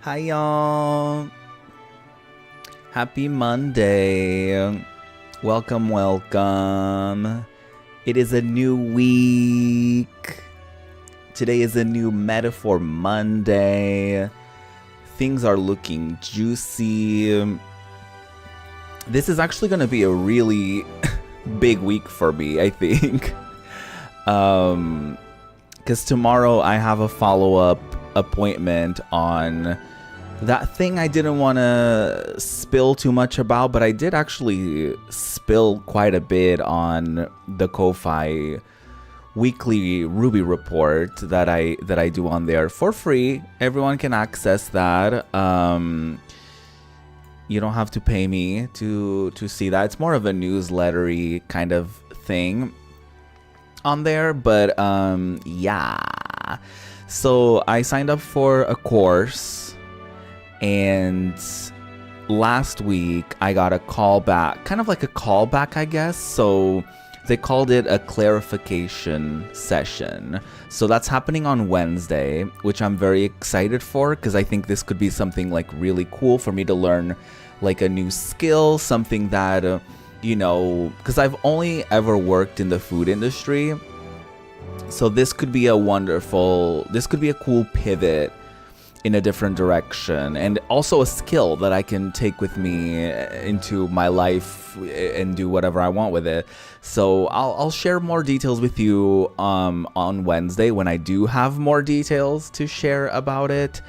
Hi, y'all. Happy Monday. Welcome, welcome. It is a new week. Today is a new Metaphor Monday. Things are looking juicy. This is actually going to be a really big week for me, I think. Because tomorrow I have a follow-up appointment on that thing I didn't want to spill too much about, but I did actually spill quite a bit on the Ko-Fi weekly Ruby report that I do on there for free. Everyone can access that. You don't have to pay me to see that. It's more of a newslettery kind of thing on there, but yeah. So I signed up for a course, and last week I got a call back, kind of like a callback, I guess. So they called it a clarification session. So that's happening on Wednesday, which I'm very excited for, because I think this could be something like really cool for me to learn, like a new skill, something that, you know, because I've only ever worked in the food industry. So this could be a cool pivot in a different direction, and also a skill that I can take with me into my life and do whatever I want with it. So I'll share more details with you on Wednesday when I do have more details to share about it.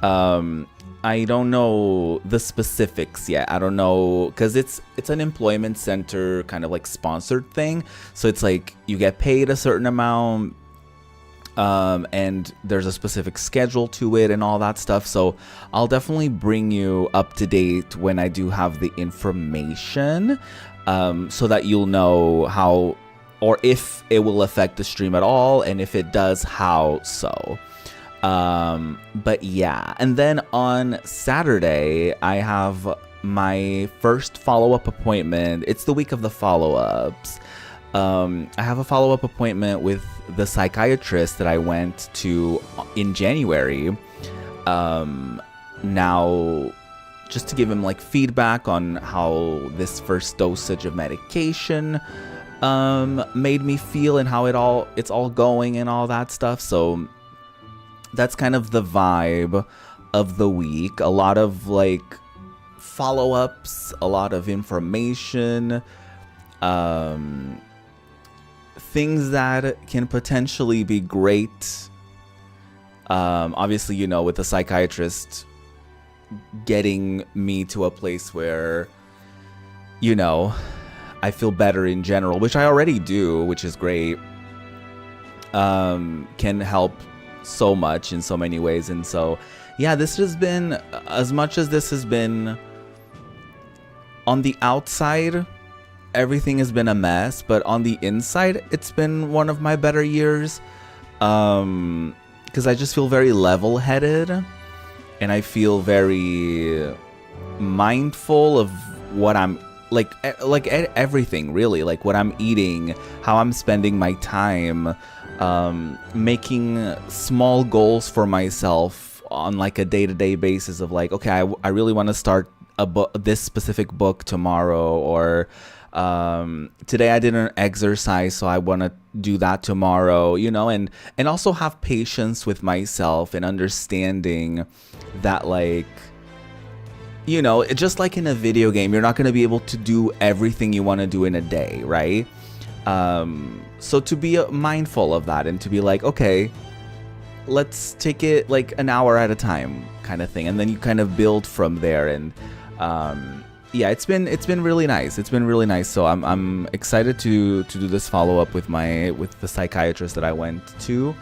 I don't know the specifics yet. I don't know, because it's an employment center kind of like sponsored thing. So it's like you get paid a certain amount, and there's a specific schedule to it and all that stuff. So I'll definitely bring you up to date when I do have the information, so that you'll know how, or if it will affect the stream at all, and if it does, how so. But yeah, and then on Saturday I have my first follow-up appointment. It's the week of the follow-ups. I have a follow-up appointment with the psychiatrist that I went to in January. Now, just to give him like feedback on how this first dosage of medication made me feel, and how it's all going and all that stuff. So that's kind of the vibe of the week. A lot of like follow-ups, a lot of information, things that can potentially be great. Obviously, you know, with the psychiatrist getting me to a place where, you know, I feel better in general, which I already do, which is great, can help so much in so many ways. And so yeah, this has been, as much as this has been on the outside, everything has been a mess, but on the inside it's been one of my better years, because I just feel very level-headed, and I feel very mindful of what I'm like everything, really, like what I'm eating, how I'm spending my time, making small goals for myself on like a day-to-day basis of like, okay, I really want to start this specific book tomorrow, or today I didn't exercise, so I want to do that tomorrow, you know, and also have patience with myself, and understanding that, like, you know, just like in a video game, you're not going to be able to do everything you want to do in a day, right? So to be mindful of that, and to be like, okay, let's take it like an hour at a time kind of thing. And then you kind of build from there. And yeah, it's been really nice. It's been really nice. So I'm excited to do this follow-up with the psychiatrist that I went to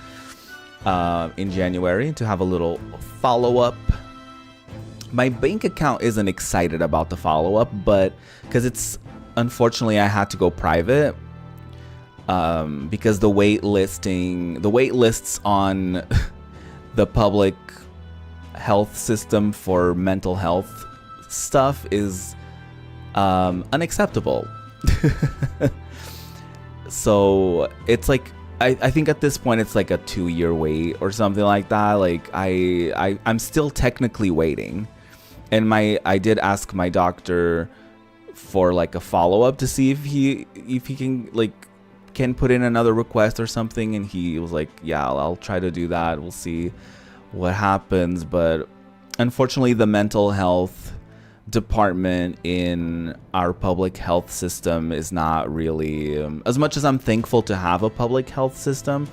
in January, to have a little follow-up. My bank account isn't excited about the follow-up, but because unfortunately I had to go private, because the wait lists on the public health system for mental health stuff is unacceptable. So it's like I think at this point it's like a 2-year wait or something like that. Like I'm still technically waiting, and I did ask my doctor for like a follow-up to see if he can put in another request or something, and he was like, yeah, I'll try to do that. We'll see what happens. But unfortunately, the mental health department in our public health system is not really, as much as I'm thankful to have a public health system,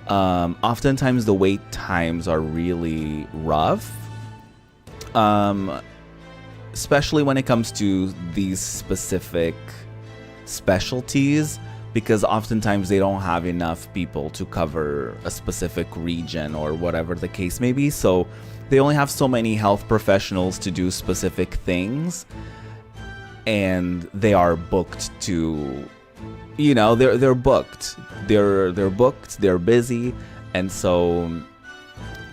oftentimes the wait times are really rough, especially when it comes to these specific specialties, because oftentimes they don't have enough people to cover a specific region or whatever the case may be. So they only have so many health professionals to do specific things, and they are booked to, you know, they're booked. They're booked, they're busy, and so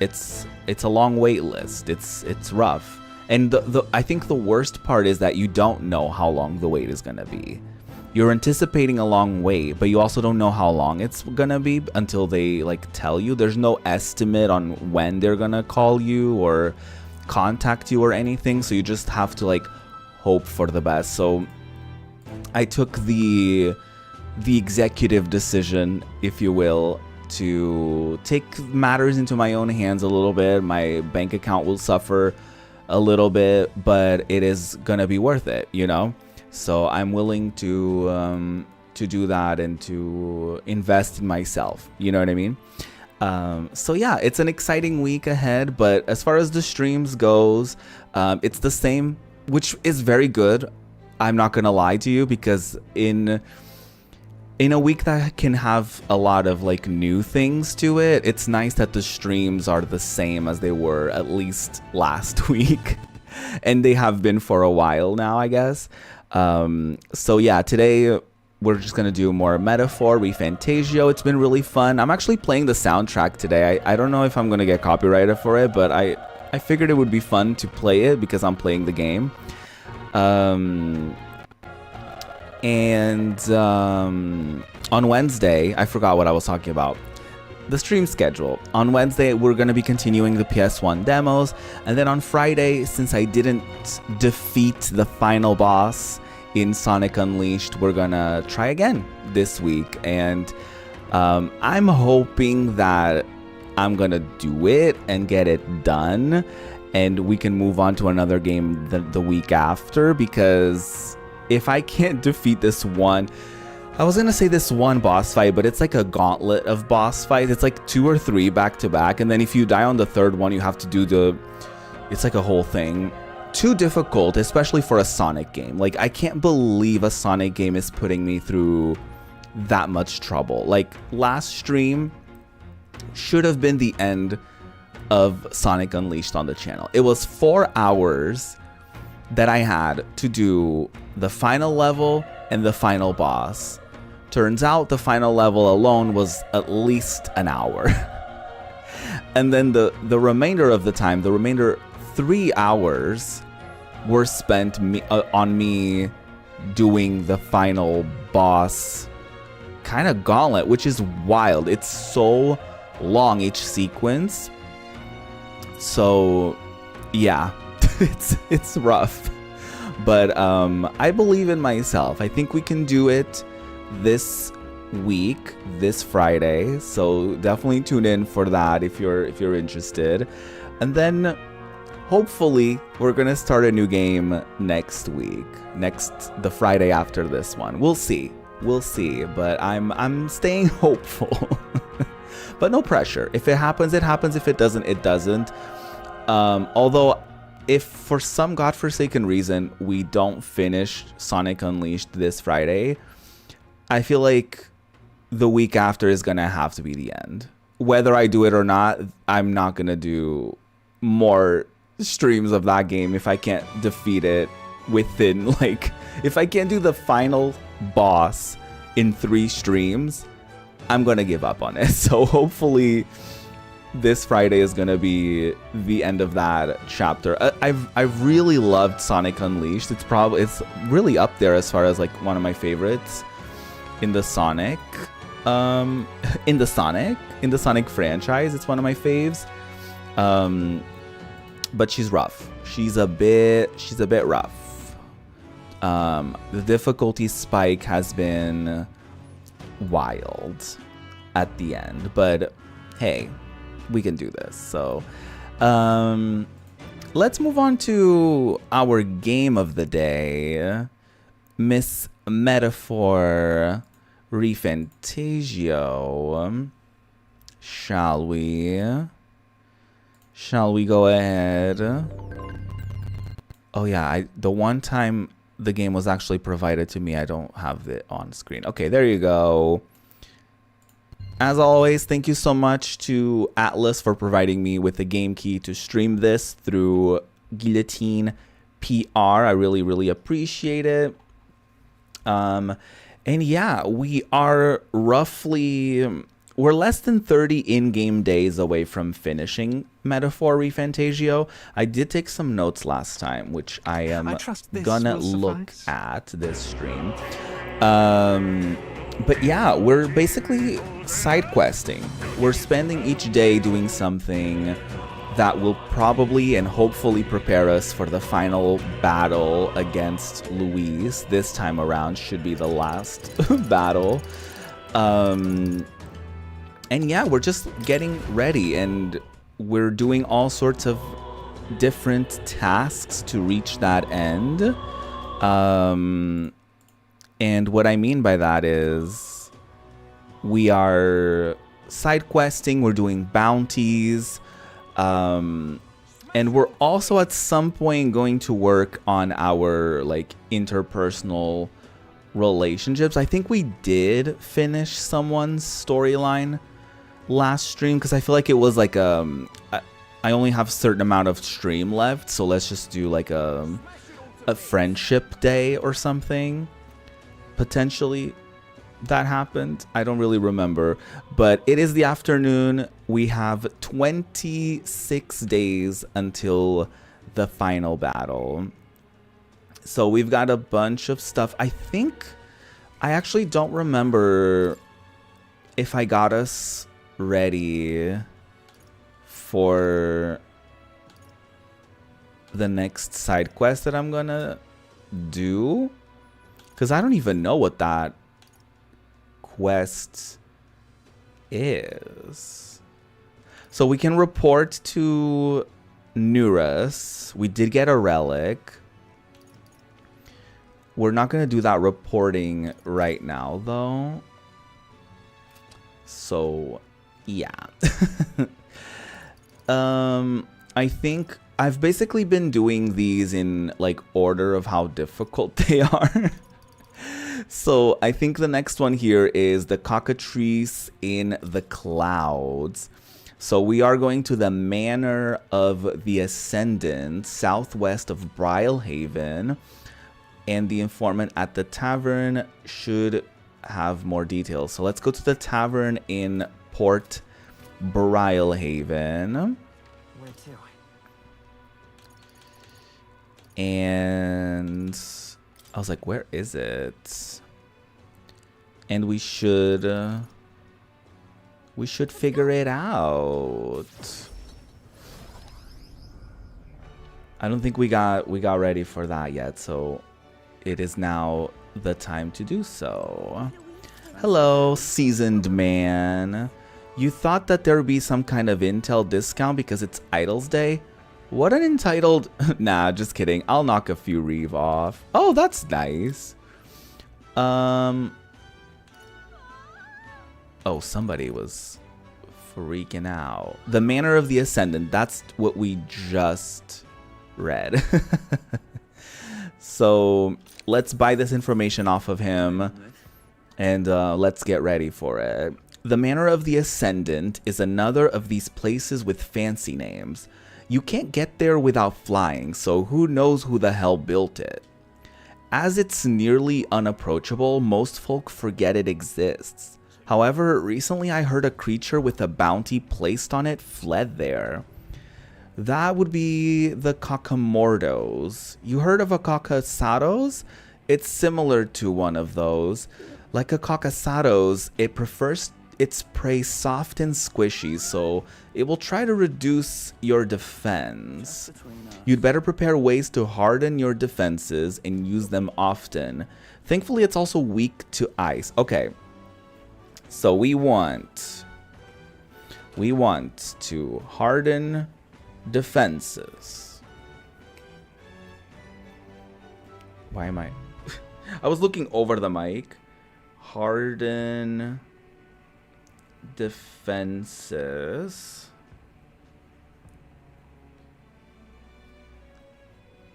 it's a long wait list. It's rough. And I think the worst part is that you don't know how long the wait is going to be. You're anticipating a long wait, but you also don't know how long it's gonna be until they like tell you. There's no estimate on when they're gonna call you or contact you or anything, so you just have to like hope for the best. So I took the executive decision, if you will, to take matters into my own hands a little bit. My bank account will suffer a little bit, but it is gonna be worth it, you know? So I'm willing to do that and to invest in myself. You know what I mean? So yeah, it's an exciting week ahead. But as far as the streams goes, it's the same, which is very good. I'm not gonna lie to you, because in a week that can have a lot of like new things to it, it's nice that the streams are the same as they were at least last week, and they have been for a while now, I guess. So yeah, today we're just gonna do more Metaphor, ReFantazio. It's been really fun. I'm actually playing the soundtrack today. I don't know if I'm gonna get copyrighted for it, but I figured it would be fun to play it because I'm playing the game. On Wednesday, I forgot what I was talking about. The stream schedule. On Wednesday, we're going to be continuing the PS1 demos. And then on Friday, since I didn't defeat the final boss in Sonic Unleashed, we're going to try again this week. And I'm hoping that I'm going to do it and get it done, and we can move on to another game the week after, because if I can't defeat this one... I was gonna say this one boss fight, but it's like a gauntlet of boss fights. It's like 2 or 3 back to back, and then if you die on the third one, you have to do it's like a whole thing. Too difficult, especially for a Sonic game. Like, I can't believe a Sonic game is putting me through that much trouble. Like, last stream should have been the end of Sonic Unleashed on the channel. It was 4 hours that I had to do the final level and the final boss. Turns out the final level alone was at least an hour. And then the remainder of the time, the remainder 3 hours, were spent on me doing the final boss kind of gauntlet, which is wild. It's so long, each sequence. So yeah, it's rough. But I believe in myself. I think we can do it this week, this Friday. So definitely tune in for that if you're interested. And then hopefully we're gonna start a new game next week. The Friday after this one. We'll see. But I'm staying hopeful. But no pressure. If it happens, it happens. If it doesn't, it doesn't. Although, if for some godforsaken reason we don't finish Sonic Unleashed this Friday, I feel like the week after is gonna have to be the end. Whether I do it or not, I'm not gonna do more streams of that game if I can't defeat it within, like, if I can't do the final boss in 3 streams, I'm gonna give up on it. So hopefully this Friday is gonna be the end of that chapter. I've really loved Sonic Unleashed. It's really up there as far as like one of my favorites in the Sonic in the Sonic franchise. It's one of my faves. But she's rough. She's a bit rough. The difficulty spike has been wild at the end, but hey, we can do this. So let's move on to our game of the day, Miss Metaphor ReFantazio. Shall we go ahead? Oh yeah, the one time the game was actually provided to me, I don't have it on screen. Okay, there you go. As always, thank you so much to Atlas for providing me with the game key to stream this through Guillotine PR. I really, really appreciate it. And yeah, we're less than 30 in-game days away from finishing Metaphor ReFantazio. I did take some notes last time, which I am gonna look at this stream. But yeah, we're basically side questing. We're spending each day doing something that will probably and hopefully prepare us for the final battle against Louise. This time around should be the last battle. And yeah, we're just getting ready, and we're doing all sorts of different tasks to reach that end. And what I mean by that is we are side questing, we're doing bounties, and we're also at some point going to work on our like interpersonal relationships. I think we did finish someone's storyline last stream, because I feel like it was like I only have a certain amount of stream left, so let's just do like a friendship day or something. Potentially that happened. I don't really remember, but it is the afternoon. We have 26 days until the final battle. So we've got a bunch of stuff. I actually don't remember if I got us ready for the next side quest that I'm gonna do, because I don't even know what that quest is. So we can report to Nuras. We did get a relic. We're not going to do that reporting right now, though. So, yeah. I think I've basically been doing these in, like, order of how difficult they are. So, I think the next one here is the cockatrice in the clouds. So, we are going to the Manor of the Ascendant, southwest of Brylehaven. And the informant at the tavern should have more details. So let's go to the tavern in Port Brylehaven. Where to? And I was like, where is it? And we should figure it out. I don't think we got ready for that yet, so it is now the time to do so. Hello, seasoned man. You thought that there would be some kind of intel discount because it's Idols Day? What an entitled... Nah, just kidding. I'll knock a few Reeve off. Oh, that's nice. Oh, somebody was freaking out. The Manor of the Ascendant. That's what we just read. So let's buy this information off of him, and let's get ready for it. The Manor of the Ascendant is another of these places with fancy names. You can't get there without flying, so who knows who the hell built it. As it's nearly unapproachable, most folk forget it exists. However, recently I heard a creature with a bounty placed on it fled there. That would be the Kakamordos. You heard of a Kakasados? It's similar to one of those. Like a Caucasados, it prefers its prey soft and squishy, so it will try to reduce your defense. You'd better prepare ways to harden your defenses and use them often. Thankfully, it's also weak to ice. Okay, so we want to harden defenses. Why am I? I was looking over the mic. Harden defenses.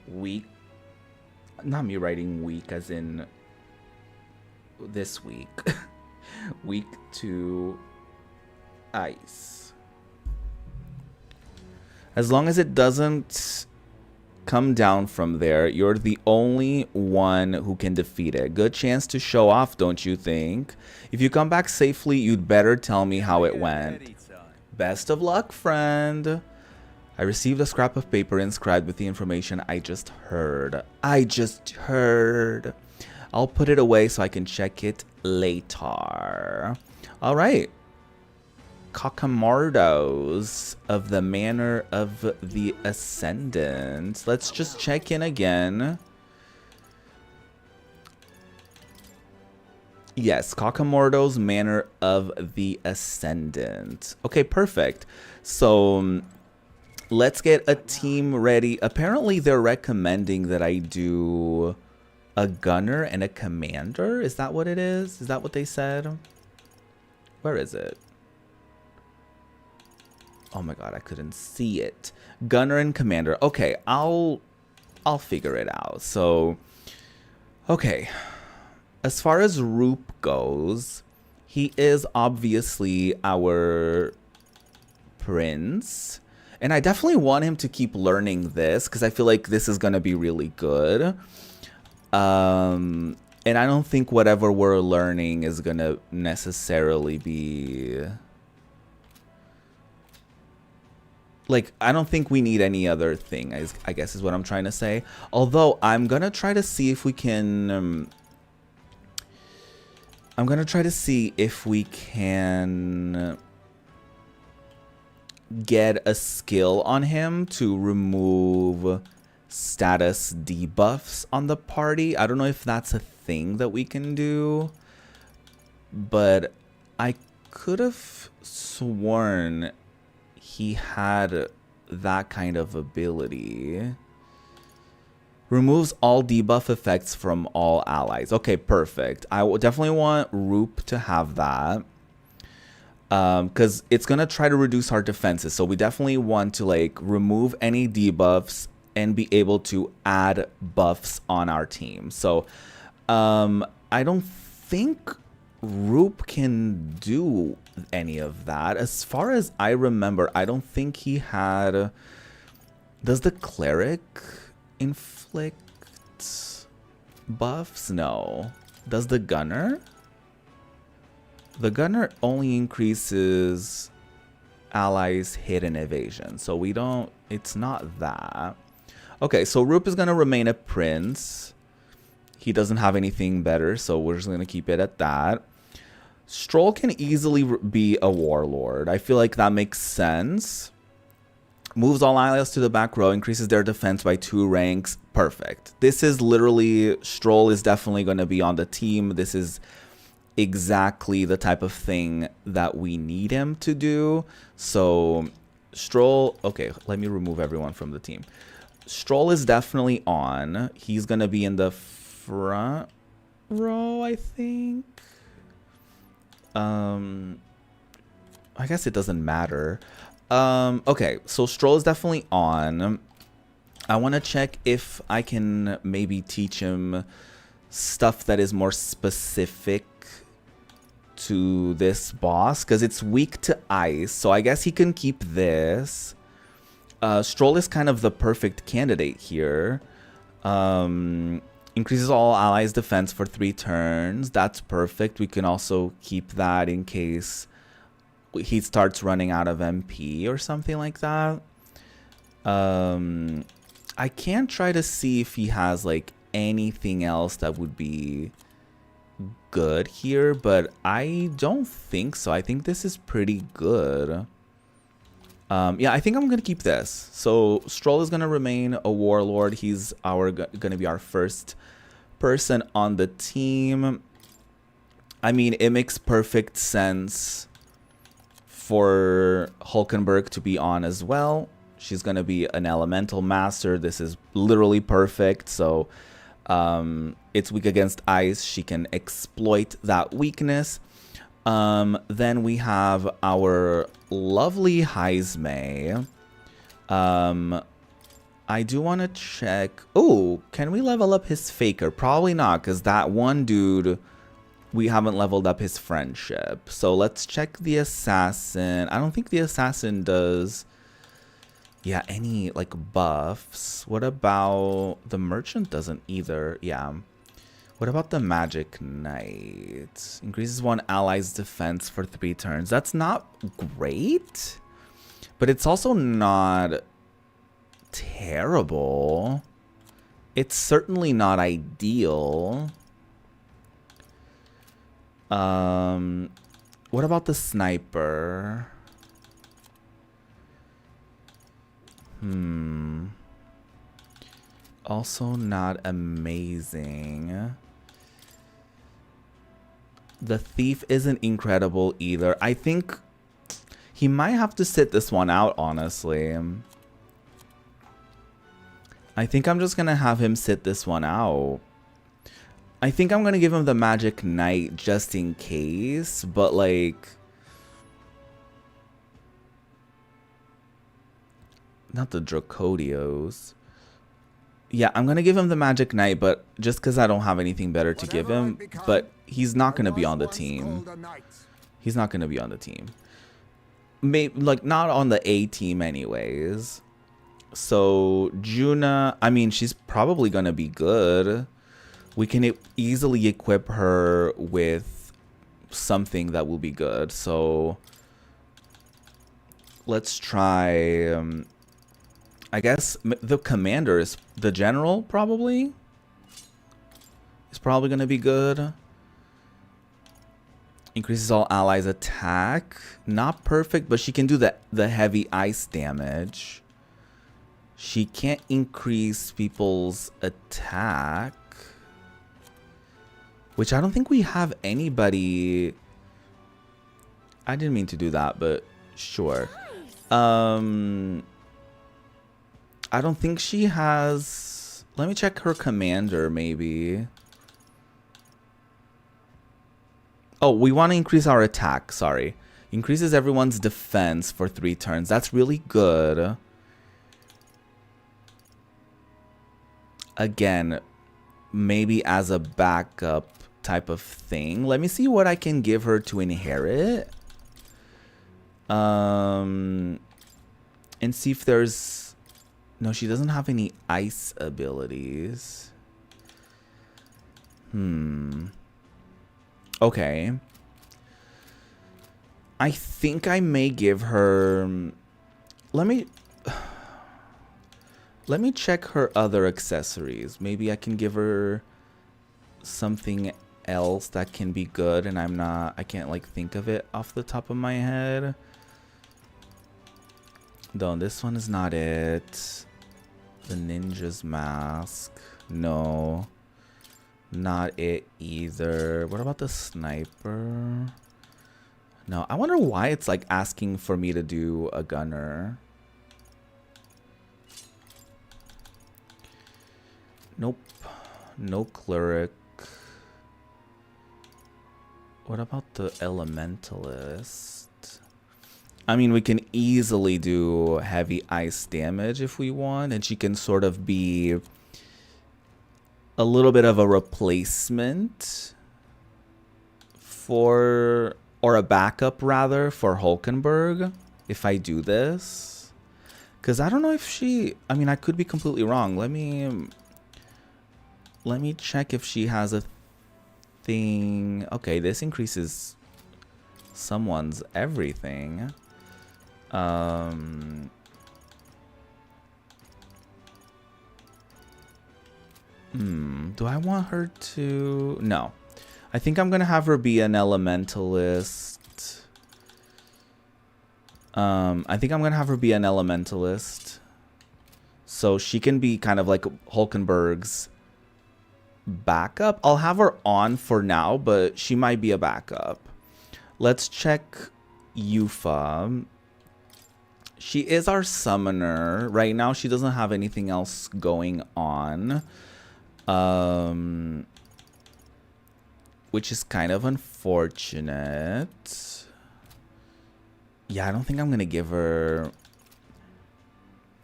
Weak. Not me writing weak as in this week. Weak to ice. As long as it doesn't come down from there, you're the only one who can defeat it. Good chance to show off, don't you think? If you come back safely, you'd better tell me how it went. Best of luck, friend. I received a scrap of paper inscribed with the information I just heard. I'll put it away so I can check it later. All right. Caucamardos of the Manor of the Ascendant. Let's just check in again. Yes, Caucamardos Manor of the Ascendant. Okay, perfect. So let's get a team ready. Apparently they're recommending that I do a gunner and a commander. Is that what it is? Is that what they said? Where is it? Oh my god, I couldn't see it. Gunner and commander. Okay, I'll figure it out. So, okay. As far as Roop goes, he is obviously our prince. And I definitely want him to keep learning this because I feel like this is going to be really good. And I don't think whatever we're learning is going to necessarily be... Like, I don't think we need any other thing, I guess is what I'm trying to say. Although, I'm going to try to see if we can... I'm going to try to see if we can get a skill on him to remove status debuffs on the party. I don't know if that's a thing that we can do. But I could have sworn he had that kind of ability. Removes all debuff effects from all allies. Okay, perfect. I will definitely want Roop to have that. Because it's going to try to reduce our defenses. So we definitely want to like remove any debuffs and be able to add buffs on our team. So I don't think Roop can do any of that. As far as I remember, I don't think he had... Does the cleric inflict buffs? No. Does the gunner? The gunner only increases allies' hit and evasion. So we don't... It's not that. Okay, so Roop is going to remain a prince. He doesn't have anything better, so we're just going to keep it at that. Stroll can easily be a warlord. I feel like that makes sense. Moves all allies to the back row, increases their defense by 2 ranks. Perfect. This is literally... Stroll is definitely going to be on the team. This is exactly the type of thing that we need him to do. So, Stroll... Okay, let me remove everyone from the team. Stroll is definitely on. He's going to be in the front row, I think. I guess it doesn't matter. Okay, so Stroll is definitely on. I want to check if I can maybe teach him stuff that is more specific to this boss, because it's weak to ice, so I guess he can keep this. Stroll is kind of the perfect candidate here. Increases all allies' defense for 3 turns. That's perfect. We can also keep that in case he starts running out of MP or something like that. I can try to see if he has like anything else that would be good here, but I don't think so. I think this is pretty good. Yeah, I think I'm gonna keep this. So Stroll is gonna remain a warlord. He's gonna be our first person on the team. I mean, it makes perfect sense for Hulkenberg to be on as well. She's gonna be an elemental master. This is literally perfect. So it's weak against ice. She can exploit that weakness. Then we have our lovely Heismay. I do want to check. Oh, can we level up his faker? Probably not, because that one dude, we haven't leveled up his friendship. So let's check the assassin. I don't think the assassin does, yeah, any like buffs. What about the merchant? Doesn't either. Yeah. What about the magic knight? Increases one ally's defense for 3 turns. That's not great, but it's also not terrible. It's certainly not ideal. What about the sniper? Also not amazing. The thief isn't incredible either. I think he might have to sit this one out, honestly. I think I'm just gonna have him sit this one out. I think I'm gonna give him the magic knight just in case, but like, not the Dracodios. Yeah, I'm gonna give him the magic knight, but just because I don't have anything better to give him. But he's not gonna be on the team. He's not gonna be on the team. Maybe like not on the A team anyways. So Juna, I mean, she's probably gonna be good. We can easily equip her with something that will be good. So let's try. I guess the commander is the general, probably. Is probably going to be good. Increases all allies' attack. Not perfect, but she can do the heavy ice damage. She can't increase people's attack. Which I don't think we have anybody. I didn't mean to do that, but sure. I don't think she has. Let me check her commander, maybe. Oh, we want to increase our attack. Sorry. Increases everyone's defense for 3 turns. That's really good. Again, maybe as a backup type of thing. Let me see what I can give her to inherit. And see if there's... No, she doesn't have any ice abilities. Okay. I think I may give her... Let me check her other accessories. Maybe I can give her something else that can be good, and I can't like think of it off the top of my head. No, this one is not it. The ninja's mask. No. Not it either. What about the sniper? No, I wonder why it's like asking for me to do a gunner. Nope. No cleric. What about the elementalist? I mean, we can easily do heavy ice damage if we want, and she can sort of be a little bit of a replacement for, or a backup rather, for Hulkenberg if I do this. Because I don't know if she, I mean, I could be completely wrong. Let me check if she has a thing. Okay, this increases someone's everything. Do I want her to? No. I think I'm gonna have her be an elementalist. I think I'm gonna have her be an elementalist, so she can be kind of like Hulkenberg's backup. I'll have her on for now, but she might be a backup. Let's check Yufa. She is our summoner. Right now, she doesn't have anything else going on. Which is kind of unfortunate. Yeah, I don't think I'm going to give her...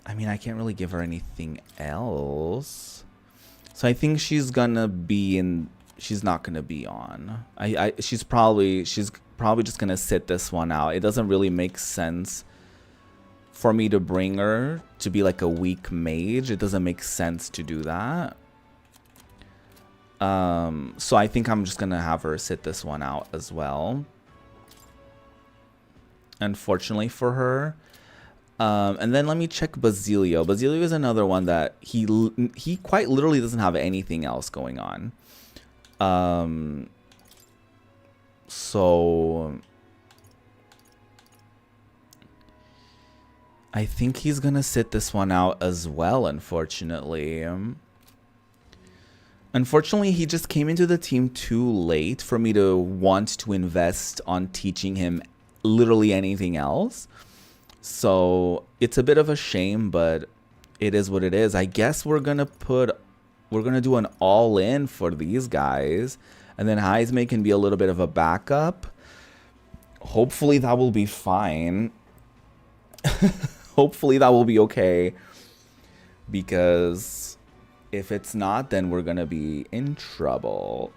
I mean, I can't really give her anything else. So I think she's going to be in... She's not going to be on. She's probably just going to sit this one out. It doesn't really make sense for me to bring her to be like a weak mage. It doesn't make sense to do that. So I think I'm just gonna have her sit this one out as well, unfortunately for her. And then let me check Basilio. Basilio is another one that he quite literally doesn't have anything else going on. So I think he's gonna sit this one out as well, unfortunately. Unfortunately, he just came into the team too late for me to want to invest on teaching him literally anything else. So it's a bit of a shame, but it is what it is. I guess we're gonna do an all-in for these guys, and then Heisman can be a little bit of a backup. Hopefully that will be fine. Hopefully that will be okay, because if it's not, then we're gonna be in trouble.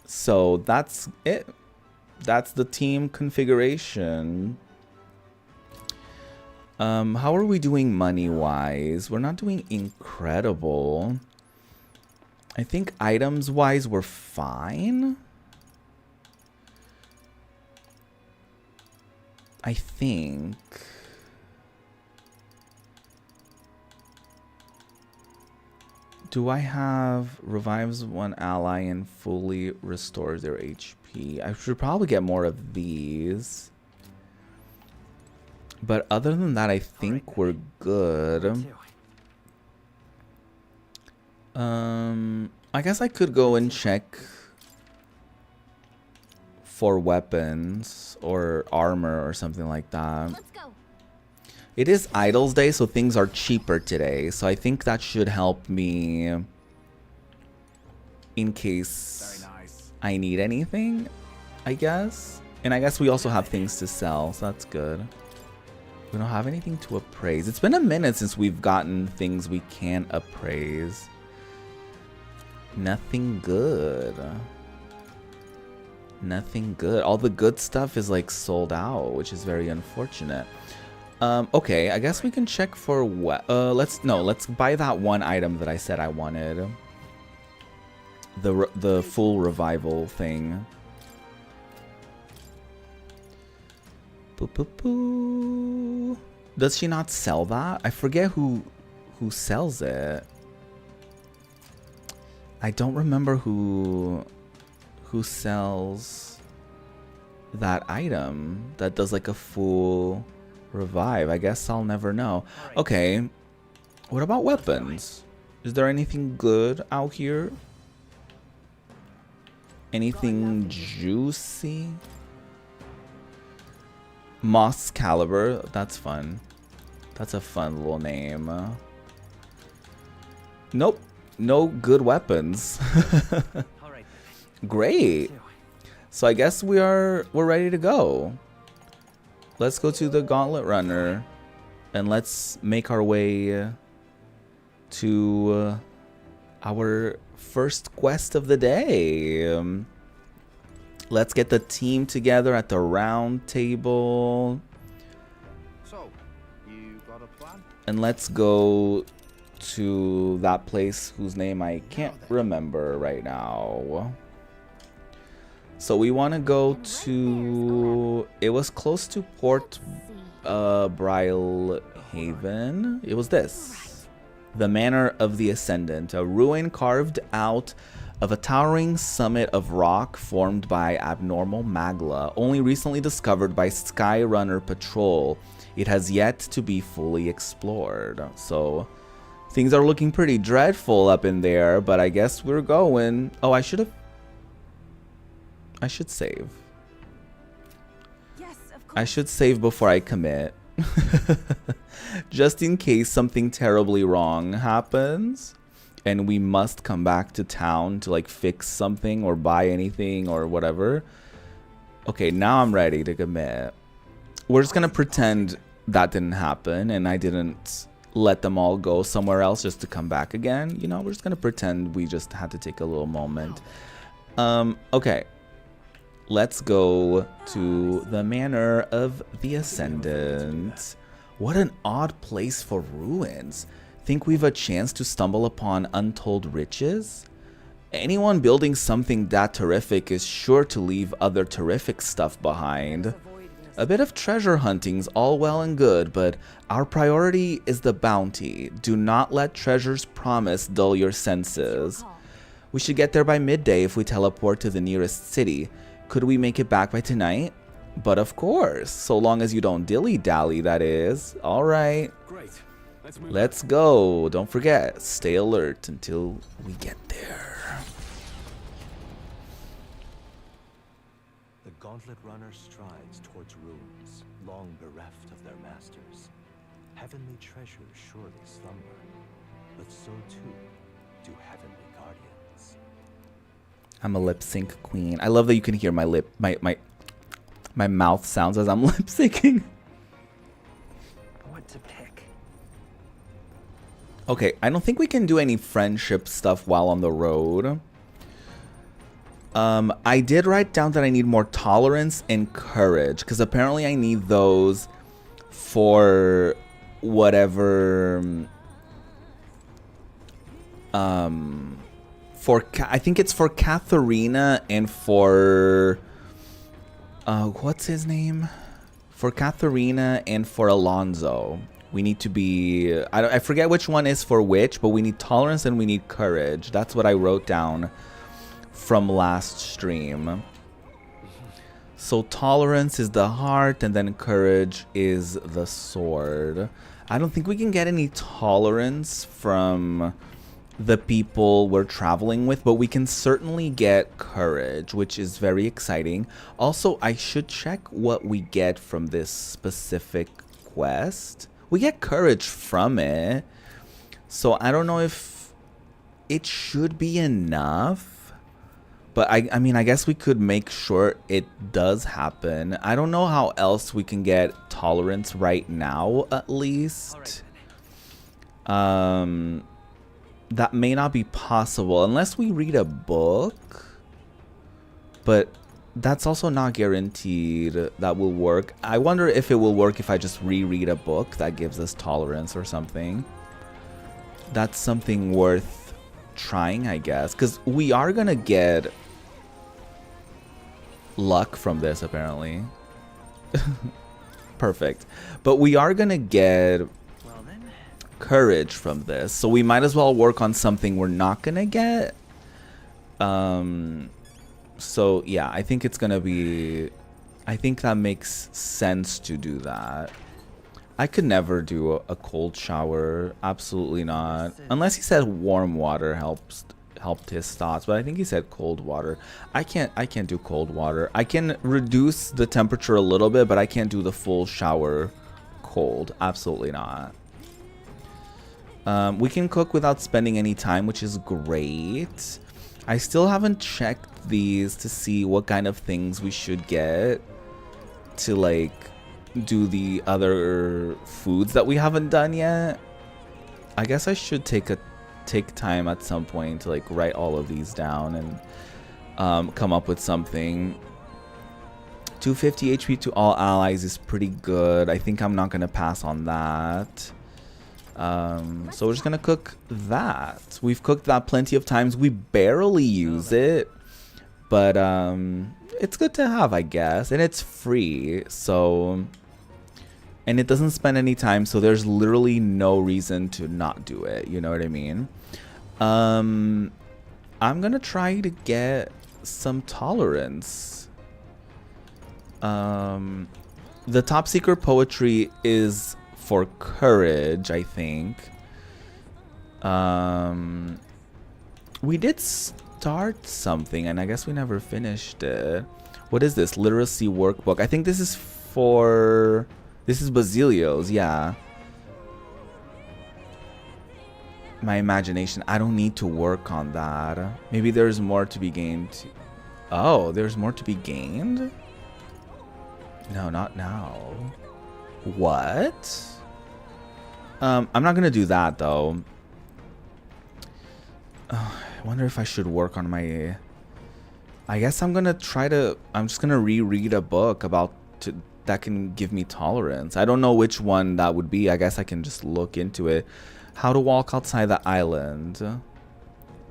So that's it. That's the team configuration. How are we doing money-wise? We're not doing incredible. I think items-wise we're fine. I think. Do I have revives one ally and fully restores their HP? I should probably get more of these. But other than that, I think we're good. I guess I could go and check for weapons or armor or something like that. Let's go. It is Idols Day, so things are cheaper today. So I think that should help me in case I need anything, I guess. And I guess we also have things to sell, so that's good. We don't have anything to appraise. It's been a minute since we've gotten things we can appraise. Nothing good. Nothing good. All the good stuff is like sold out, which is very unfortunate. Okay, I guess we can check for what. Let's buy that one item that I said I wanted. The full revival thing. Boo, boo, boo. Does she not sell that? I forget who sells it. I don't remember who sells that item that does like a full revive. I guess I'll never know. Okay, what about weapons? Is there anything good out here? Anything juicy? Moss Caliber, that's fun. That's a fun little name. Nope, no good weapons. Great. So I guess we're ready to go. Let's go to the Gauntlet Runner and let's make our way to our first quest of the day. Let's get the team together at the round table. So, you got a plan? And let's go to that place whose name I can't remember right now. So we want to go to... It was close to Port Brylehaven. It was this. The Manor of the Ascendant. A ruin carved out of a towering summit of rock formed by abnormal magma, only recently discovered by Skyrunner Patrol. It has yet to be fully explored. So things are looking pretty dreadful up in there, but I guess we're going. Oh, I should save. Yes, of course. I should save before I commit. Just in case something terribly wrong happens and we must come back to town to like fix something or buy anything or whatever. Okay, now I'm ready to commit. We're just gonna pretend that didn't happen and I didn't let them all go somewhere else just to come back again. You know, we're just gonna pretend we just had to take a little moment. Okay. Let's go to the Manor of the Ascendant. What an odd place for ruins. Think we've a chance to stumble upon untold riches? Anyone building something that terrific is sure to leave other terrific stuff behind. A bit of treasure hunting's all well and good, but our priority is the bounty. Do not let treasure's promise dull your senses. We should get there by midday if we teleport to the nearest city. Could we make it back by tonight? But of course, so long as you don't dilly-dally, that is. All right. Great. Let's go. Don't forget, stay alert until we get there. The Gauntlet Runner strides towards ruins, long bereft of their masters. Heavenly treasures surely slumber, but so too do heavenly guardians. I'm a lip sync queen. I love that you can hear my mouth sounds as I'm lip syncing. What to pick? Okay, I don't think we can do any friendship stuff while on the road. I did write down that I need more tolerance and courage, because apparently I need those for whatever. I think it's for Katharina and for what's his name? For Katharina and for Alonso. We need to be, I forget which one is for which, but we need tolerance and we need courage. That's what I wrote down from last stream. So tolerance is the heart and then courage is the sword. I don't think we can get any tolerance from the people we're traveling with, but we can certainly get courage, which is very exciting. Also, I should check what we get from this specific quest. We get courage from it, so I don't know if it should be enough, but I mean, I guess we could make sure it does happen. I don't know how else we can get tolerance right now, at least. That may not be possible unless we read a book, but that's also not guaranteed that will work. I wonder if it will work if I just reread a book that gives us tolerance or something. That's something worth trying, I guess, because we are gonna get luck from this apparently. Perfect. But we are gonna get courage from this, so we might as well work on something we're not gonna get. So yeah, I think it's gonna be, I think that makes sense to do that. I could never do a cold shower, absolutely not, unless he said warm water helped his thoughts, but I think he said cold water. I can't do cold water. I can reduce the temperature a little bit, but I can't do the full shower cold, absolutely not. We can cook without spending any time, which is great. I still haven't checked these to see what kind of things we should get to like do the other foods that we haven't done yet. I guess I should take time at some point to like write all of these down and come up with something. 250 HP to all allies is pretty good. I think I'm not gonna pass on that. So we're just gonna cook that. We've cooked that plenty of times. We barely use it, but it's good to have, I guess, and it's free, so, and it doesn't spend any time, so there's literally no reason to not do it, you know what I mean? I'm gonna try to get some tolerance. The top secret poetry is for courage, I think. We did start something, and I guess we never finished it. What is this? Literacy workbook. I think this is for... This is Basilio's, yeah. My imagination. I don't need to work on that. Maybe there's more to be gained. Oh, there's more to be gained? No, not now. What? I'm not gonna do that though. I wonder if I should work on my... I guess I'm gonna try to... I'm just gonna reread a book about... that can give me tolerance. I don't know which one that would be. I guess I can just look into it. How to walk outside the island.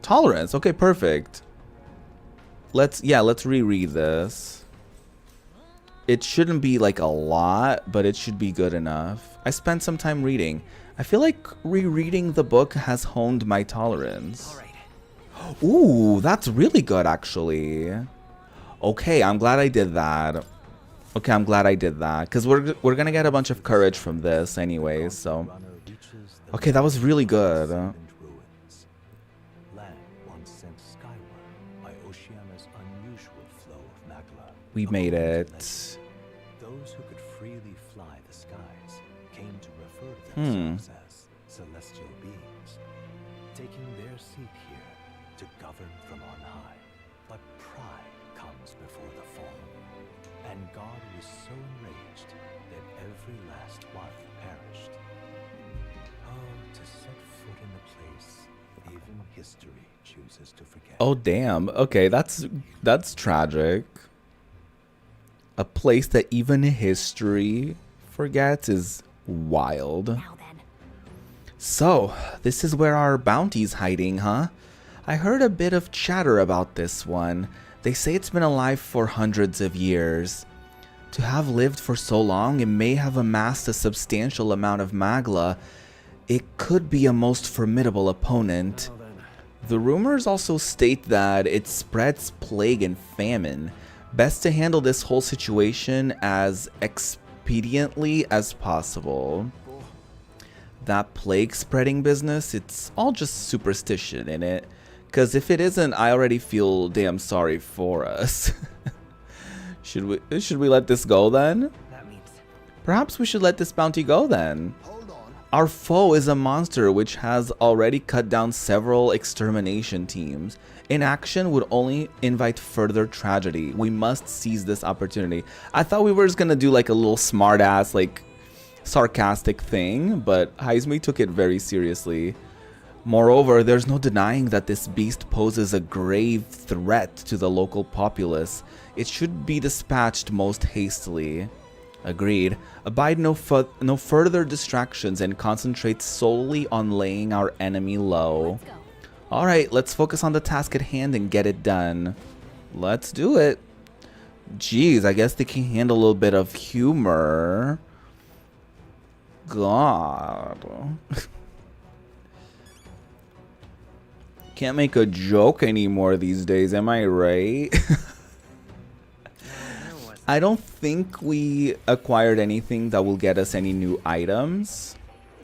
Tolerance. Okay, perfect. Let's reread this. It shouldn't be like a lot, but it should be good enough. I spent some time reading. I feel like rereading the book has honed my tolerance. All right. Ooh, that's really good actually. Okay, I'm glad I did that. Okay, I'm glad I did that because we're gonna get a bunch of courage from this anyways. So, okay, that was really good. Land once sent skyward by Oceana's unusual flow of magma. We made it. Those who could freely fly the skies came to refer to themselves as celestial beings, taking their seat here to govern from on high. But pride comes before the fall, and God was so enraged that every last one perished. Oh, to set foot in a place even history chooses to forget. Oh damn. Okay, that's tragic. A place that even history forgets is wild. Now then. So, this is where our bounty's hiding, huh? I heard a bit of chatter about this one. They say it's been alive for hundreds of years. To have lived for so long, it may have amassed a substantial amount of magla. It could be a most formidable opponent. The rumors also state that it spreads plague and famine. Best to handle this whole situation as expediently as possible. That plague spreading business, it's all just superstition in it. Because if it isn't, I already feel damn sorry for us. Should we let this go then? That means Perhaps we should let this bounty go then. Hold on. Our foe is a monster which has already cut down several extermination teams. Inaction would only invite further tragedy. We must seize this opportunity. I thought we were just gonna do like a little smart ass, like sarcastic thing, but Heisme took it very seriously. Moreover, there's no denying that this beast poses a grave threat to the local populace. It should be dispatched most hastily. Agreed. Abide no further distractions and concentrate solely on laying our enemy low. Let's go. Alright, let's focus on the task at hand and get it done. Let's do it. Jeez, I guess they can handle a little bit of humor. God. Can't make a joke anymore these days, am I right? I don't think we acquired anything that will get us any new items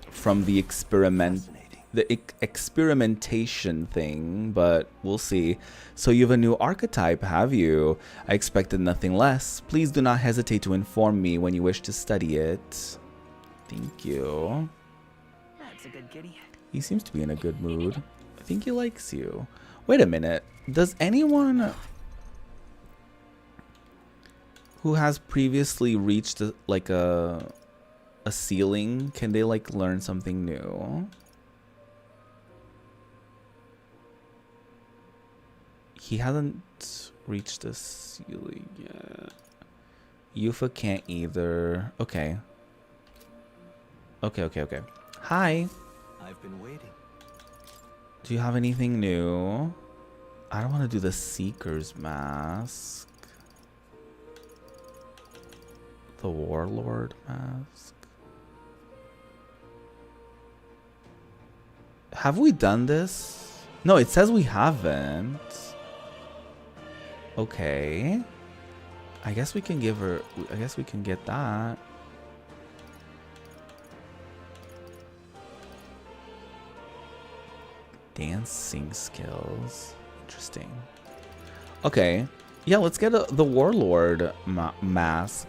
from the experimentation thing, but we'll see. So you have a new archetype, have you? I expected nothing less. Please do not hesitate to inform me when you wish to study it. Thank you. that's a good kitty. He seems to be in a good mood. I think he likes you. Wait a minute. Does anyone who has previously reached like a ceiling, can they like learn something new? He hasn't reached the ceiling yet. Yufa can't either. Okay. Okay. Hi. I've been waiting. Do you have anything new? I don't want to do the Seeker's Mask. The Warlord Mask. Have we done this? No, it says we haven't. Okay. I guess we can give her... I guess we can get that. Dancing skills. Interesting. Okay. Yeah, let's get the Warlord mask.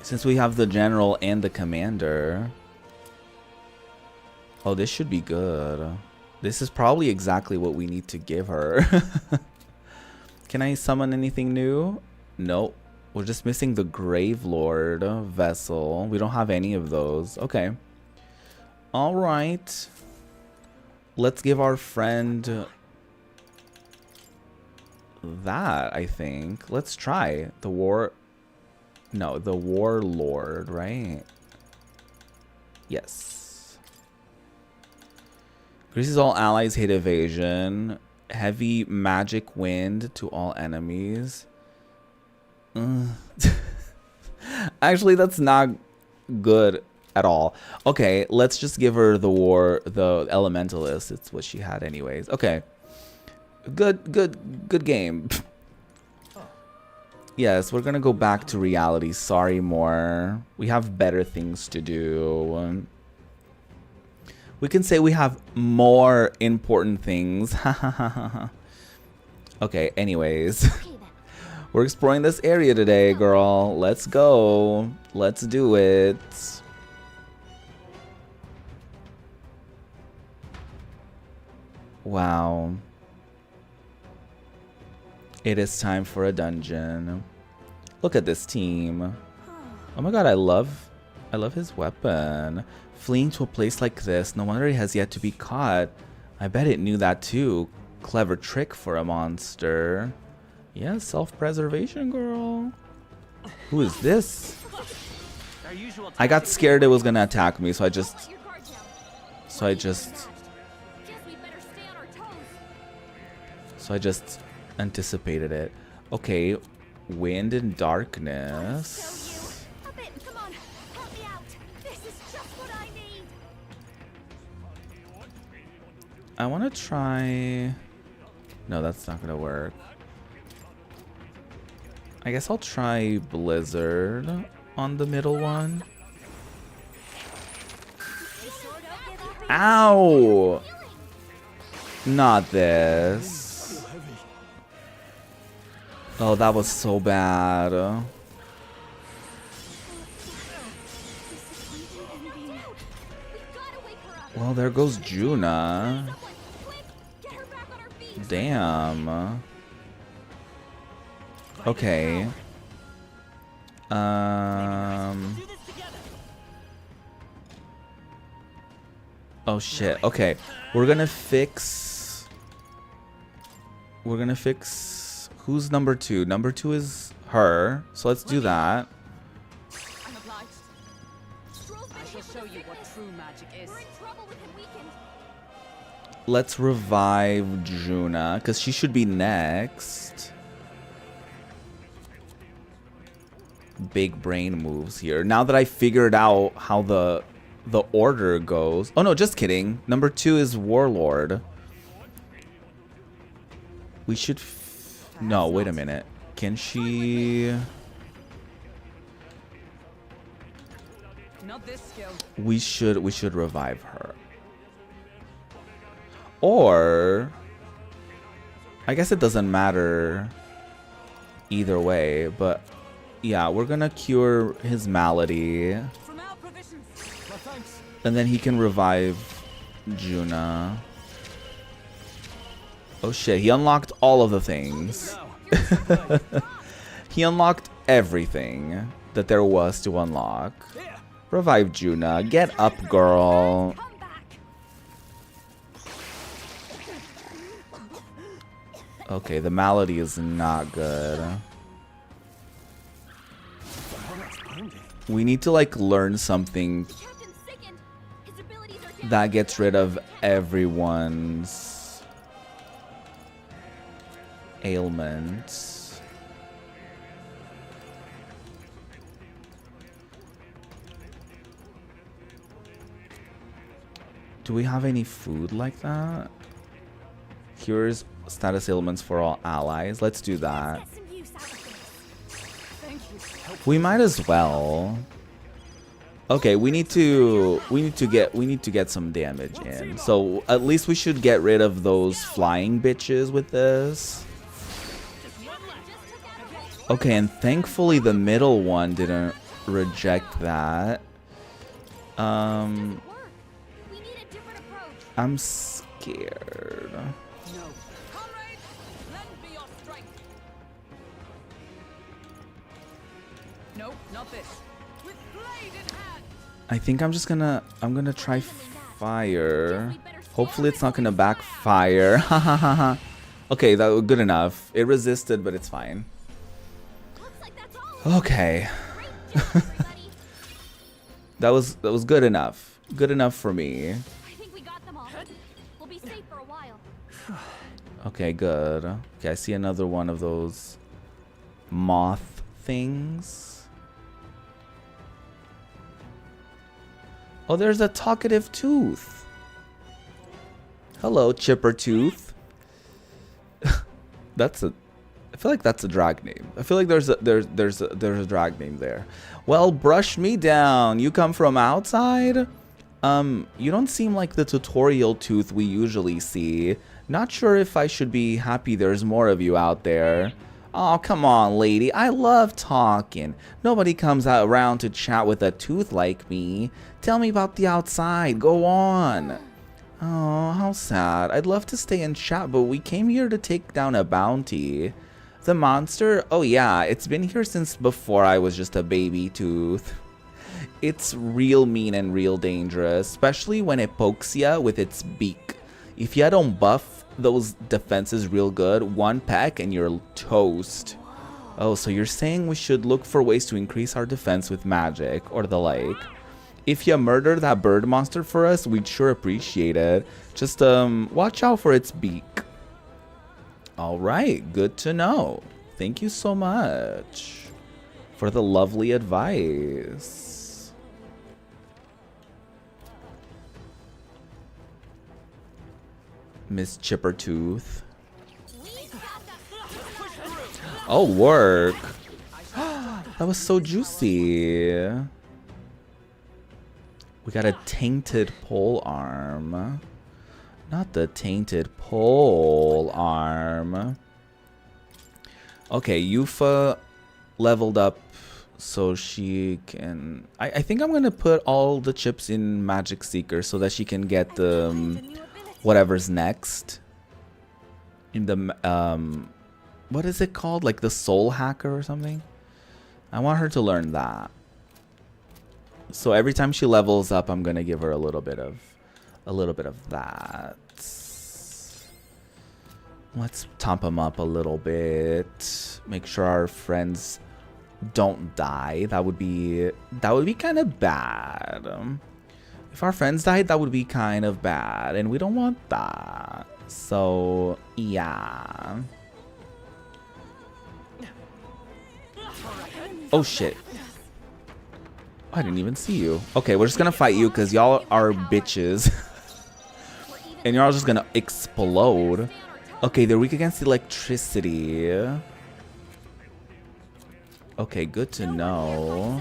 Since we have the General and the Commander. Oh, this should be good. This is probably exactly what we need to give her. Can I summon anything new? Nope. We're just missing the Gravelord vessel. We don't have any of those. Okay. Alright. Let's give our friend that, I think. Let's try. The Warlord, right? Yes. Increases all allies hit evasion. Heavy magic wind to all enemies. Actually, that's not good at all. Okay, let's just give her the Elementalist. It's what she had anyways. Okay. Good game. Yes, we're gonna go back to reality. Sorry, more. We have better things to do. We can say we have more important things. Okay, anyways. We're exploring this area today, girl. Let's go. Let's do it. Wow. It is time for a dungeon. Look at this team. Oh my god, I love his weapon. Fleeing to a place like this, no wonder it has yet to be caught. I bet it knew that too. Clever trick for a monster. Yeah, self-preservation, girl. Who is this? I got scared it was gonna attack me, so I just anticipated it. Okay, wind and darkness. I want to try... No, that's not going to work. I guess I'll try Blizzard on the middle one. Ow! Not this. Oh, that was so bad. Well, there goes Juna. Damn. Okay. Oh shit. Okay. We're gonna fix who's number 2? Number 2 is her. So let's do that. Let's revive Juna, because she should be next. Big brain moves here. Now that I figured out how the order goes. Oh no, just kidding. Number 2 is Warlord. We should... No, wait a minute. Can she... We should revive her. Or I guess it doesn't matter either way, but yeah, we're gonna cure his malady and then he can revive Juna. Oh shit, he unlocked all of the things. He unlocked everything that there was to unlock. Revive Juna. Get up, girl. Okay, the malady is not good. We need to like learn something that gets rid of everyone's ailments. Do we have any food like that? Cures status ailments for all allies. Let's do that. Get some use out of this. Thank you. We might as well. Okay, we need to get some damage in. So at least we should get rid of those flying bitches with this. Okay, and thankfully the middle one didn't reject that. We need a different approach. I'm scared. No. Comrades, lend me your strength. Nope, not this. With blade in hand. I think I'm gonna try fire. Hopefully it's not gonna backfire. Ha ha ha ha. Okay, that was good enough. It resisted, but it's fine. Looks like that's all. Okay. Great job, everybody. That was good enough. Good enough for me. I think we got them all. We'll be safe for a while. Okay, good. Okay, I see another one of those moth things. Oh, there's a talkative tooth. Hello, Chipper Tooth. That's a. I feel like that's a drag name. I feel like there's a drag name there. Well, brush me down. You come from outside? You don't seem like the tutorial tooth we usually see. Not sure if I should be happy there's more of you out there. Oh, come on, lady. I love talking. Nobody comes out around to chat with a tooth like me. Tell me about the outside. Go on. Oh, how sad. I'd love to stay and chat, but we came here to take down a bounty. The monster? Oh yeah, it's been here since before I was just a baby tooth. It's real mean and real dangerous, especially when it pokes ya with its beak. If ya don't buff those defenses real good, one peck and you're toast. Oh, so you're saying we should look for ways to increase our defense with magic or the like. If you murder that bird monster for us, we'd sure appreciate it. Just watch out for its beak. All right, good to know. Thank you so much for the lovely advice. Miss Chippertooth. Oh, work. That was so juicy. We got a tainted pole arm. Not the tainted pole arm. Okay, Yufa leveled up so she can... I think I'm going to put all the chips in Magic Seeker so that she can get the whatever's next. In the... what is it called? Like the Soul Hacker or something? I want her to learn that. So every time she levels up, I'm going to give her a little bit of that. Let's top him up a little bit. Make sure our friends don't die. That would be kind of bad. If our friends died, that would be kind of bad, and we don't want that. So yeah. Oh shit. I didn't even see you. Okay, we're just gonna fight you because y'all are bitches. And you're all just gonna explode. Okay, they're weak against electricity. Okay, good to know.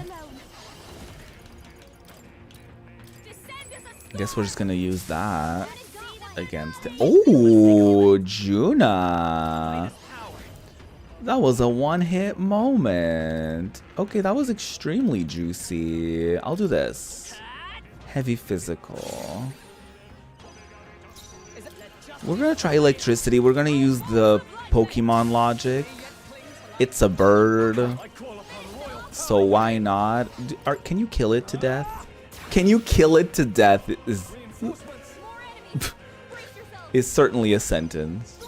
I guess we're just gonna use that against it. Oh, Juna. That was a one-hit moment. Okay, that was extremely juicy. I'll do this. Heavy physical. We're gonna try electricity. We're gonna use the Pokemon logic. It's a bird. So why not? Can you kill it to death? Can you kill it to death is certainly a sentence.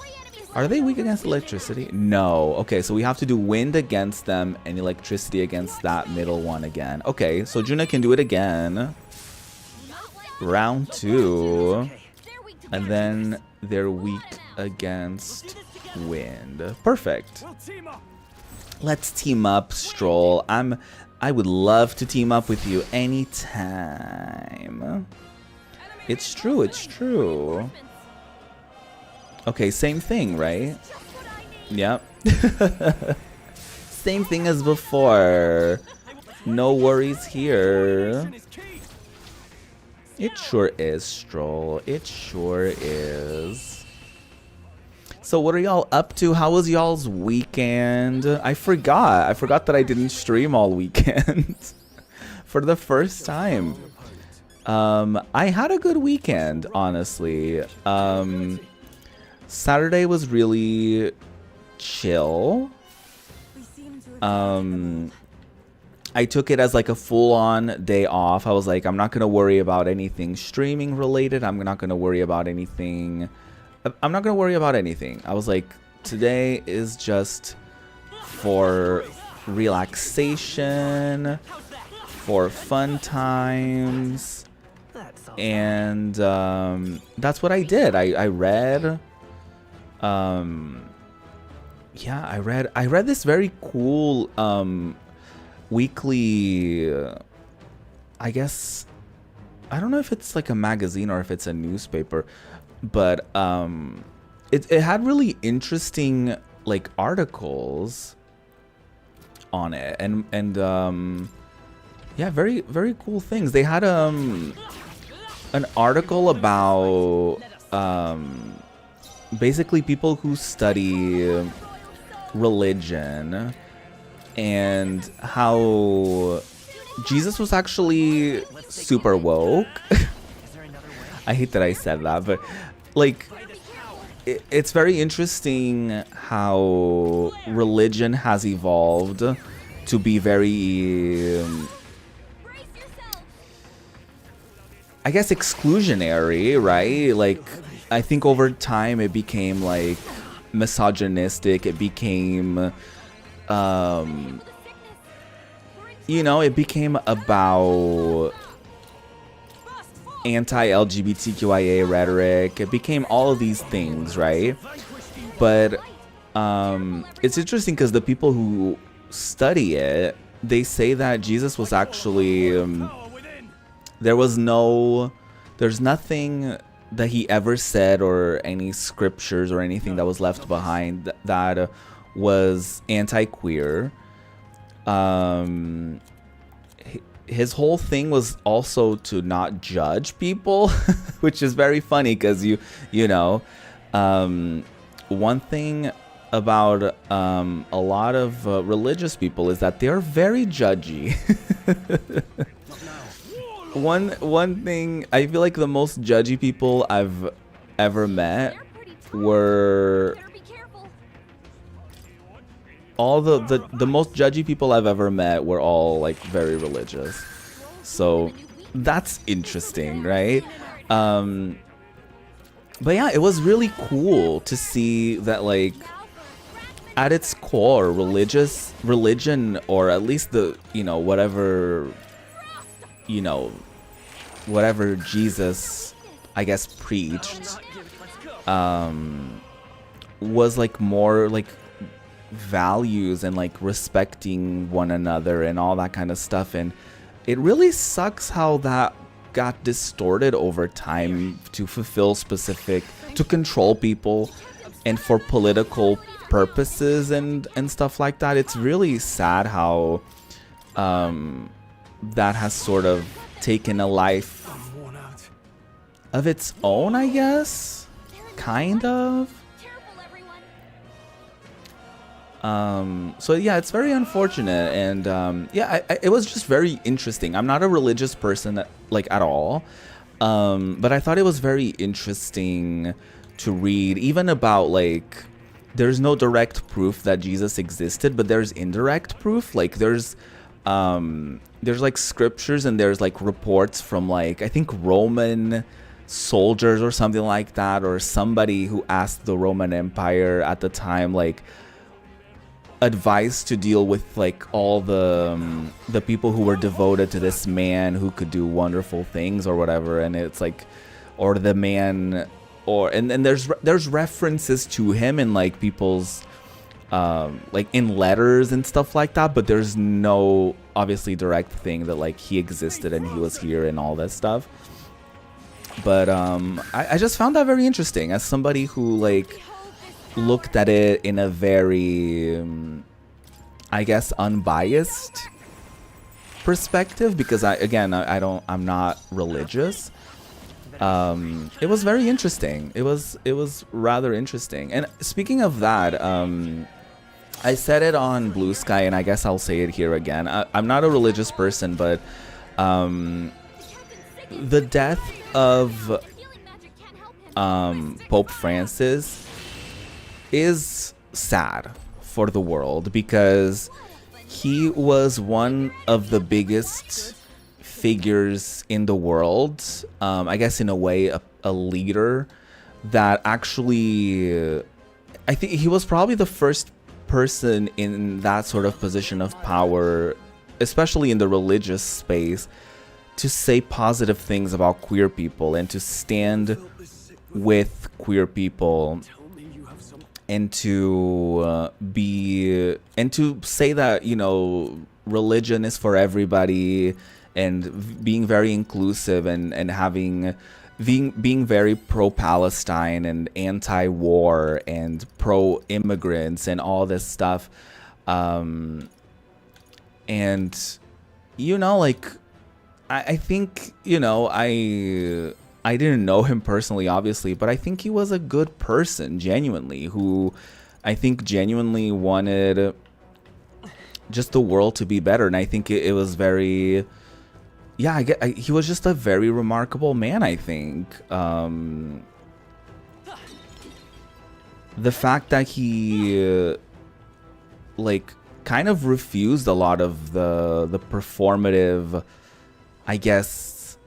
Are they weak against electricity? No. Okay, so we have to do wind against them and electricity against that middle one again. Okay, so Juna can do it again. Round 2. And then they're weak against wind. Perfect. Let's team up, Stroll. I would love to team up with you anytime. It's true, it's true. Okay, same thing, right? Yep. Same thing as before. No worries here. It sure is, Stroll. It sure is. So what are y'all up to? How was y'all's weekend? I forgot that I didn't stream all weekend. For the first time. I had a good weekend, honestly. Saturday was really chill. I took it as like a full-on day off. I was like, I'm not gonna worry about anything streaming related. I'm not gonna worry about anything. I was like, today is just for relaxation, for fun times, and that's what I did. I read. Yeah, I read this very cool weekly, I guess, I don't know if it's like a magazine or if it's a newspaper, but it had really interesting like articles on it, and yeah, very cool things. They had an article about basically people who study religion and how Jesus was actually super woke. I hate that I said that, but like it's very interesting how religion has evolved to be very I guess exclusionary, right? Like I think over time it became like misogynistic. It became you know, it became about anti-LGBTQIA rhetoric. It became all of these things, right? But it's interesting because the people who study it, they say that Jesus was actually there's nothing that he ever said or any scriptures or anything that was left behind that was anti-queer. His whole thing was also to not judge people, which is very funny because you know, one thing about a lot of religious people is that they're very judgy. One thing, I feel like the most judgy people I've ever met were all the most judgy people I've ever met were all like very religious. So that's interesting, right? But yeah, it was really cool to see that like at its core, religion, or at least the, you know, whatever Jesus, I guess, preached, was like more like values and like respecting one another and all that kind of stuff. And it really sucks how that got distorted over time to fulfill to control people and for political purposes and stuff like that. It's really sad how that has sort of taken a life of its own, I guess, kind of. So yeah, it's very unfortunate, and yeah, it was just very interesting. I'm not a religious person like at all, but I thought it was very interesting to read, even about like, there's no direct proof that Jesus existed, but there's indirect proof. Like there's like scriptures and there's like reports from like, I think Roman soldiers or something like that, or somebody who asked the Roman Empire at the time like advice to deal with like all the people who were devoted to this man who could do wonderful things or whatever. And it's like, or the man, or and there's references to him in like people's like in letters and stuff like that, but there's no obviously direct thing that like he existed and he was here and all that stuff. But I just found that very interesting as somebody who like looked at it in a very I guess unbiased perspective, because I'm not religious. It was very interesting. It was rather interesting. And speaking of that, I said it on Blue Sky, and I guess I'll say it here again. I'm not a religious person, but the death of Pope Francis is sad for the world, because he was one of the biggest figures in the world. I guess in a way a leader that actually, I think he was probably the first person in that sort of position of power, especially in the religious space, to say positive things about queer people and to stand with queer people, and to say that, you know, religion is for everybody, and being very inclusive, and being very pro-Palestine and anti-war and pro-immigrants and all this stuff. And, you know, like, I think, you know, I didn't know him personally, obviously, but I think he was a good person, genuinely, who I think genuinely wanted just the world to be better. And I think it was very... Yeah, he was just a very remarkable man, I think. The fact that he, like, kind of refused a lot of the performative, I guess,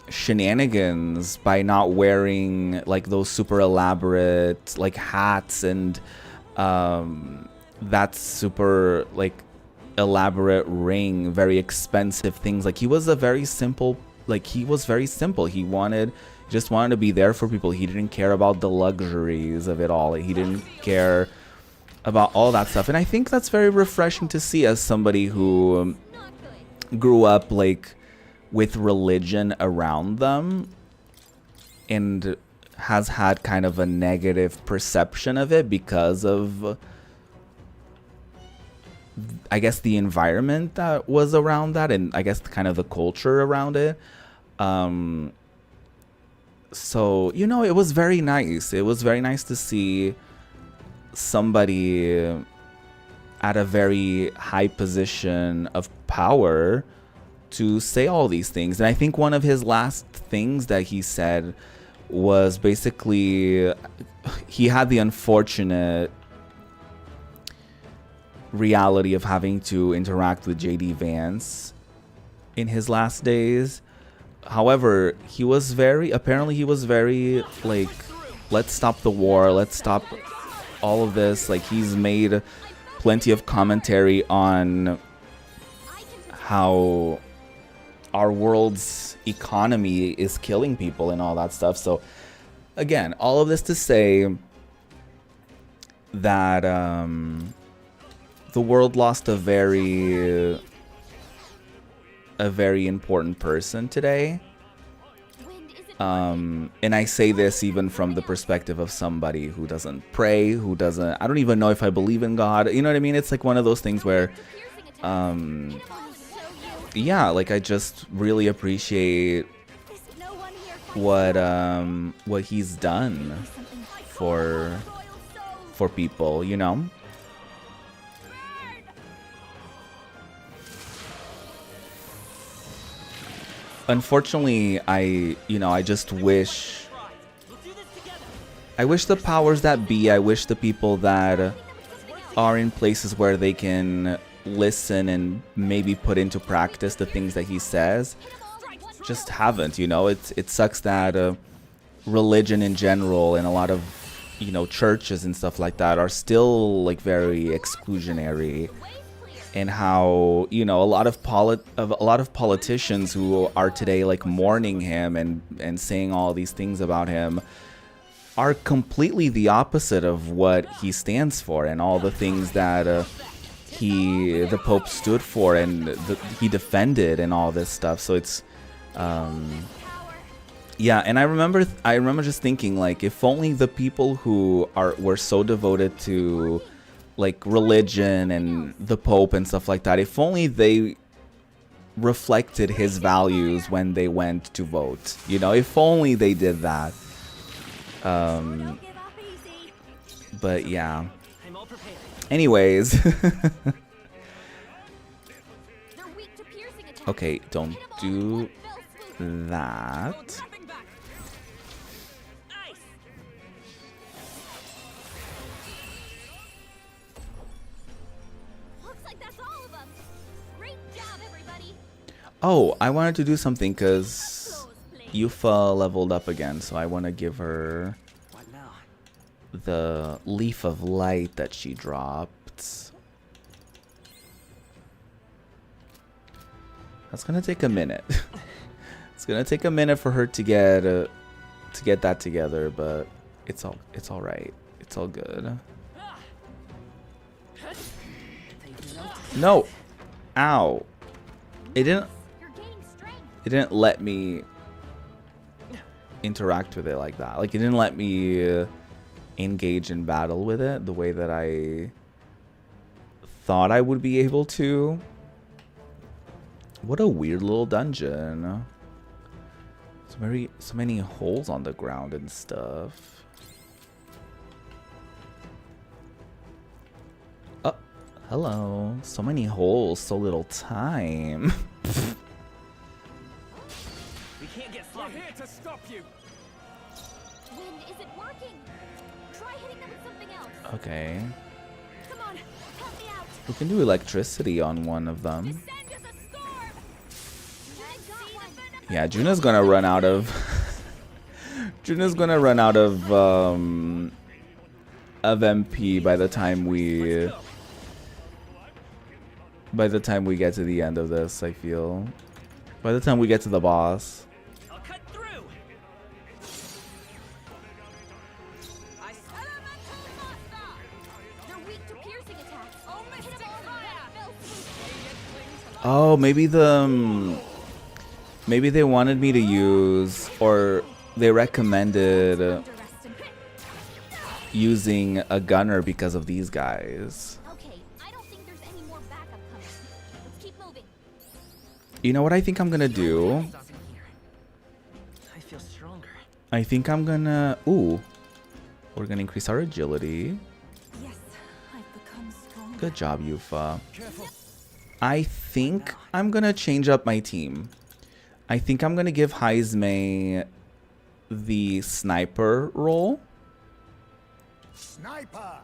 shenanigans by not wearing, like, those super elaborate, like, hats and that super, like, elaborate ring, very expensive things. Like, he was a very simple, like, he was very simple. He just wanted to be there for people. He didn't care about the luxuries of it all. He didn't care about all that stuff. And I think that's very refreshing to see as somebody who grew up, like, with religion around them and has had kind of a negative perception of it because of, I guess, the environment that was around that, and I guess kind of the culture around it. So, you know, it was very nice. It was very nice to see somebody at a very high position of power to say all these things. And I think one of his last things that he said was basically, he had the unfortunate reality of having to interact with JD Vance in his last days. However, he was very like, let's stop the war, let's stop all of this. Like, he's made plenty of commentary on how our world's economy is killing people and all that stuff. So again, all of this to say that the world lost a very important person today. And I say this even from the perspective of somebody who doesn't pray, I don't even know if I believe in God. You know what I mean? It's like one of those things where, yeah, like, I just really appreciate what he's done for people, you know? Unfortunately, I just wish the powers that be, I wish the people that are in places where they can listen and maybe put into practice the things that he says, just haven't, you know? It sucks that religion in general and a lot of, you know, churches and stuff like that are still, like, very exclusionary. And how, you know, a lot of politicians who are today, like, mourning him and saying all these things about him are completely the opposite of what he stands for and all the things that the Pope stood for and he defended and all this stuff. So it's Yeah, and I remember just thinking, like, if only the people who were so devoted to like religion and the Pope and stuff like that, if only they reflected his values when they went to vote. You know, if only they did that. But yeah. Anyways. Okay, don't do that. Oh, I wanted to do something because Yufa leveled up again, so I want to give her the Leaf of Light that she dropped. That's gonna take a minute. It's gonna take a minute for her to get that together, but it's all right. It's all good. No, ow! It didn't let me interact with it like that. Like, it didn't let me engage in battle with it the way that I thought I would be able to. What a weird little dungeon. So many holes on the ground and stuff. Oh, hello. So many holes, so little time. We can't get sloppy. We're here to stop you. When is it working? Try hitting them with something else. Okay. Come on, help me out. We can do electricity on one of them. Send us a storm. Yeah, Juna's gonna run out of Juna's gonna run out of MP by the time we get to the end of this, I feel. By the time we get to the boss. I'll cut through. They're weak to piercing attacks. Hit 'em all with Oh, maybe they wanted me to use, or they recommended using a gunner because of these guys. Okay, I don't think there's any more backup coming. Let's keep moving. You know what I think I'm gonna do? I feel stronger. I think I'm gonna... Ooh. We're gonna increase our agility. Yes, I've become stronger. Good job, Yufa. I think I'm gonna change up my team. I think I'm gonna give Heizme the sniper role. Sniper.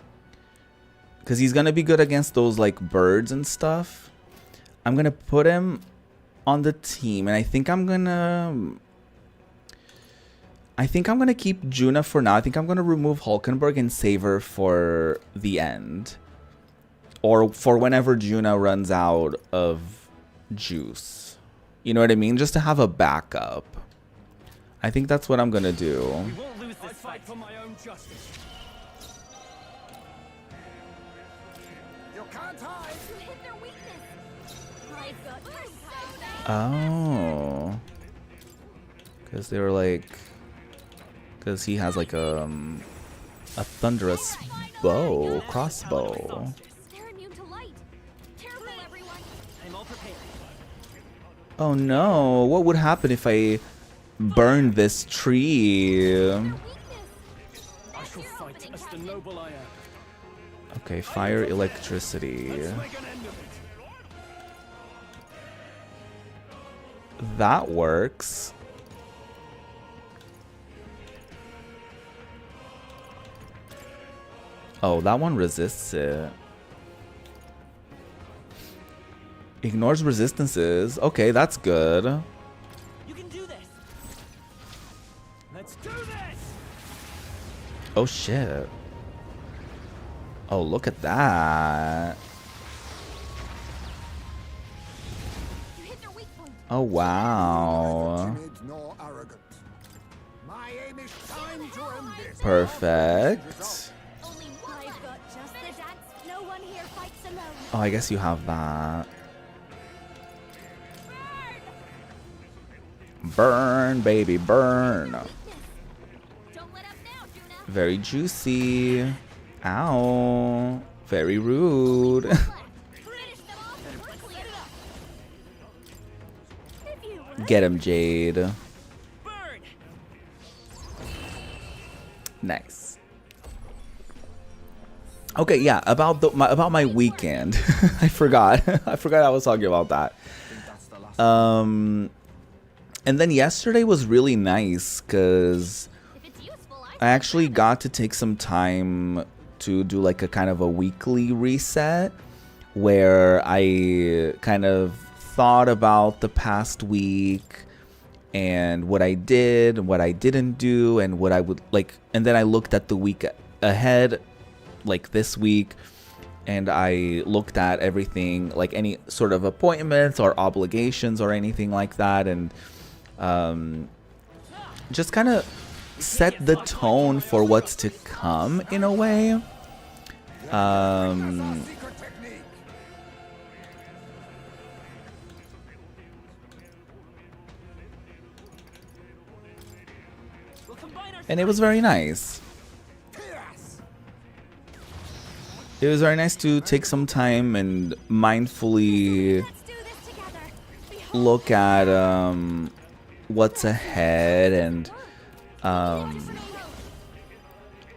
Because he's gonna be good against those like birds and stuff. I'm gonna put him on the team, and I think I'm gonna keep Juna for now. I think I'm gonna remove Hulkenberg and save her for the end, or for whenever Juna runs out of juice. You know what I mean? Just to have a backup. I think that's what I'm gonna do. We won't lose this fight for my own justice. You can't hide. You hit their weakness. I've got Oh. Because they were like... Because he has like a thunderous bow, crossbow. They're immune to light. Careful, everyone. I'm all prepared. Oh no, what would happen if I burned this tree? Their weakness. I shall fight as the noble I am. Okay, fire, electricity. Make an end of it. That works. Oh, that one resists it. Ignores resistances. Okay, that's good. You can do this. Let's do this. Oh shit. Oh, look at that. You hit their weak point. Oh wow. Timid nor arrogant. My aim is time to end this. Perfect. Only one. I've got just the dance. No one here fights alone. Oh, I guess you have that. Burn, baby, burn. Don't let up now, Juna. Very juicy. Ow. Very rude. Finish them off quickly. If you Get him, Jade. Burn. Nice. Okay, yeah, about my weekend. I forgot. I forgot I was talking about that. And then yesterday was really nice because if it's useful, I actually got to take some time to do like a kind of a weekly reset where I kind of thought about the past week and what I did, what I didn't do, and what I would like. And then I looked at the week ahead, like this week, and I looked at everything, like any sort of appointments or obligations or anything like that, and just kind of set the tone for what's to come in a way. Secret technique. We'll combine our And it was very nice. Yes. It was very nice to take some time and mindfully let's do this together. look at what's ahead and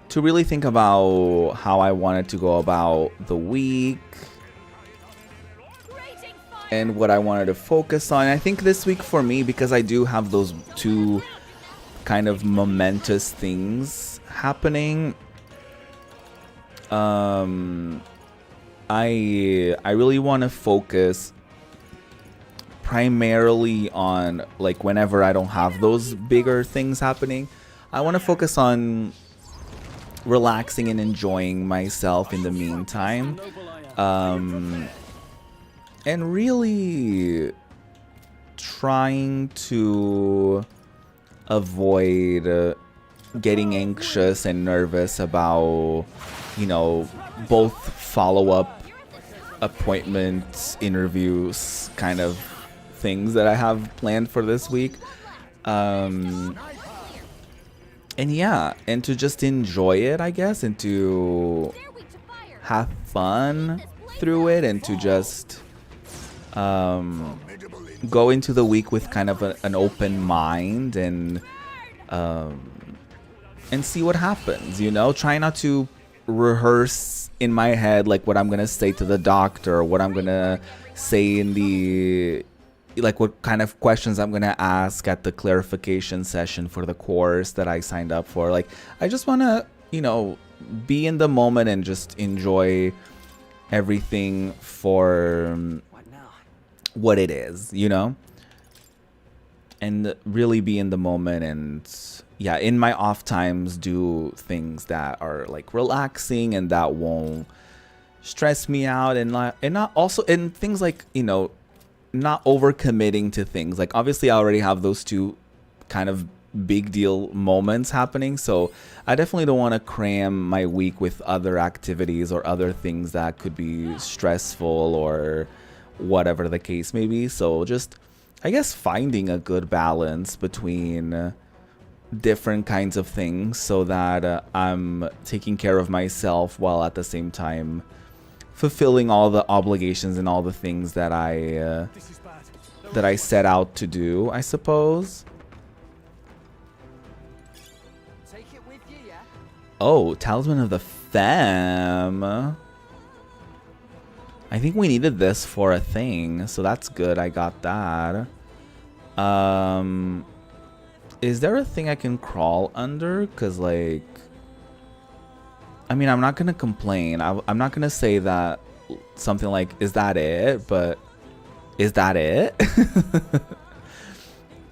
to really think about how I wanted to go about the week Raging fire. and what I wanted to focus on. I think this week for me, because I do have those two kind of momentous things happening, I really want to focus primarily on, like, whenever I don't have those bigger things happening, I want to focus on relaxing and enjoying myself in the meantime, and really trying to avoid getting anxious and nervous about, you know, both follow-up appointments, interviews, kind of things that I have planned for this week. And yeah, and to just enjoy it, I guess, and to They're weak to fire. have fun through it, and to just go into the week with kind of an open mind and see what happens, you know? Try not to rehearse in my head like what I'm gonna say to the doctor, or what I'm gonna say in the, like, what kind of questions I'm gonna ask at the clarification session for the course that I signed up for. Like, I just wanna, you know, be in the moment and just enjoy everything for What now? what it is, you know? And really be in the moment, and yeah, in my off times do things that are like relaxing and that won't stress me out, and not also, and things like, you know, not overcommitting to things. Like, obviously I already have those two kind of big deal moments happening, so I definitely don't want to cram my week with other activities or other things that could be stressful or whatever the case may be. So just, I guess, finding a good balance between different kinds of things so that I'm taking care of myself while at the same time fulfilling all the obligations and all the things that I This is bad. set out to do, I suppose. Take it with you, yeah? Oh, Talisman of the Femme. I think we needed this for a thing, so that's good. I got that. Is there a thing I can crawl under? Because, like, I mean, I'm not going to complain. I'm not going to say that something like, is that it? But is that it?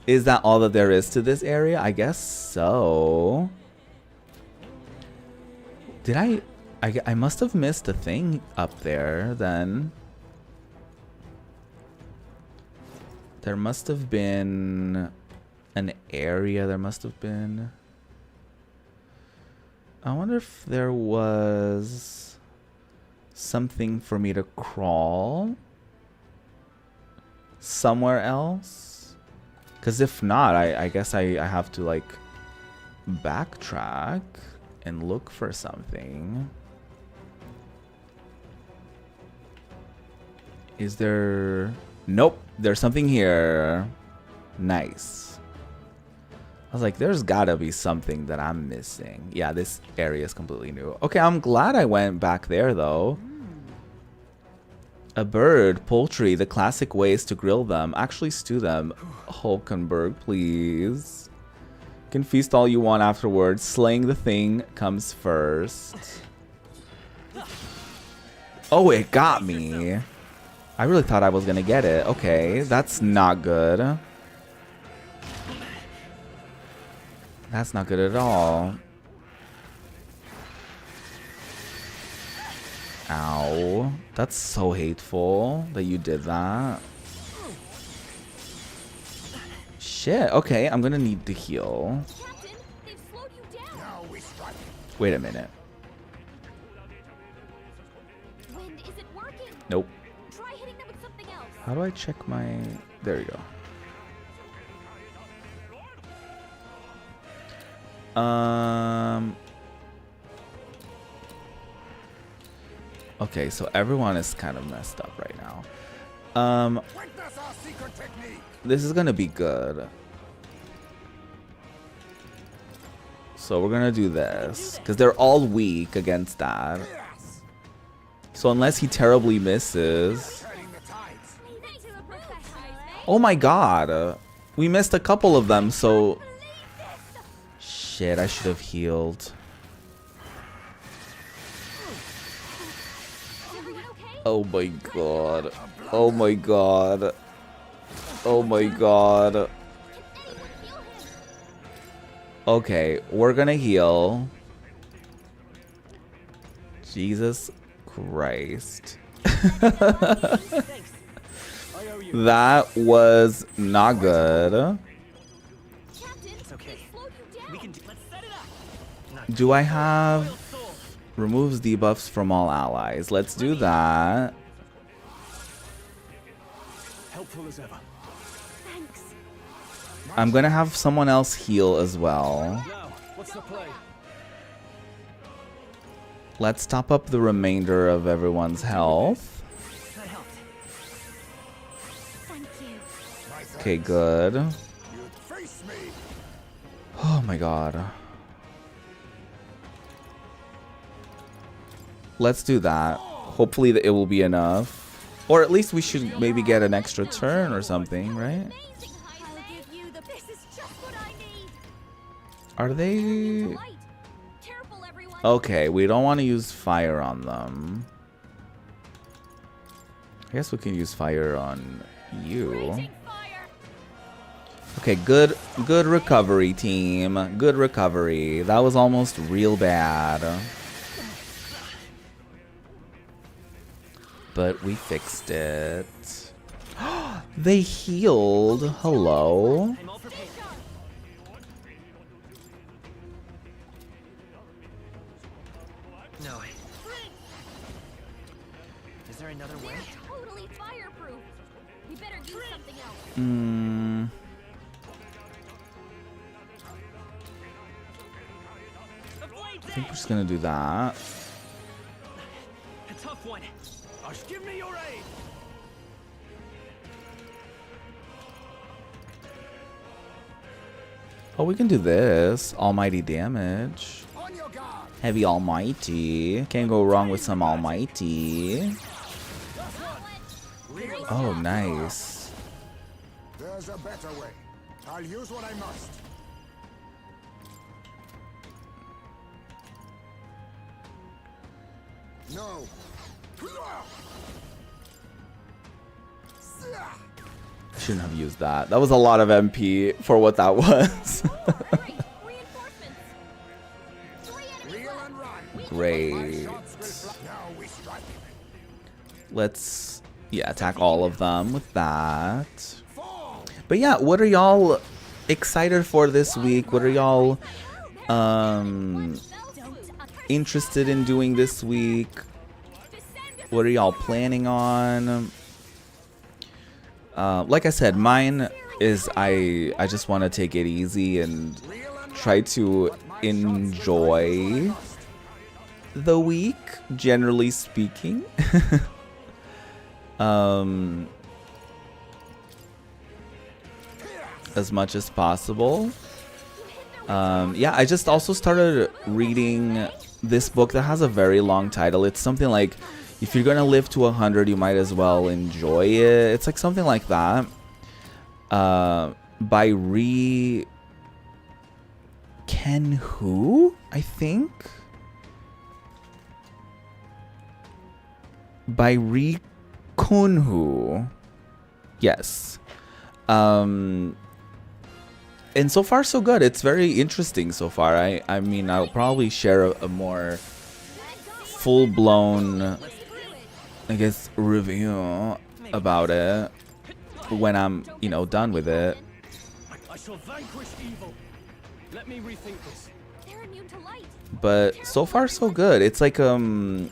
Is that all that there is to this area? I guess so. Did I must have missed a thing up there then. There must have been an area. There must have been. I wonder if there was something for me to crawl somewhere else. Because if not, I guess I have to like backtrack and look for something. Is there... Nope, there's something here. Nice. I was like, there's gotta be something that I'm missing. Yeah, this area is completely new. Okay, I'm glad I went back there though. A bird, poultry, the classic ways to grill them. Actually stew them. Hulkenberg, please. You can feast all you want afterwards. Slaying the thing comes first. Oh, it got me. I really thought I was gonna get it. Okay, that's not good. That's not good at all. Ow. That's so hateful that you did that. Shit. Okay, I'm gonna need to heal. Captain, they've slowed you down. Now we strike. Wait a minute. Wind isn't working. Nope. Try hitting them with something else. How do I check my... There you go. Okay, so everyone is kind of messed up right now. Witness our secret technique. This is gonna be good. So we're gonna do this because they're all weak against that. Yes. So unless he terribly misses... Turning the tides. Thanks for the professionals, eh? Oh my god. We missed a couple of them, so... Shit, I should have healed. Everyone okay? Oh my god. Oh my god. Oh my god. Can anyone heal him? Okay, we're gonna heal. Jesus Christ. Thanks. I owe you. That was not good. Captain, It's okay. they slowed you down. We can do. Let's set it up. Do I have... Loyal soul. Removes debuffs from all allies. Let's do that. Helpful as ever. Thanks. I'm gonna have someone else heal as well. Now, what's the play? Let's top up the remainder of everyone's health. That helped. Thank you. My thanks. Okay, good. You face me. Oh my god. Let's do that. Hopefully it will be enough. Or at least we should maybe get an extra turn or something, right? Amazing, I'll give you the This is just what I need. Are they... Light. Careful, everyone. Okay, we don't want to use fire on them. I guess we can use fire on you. Raging fire. Okay, good recovery, team. Good recovery. That was almost real bad. But we fixed it. They healed. Hello. I'm all prepared. No. Is there another way? They're totally fireproof. We better use something else. Hmm. The blade's I think we're just gonna do that. a tough one. Give me your aid. Oh, we can do this. Almighty damage. On your guard. Heavy almighty. Can't go wrong with some almighty. Oh, nice. There's a better way. I'll use what I must. No. Shouldn't have used that. That was a lot of MP for what that was. Great. Reinforcements. 3 enemies Reel left. and run. Great. Shots will fly. Now we strike. Let's, yeah, attack all of them with that. Fall. But yeah, what are y'all excited for this week? What are y'all interested in doing this week? What are y'all planning on? Like I said, mine is I just want to take it easy and try to enjoy the week, generally speaking. As much as possible. Yeah, I just also started reading this book that has a very long title. It's something like, if you're gonna live to 100, you might as well enjoy it. It's like something like that. By Ken Hu, I think. By Kunhu. Yes. And so far so good. It's very interesting so far. I mean, I'll probably share a more full-blown, I guess, review about it when I'm, you know, done with it. I shall vanquish evil. Let me rethink this. They're immune to light. But so far so good. It's like from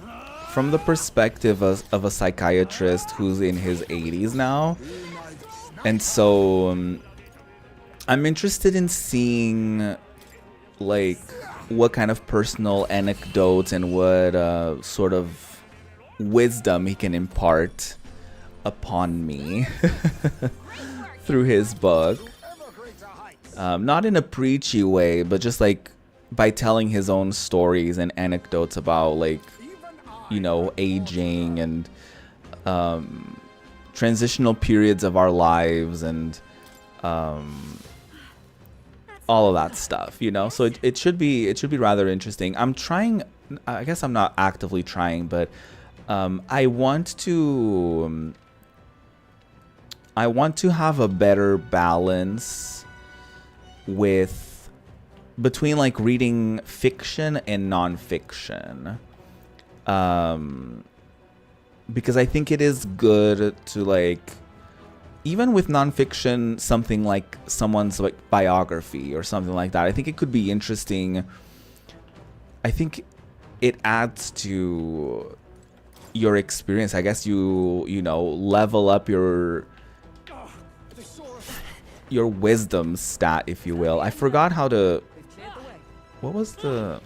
the perspective of a psychiatrist who's in his 80s now. And so I'm interested in seeing like what kind of personal anecdotes and what sort of wisdom he can impart upon me through his book. Not in a preachy way, but just like by telling his own stories and anecdotes about, like, you know, aging and transitional periods of our lives and all of that stuff, you know. So it should be rather interesting. I'm trying, I guess I'm not actively trying, but I want to have a better balance between like reading fiction and non-fiction, because I think it is good to, like, even with non-fiction, something like someone's like biography or something like that, I think it could be interesting. I think it adds to your experience. I guess you know, level up your wisdom stat, if you will. I forgot how to, what was the,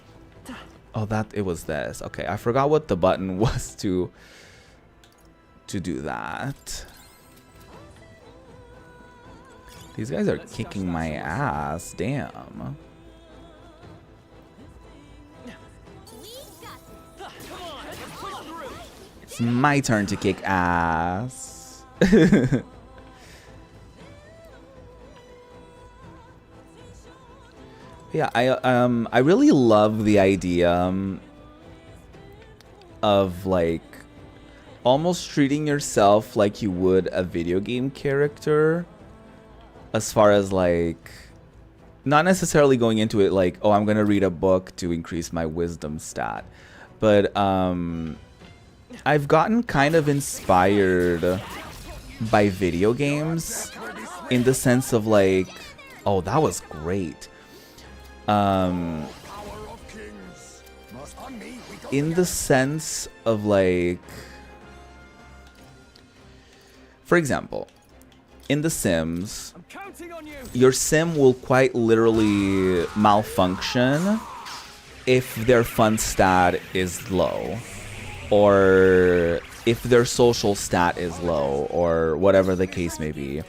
oh, that, it was this. Okay, I forgot what the button was to do that. These guys are kicking my ass. Damn. It's my turn to kick ass. Yeah, I really love the idea of, like, almost treating yourself like you would a video game character. As far as, like, not necessarily going into it like, oh, I'm gonna read a book to increase my wisdom stat, but I've gotten kind of inspired by video games in the sense of, like, oh, that was great. In the sense of, like, for example, in The Sims, your sim will quite literally malfunction if their fun stat is low, or if their social stat is low, or whatever the case may be.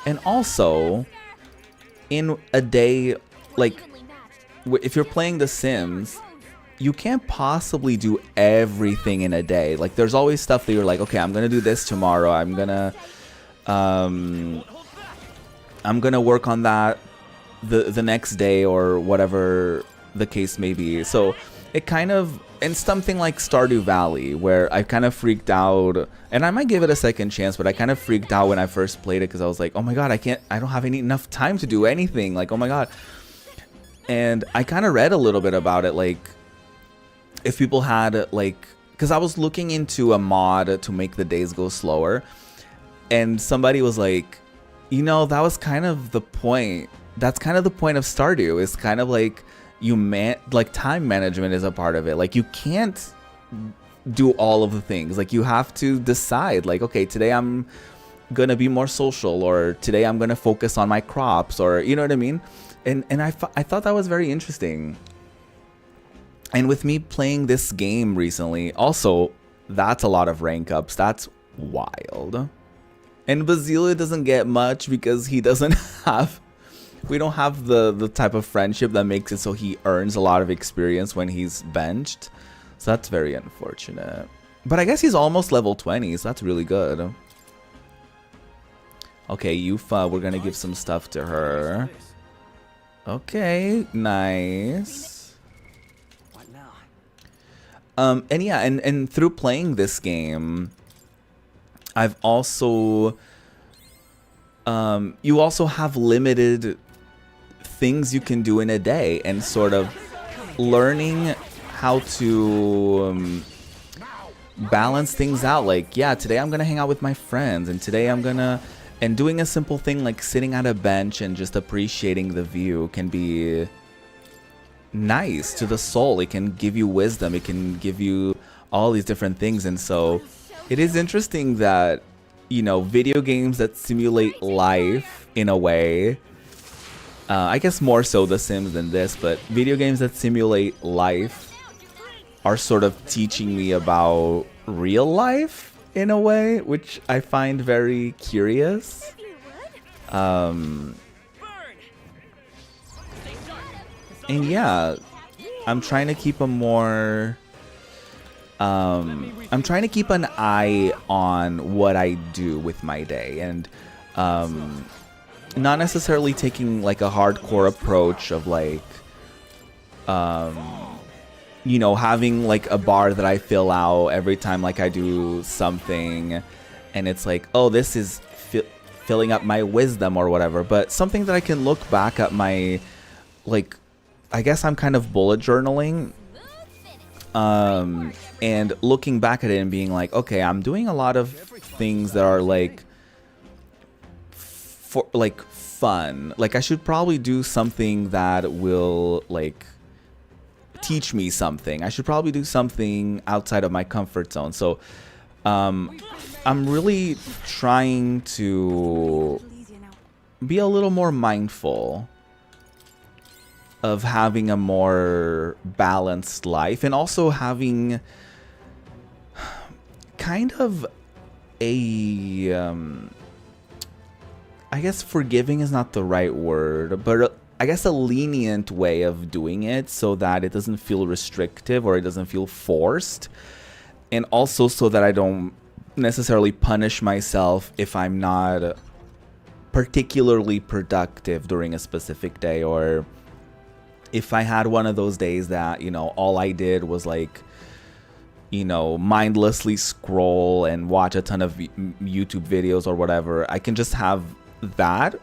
And also, in a day, like, if you're playing The Sims, you can't possibly do everything in a day. Like, there's always stuff that you're like, okay, I'm gonna do this tomorrow, I'm gonna work on that the next day, or whatever the case may be. So it kind of, and something like Stardew Valley, where I kind of freaked out, and I might give it a second chance, but I kind of freaked out when I first played it because I was like, oh my god, I don't have enough time to do anything, like, oh my god. And I kind of read a little bit about it, like, if people had, like, because I was looking into a mod to make the days go slower, and somebody was like, you know, that was kind of the point. That's kind of the point of Stardew. It's kind of like like time management is a part of it. Like, you can't do all of the things. Like, you have to decide, like, okay, today I'm gonna be more social, or today I'm gonna focus on my crops, or you know what I mean. And I thought that was very interesting. And with me playing this game recently, also, that's a lot of rank ups. That's wild. And Basilio doesn't get much because he doesn't have... We don't have the type of friendship that makes it so he earns a lot of experience when he's benched. So that's very unfortunate. But I guess he's almost level 20, so that's really good. Okay, Yufa, we're gonna give some stuff to her. Okay, nice. What now? And yeah, and through playing this game, I've also... you also have limited things you can do in a day, and sort of learning how to balance things out. Like, yeah, today I'm gonna hang out with my friends, and today I'm gonna... And doing a simple thing like sitting at a bench and just appreciating the view can be nice to the soul. It can give you wisdom. It can give you all these different things. And so it is interesting that, you know, video games that simulate life in a way, I guess more so The Sims than this, but video games that simulate life are sort of teaching me about real life in a way, which I find very curious. And yeah, I'm trying to keep a more... I'm trying to keep an eye on what I do with my day, and not necessarily taking like a hardcore approach of like, you know, having like a bar that I fill out every time like I do something, and it's like, oh, this is filling up my wisdom or whatever, but something that I can look back at my, like, I guess I'm kind of bullet journaling, and looking back at it and being like, okay, I'm doing a lot of things that are like, for like fun. Like I should probably do something that will like teach me something. I should probably do something outside of my comfort zone. So I'm really trying to be a little more mindful of having a more balanced life, and also having kind of a I guess forgiving is not the right word, but I guess a lenient way of doing it so that it doesn't feel restrictive or it doesn't feel forced. And also so that I don't necessarily punish myself if I'm not particularly productive during a specific day, or if I had one of those days that, you know, all I did was like, you know, mindlessly scroll and watch a ton of YouTube videos or whatever. I can just have that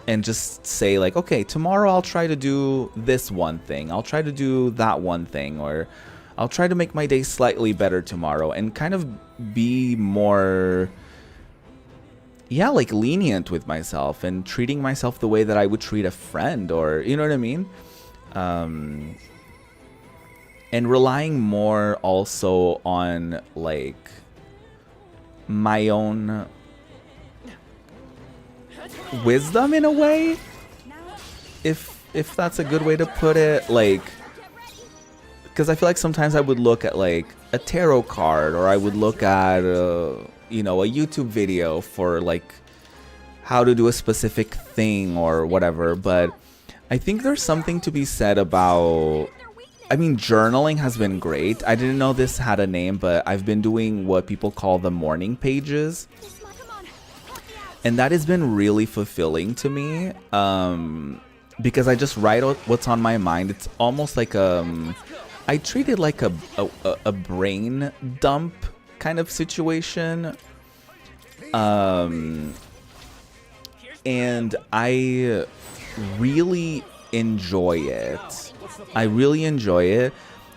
and just say like, okay, tomorrow I'll try to do this one thing, I'll try to do that one thing, or I'll try to make my day slightly better tomorrow, and kind of be more, yeah, like lenient with myself and treating myself the way that I would treat a friend, or you know what I mean, and relying more also on like my own wisdom in a way, if that's a good way to put it. Like, because I feel like sometimes I would look at like a tarot card, or I would look at you know, a YouTube video for like how to do a specific thing or whatever, but I think there's something to be said about, I mean, journaling has been great. I didn't know this had a name, but I've been doing what people call the morning pages, and that has been really fulfilling to me, because I just write out what's on my mind. It's almost like I treat it like a brain dump kind of situation, and I really enjoy it. I really enjoy it.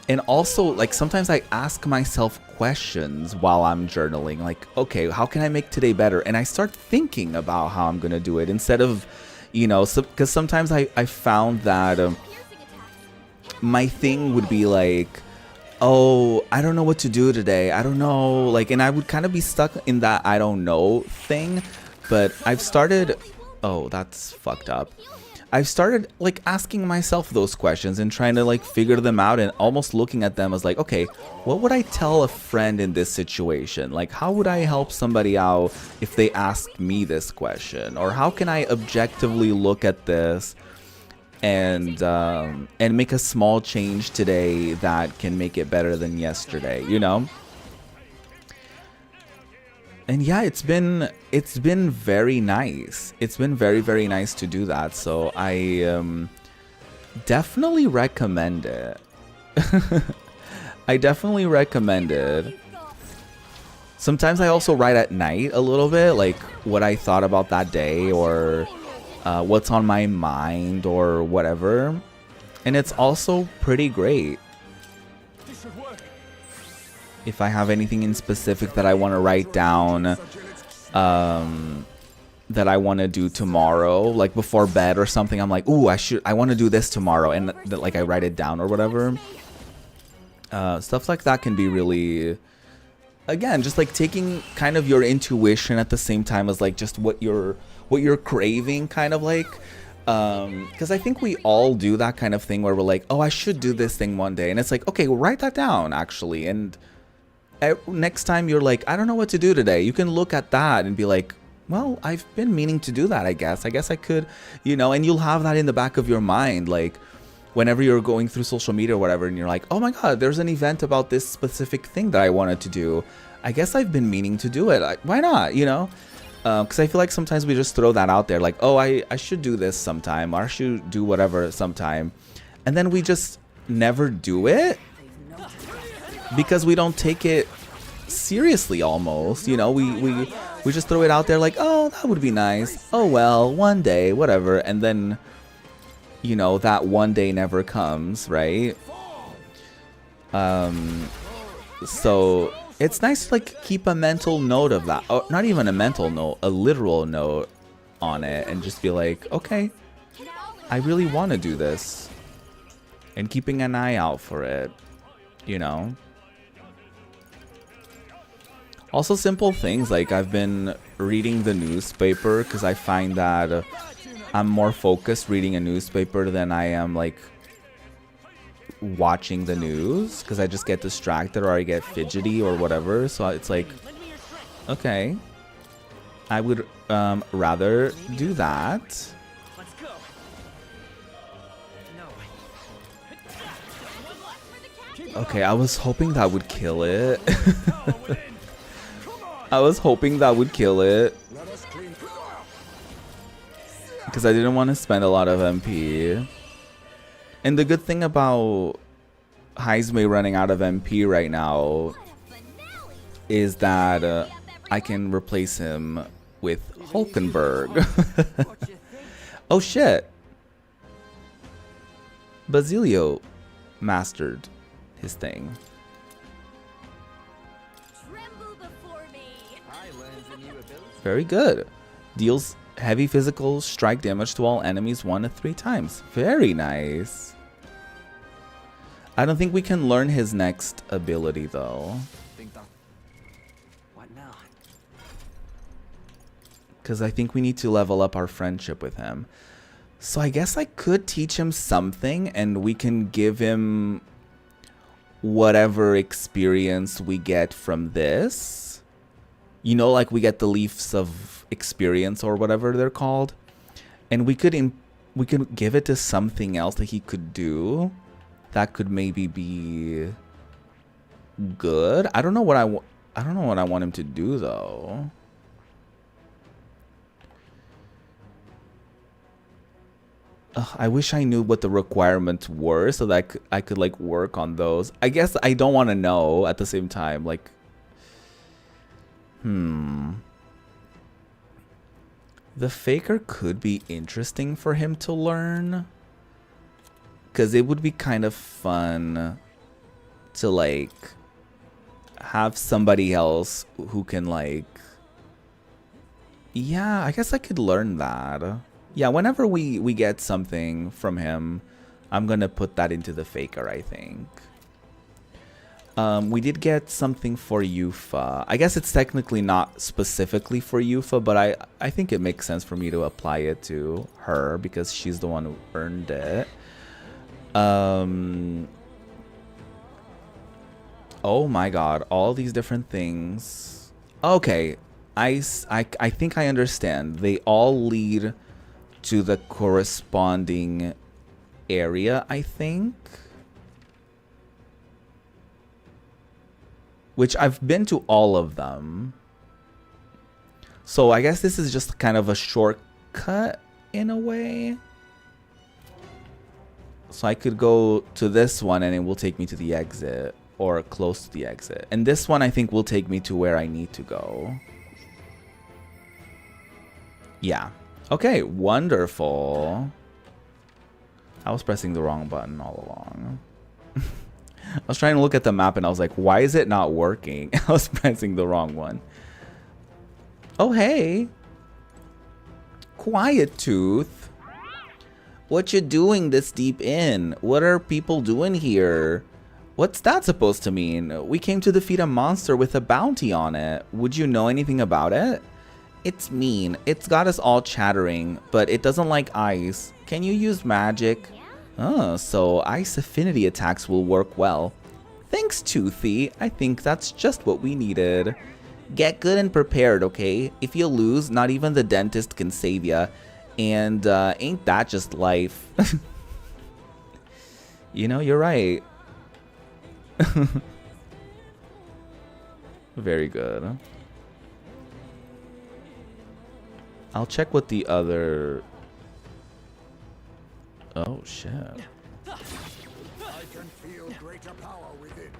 And also, like, sometimes I ask myself questions while I'm journaling, like, okay, how can I make today better? And I start thinking about how I'm gonna do it, instead of, you know, because sometimes I found that my thing would be like, oh, I don't know what to do today, I don't know, like, and I would kind of be stuck in that I don't know thing. But I've started... Oh, that's fucked up. I've started like asking myself those questions and trying to like figure them out and almost looking at them as like, okay, what would I tell a friend in this situation? Like, how would I help somebody out if they ask me this question? Or how can I objectively look at this and make a small change today that can make it better than yesterday, you know? And yeah, it's been very nice. It's been very, very nice to do that. So I definitely recommend it. I definitely recommend it. Sometimes I also write at night a little bit, like what I thought about that day or what's on my mind or whatever. And it's also pretty great. If I have anything in specific that I want to write down, that I want to do tomorrow, like before bed or something, I'm like, ooh, I want to do this tomorrow, and like I write it down or whatever. Stuff like that can be really, again, just like taking kind of your intuition at the same time as like just what you're craving, kind of like. Because I think we all do that kind of thing where we're like, oh, I should do this thing one day, and it's like, okay, well, write that down actually, and next time you're like, I don't know what to do today, you can look at that and be like, well, I've been meaning to do that, I guess I could, you know, and you'll have that in the back of your mind, like whenever you're going through social media or whatever, and you're like, oh my god, there's an event about this specific thing that I wanted to do, I guess I've been meaning to do it, like, why not, you know? Because I feel like sometimes we just throw that out there, like, oh, I should do this sometime, or I should do whatever sometime, and then we just never do it because we don't take it seriously almost, you know, we just throw it out there like, oh, that would be nice, oh well, one day, whatever, and then, you know, that one day never comes, right? So it's nice to like keep a mental note of that, or not even a mental note, a literal note on it, and just be like, okay, I really want to do this, and keeping an eye out for it, you know. Also simple things like I've been reading the newspaper because I find that I'm more focused reading a newspaper than I am like watching the news, because I just get distracted or I get fidgety or whatever. So it's like, okay, I would rather do that. Let's go. No. Okay, I was hoping that would kill it. I was hoping that would kill it because I didn't want to spend a lot of MP. And the good thing about Heismay running out of MP right now is that I can replace him with Hulkenberg. Oh shit. Basilio mastered his thing. Very good. Deals heavy physical strike damage to all enemies 1 to 3 times. Very nice. I don't think we can learn his next ability though. What now? Because I think we need to level up our friendship with him. So I guess I could teach him something and we can give him whatever experience we get from this. You know, like we get the leaves of experience or whatever they're called, and we could give it to something else that he could do that could maybe be good. I don't know what I want him to do though. I wish I knew what the requirements were so that I could like work on those. I guess I don't want to know at the same time, like. The Faker could be interesting for him to learn, because it would be kind of fun to like have somebody else who can like, yeah, I guess I could learn that. Yeah, whenever we get something from him, I'm gonna put that into the Faker, I think. We did get something for Yufa. I guess it's technically not specifically for Yufa, but I think it makes sense for me to apply it to her because she's the one who earned it. Oh my god, all these different things. Okay, I think I understand. They all lead to the corresponding area, I think. Which I've been to all of them. So I guess this is just kind of a shortcut in a way. So I could go to this one and it will take me to the exit or close to the exit. And this one I think will take me to where I need to go. Yeah. Okay, wonderful. I was pressing the wrong button all along. I was trying to look at the map and I was like, why is it not working? I was pressing the wrong one. Oh, hey. Quiet Tooth. What you doing this deep in? What are people doing here? What's that supposed to mean? We came to defeat a monster with a bounty on it. Would you know anything about it? It's mean. It's got us all chattering, but it doesn't like ice. Can you use magic? Oh, so ice affinity attacks will work well. Thanks, Toothy. I think that's just what we needed. Get good and prepared, okay? If you lose, not even the dentist can save ya. And ain't that just life? You know, you're right. Very good. I'll check what the other... Oh, shit. I can feel greater power within.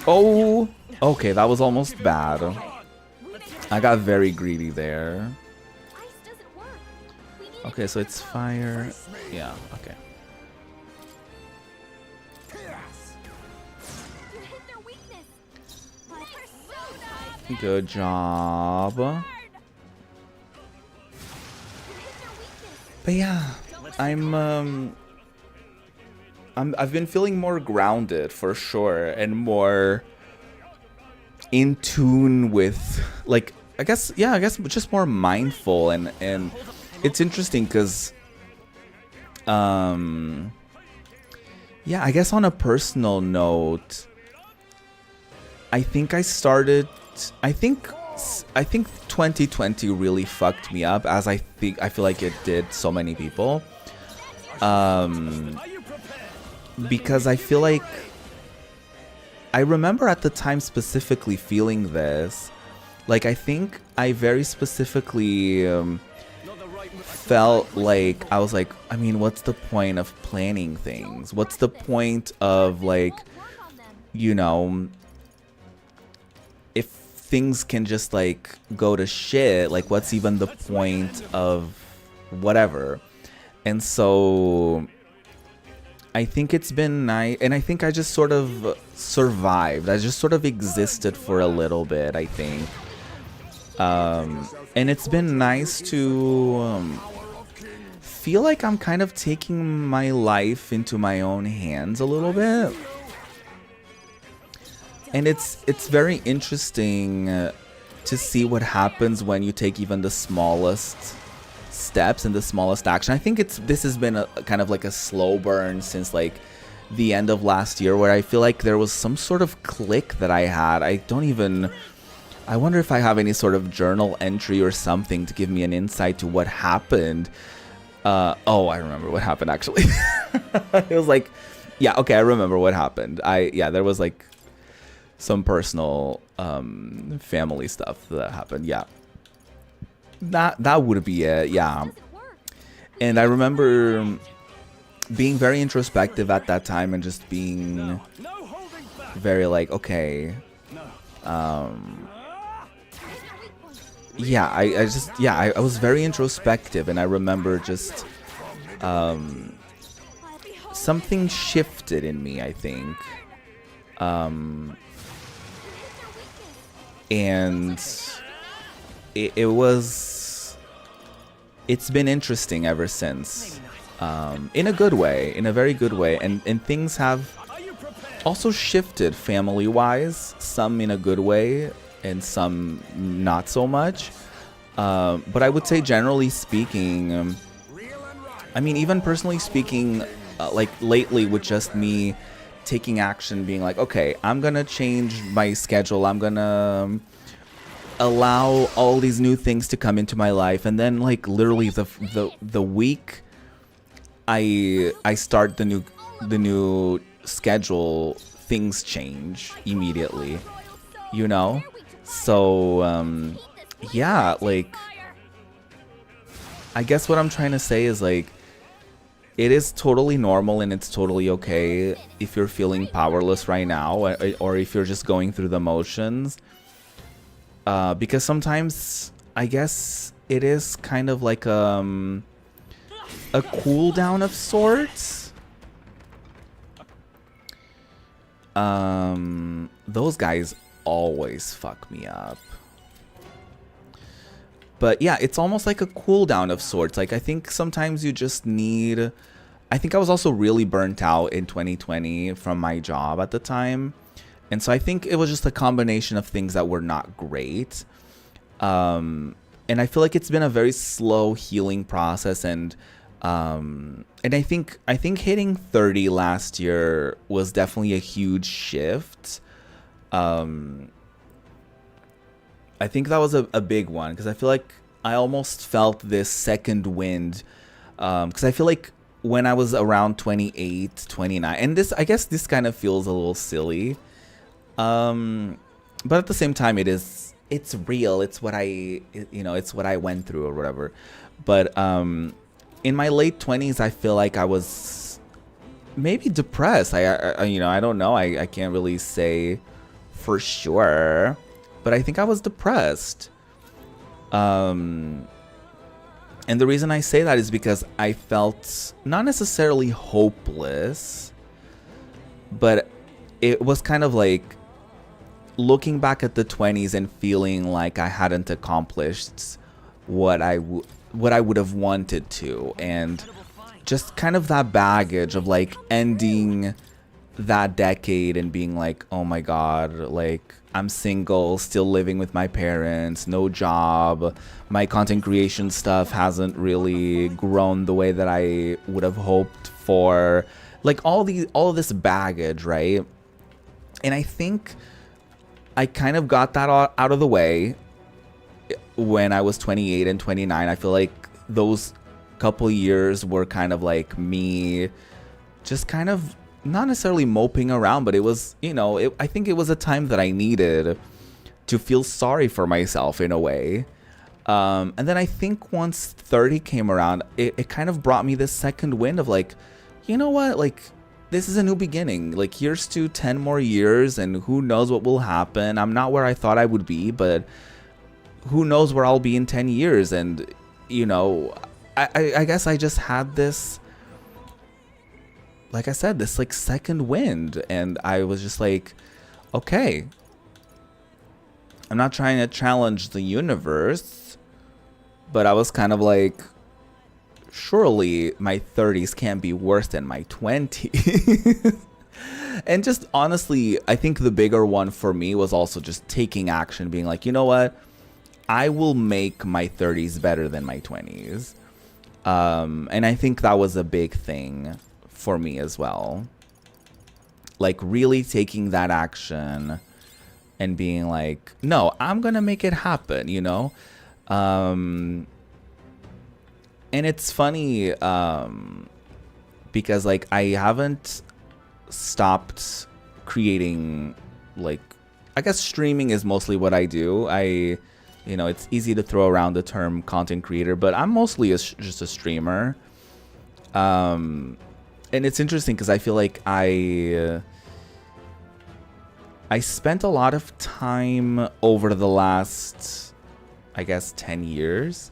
Oh, okay, that was almost bad. I got very greedy there. Ice doesn't work. We need Okay, so it's fire. Yeah, okay. You hit their weakness. Persona. Good job. But yeah, I've been feeling more grounded for sure and more in tune with, like, I guess just more mindful, and it's interesting because yeah, I guess on a personal note, I think 2020 really fucked me up, as I feel like it did so many people. Because I feel like I remember at the time specifically feeling this. Like, I think I very specifically felt like, I was like, I mean, what's the point of planning things? What's the point of, like, you know, if things can just, like, go to shit, like, what's even the point of whatever? And so I think it's been nice, and I think I just sort of survived. I just sort of existed for a little bit, I think. And it's been nice to feel like I'm kind of taking my life into my own hands a little bit. And it's very interesting to see what happens when you take even the smallest steps and the smallest action. I think this has been a kind of like a slow burn since like the end of last year, where I feel like there was some sort of click that I had. I wonder if I have any sort of journal entry or something to give me an insight to what happened. Oh, I remember what happened actually. It was like, yeah, okay, I remember what happened. There was like some personal family stuff that happened. Yeah. That would be it, yeah. And I remember being very introspective at that time and just being very like, okay, yeah, I was very introspective, and I remember just something shifted in me, I think, and it's been interesting ever since, in a good way, in a very good way, and things have also shifted family-wise, some in a good way and some not so much. But I would say generally speaking, I mean, even personally speaking, like lately with just me taking action, being like, okay, I'm gonna change my schedule. I'm gonna allow all these new things to come into my life, and then like literally the week I start the new schedule, things change immediately, you know. So yeah, like I guess what I'm trying to say is like it is totally normal and it's totally okay if you're feeling powerless right now, or if you're just going through the motions. Because sometimes I guess it is kind of like a cool down of sorts. Those guys always fuck me up. But yeah, it's almost like a cooldown of sorts. Like I think sometimes you just need... I think I was also really burnt out in 2020 from my job at the time. And so I think it was just a combination of things that were not great. And I feel like it's been a very slow healing process. And I think hitting 30 last year was definitely a huge shift. I think that was a big one, because I feel like I almost felt this second wind, because I feel like when I was around 28, 29, and this, I guess this kind of feels a little silly, but at the same time it's real, it's what it's what I went through or whatever. But in my late 20s, I feel like I was maybe depressed. I don't know, I can't really say for sure, but I think I was depressed. And the reason I say that is because I felt not necessarily hopeless, but it was kind of like looking back at the 20s and feeling like I hadn't accomplished what I would have wanted to, and just kind of that baggage of like ending that decade and being like, oh my god, like I'm single, still living with my parents, no job, my content creation stuff hasn't really grown the way that I would have hoped for, like all of this baggage, right? And I think I kind of got that out of the way when I was 28 and 29. I feel like those couple years were kind of like me just kind of not necessarily moping around, but it was, I think it was a time that I needed to feel sorry for myself in a way. And then I think once 30 came around, it kind of brought me this second wind of like, you know what, like this is a new beginning. Like here's to 10 more years and who knows what will happen. I'm not where I thought I would be, but who knows where I'll be in 10 years. And, I guess I just had this, like I said, this like second wind, and I was just like, okay, I'm not trying to challenge the universe, but I was kind of like, surely my 30s can't be worse than my 20s. And just honestly, I think the bigger one for me was also just taking action, being like, you know what, I will make my 30s better than my 20s. And I think that was a big thing for me as well, like really taking that action and being like, no, I'm gonna make it happen, and it's funny because like I haven't stopped creating, like I guess streaming is mostly what I do. It's easy to throw around the term content creator, but I'm mostly just a streamer. And it's interesting because I feel like I spent a lot of time over the last, I guess, 10 years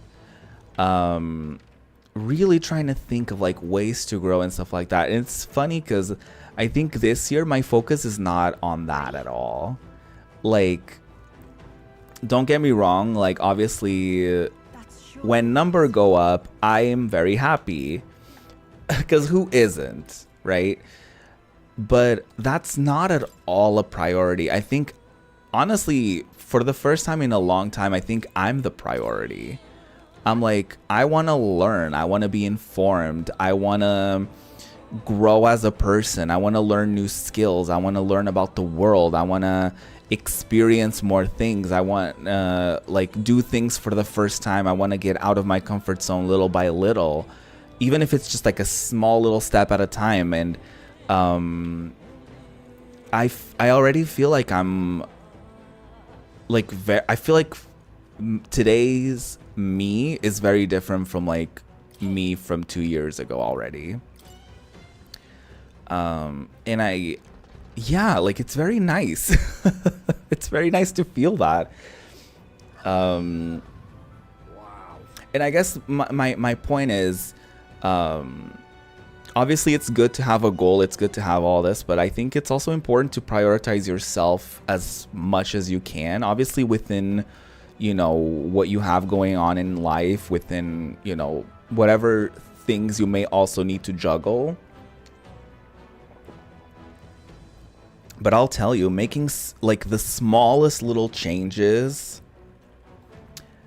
really trying to think of like ways to grow and stuff like that. And it's funny because I think this year my focus is not on that at all. Like, don't get me wrong, like obviously when number go up, I am very happy. Because who isn't, right? but that's not at all a priority. I think, honestly, for the first time in a long time, I think I'm the priority. I'm like, I want to learn. I want to be informed. I want to grow as a person. I want to learn new skills. I want to learn about the world. I want to experience more things. I want like do things for the first time. I want to get out of my comfort zone little by little, even if it's just like a small little step at a time. And I already feel like I'm like I feel like today's me is very different from like me from 2 years ago already. And yeah, like it's very nice. It's very nice to feel that. And I guess my point is, obviously it's good to have a goal, it's good to have all this, but I think it's also important to prioritize yourself as much as you can, obviously within, you know, what you have going on in life, within, you know, whatever things you may also need to juggle. But I'll tell you, making like the smallest little changes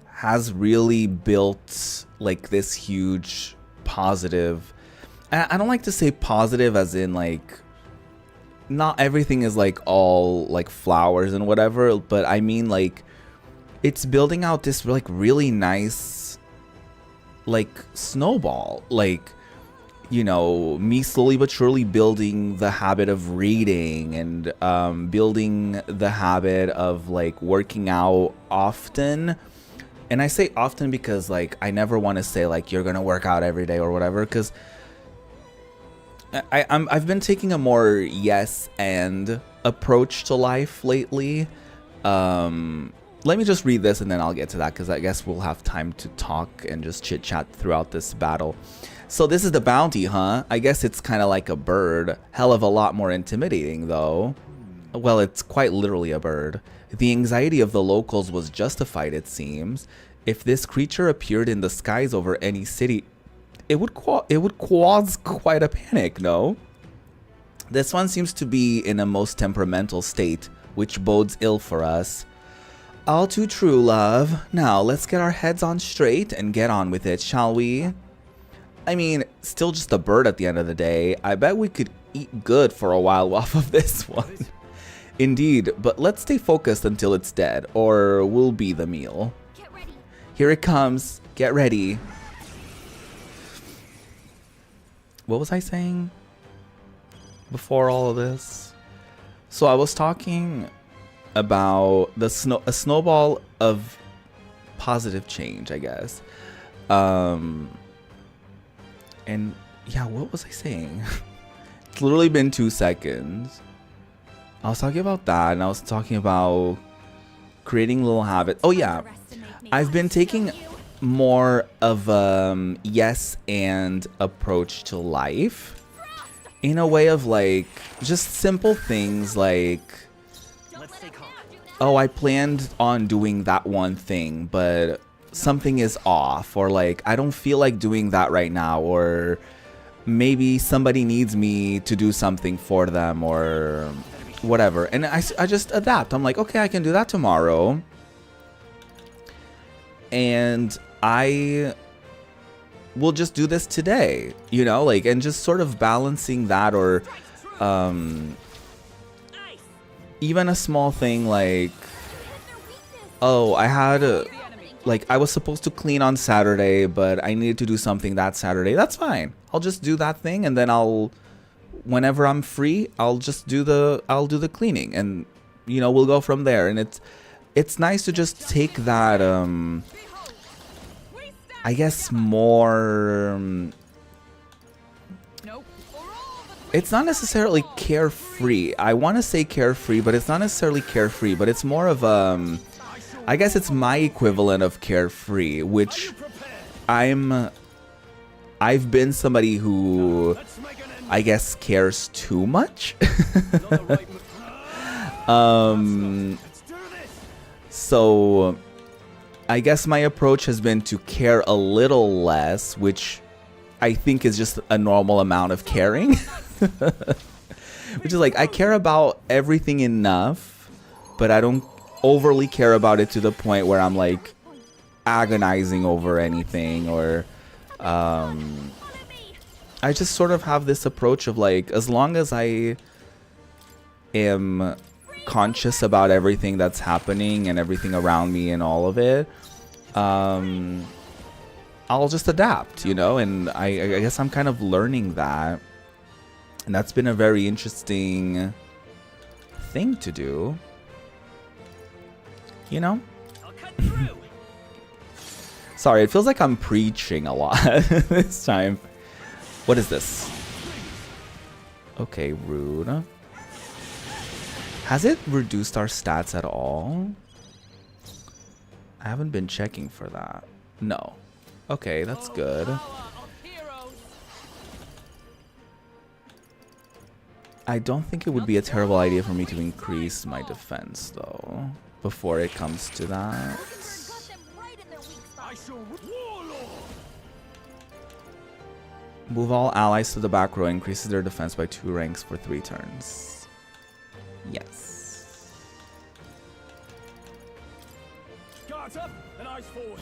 has really built like this huge positive. I don't like to say positive as in like not everything is like all like flowers and whatever, but I mean like it's building out this like really nice like snowball, like, you know, me slowly but surely building the habit of reading and building the habit of like working out often. And I say often because like I never want to say like you're gonna work out every day or whatever, because I've been taking a more yes and approach to life lately. Let me just read this and then I'll get to that, because I guess we'll have time to talk and just chit chat throughout this battle. So this is the bounty, huh? I guess it's kind of like a bird. Hell of a lot more intimidating, though. Well, it's quite literally a bird. The anxiety of the locals was justified, it seems. If this creature appeared in the skies over any city, it would cause quite a panic, no? This one seems to be in a most temperamental state, which bodes ill for us. All too true, love. Now, let's get our heads on straight and get on with it, shall we? I mean, still just a bird at the end of the day. I bet we could eat good for a while off of this one. Indeed, but let's stay focused until it's dead, or we'll be the meal. Get ready. Here it comes. Get ready. What was I saying before all of this? So I was talking about a snowball of positive change, I guess. And yeah, what was I saying? It's literally been 2 seconds. I was talking about that, and I was talking about creating little habits. Oh yeah, I've been taking more of a yes and approach to life, in a way of like just simple things like, oh, I planned on doing that one thing, but something is off, or like I don't feel like doing that right now, or maybe somebody needs me to do something for them or whatever, and I just adapt. I'm like, okay, I can do that tomorrow, and I will just do this today, you know, like, and just sort of balancing that, or even a small thing like, oh, I had like I was supposed to clean on Saturday, but I needed to do something that Saturday. That's fine. I'll just do that thing, and then whenever I'm free, I'll do the cleaning, and you know, we'll go from there. And it's nice to just take that I guess more it's not necessarily carefree. I want to say carefree, but it's not necessarily carefree, but it's more of I guess it's my equivalent of carefree, which I've been somebody who I guess cares too much. So I guess my approach has been to care a little less, which I think is just a normal amount of caring. which is like I care about everything enough, but I don't overly care about it to the point where I'm like agonizing over anything, or I just sort of have this approach of like, as long as I am conscious about everything that's happening and everything around me and all of it, I'll just adapt, you know. And I guess I'm kind of learning that, and that's been a very interesting thing to do, you know. I'll cut through. Sorry, it feels like I'm preaching a lot this time. What is this? Okay, rude. Has it reduced our stats at all? I haven't been checking for that. No. Okay, that's good. I don't think it would be a terrible idea for me to increase my defense, though, before it comes to that. Move all allies to the back row, increases their defense by 2 ranks for 3 turns. Yes. Guards up and eyes forward.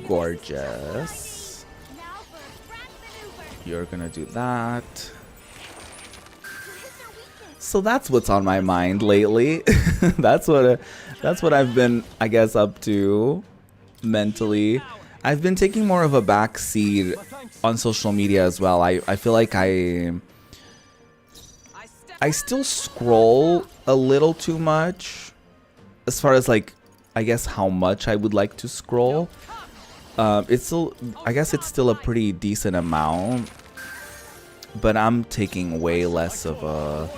Gorgeous. You're gonna do that. So that's what's on my mind lately. that's what I've been, I guess, up to mentally. I've been taking more of a back seat on social media as well. I feel like I still scroll a little too much as far as like, I guess, how much I would like to scroll. It's still, I guess it's still a pretty decent amount, but I'm taking way less of a,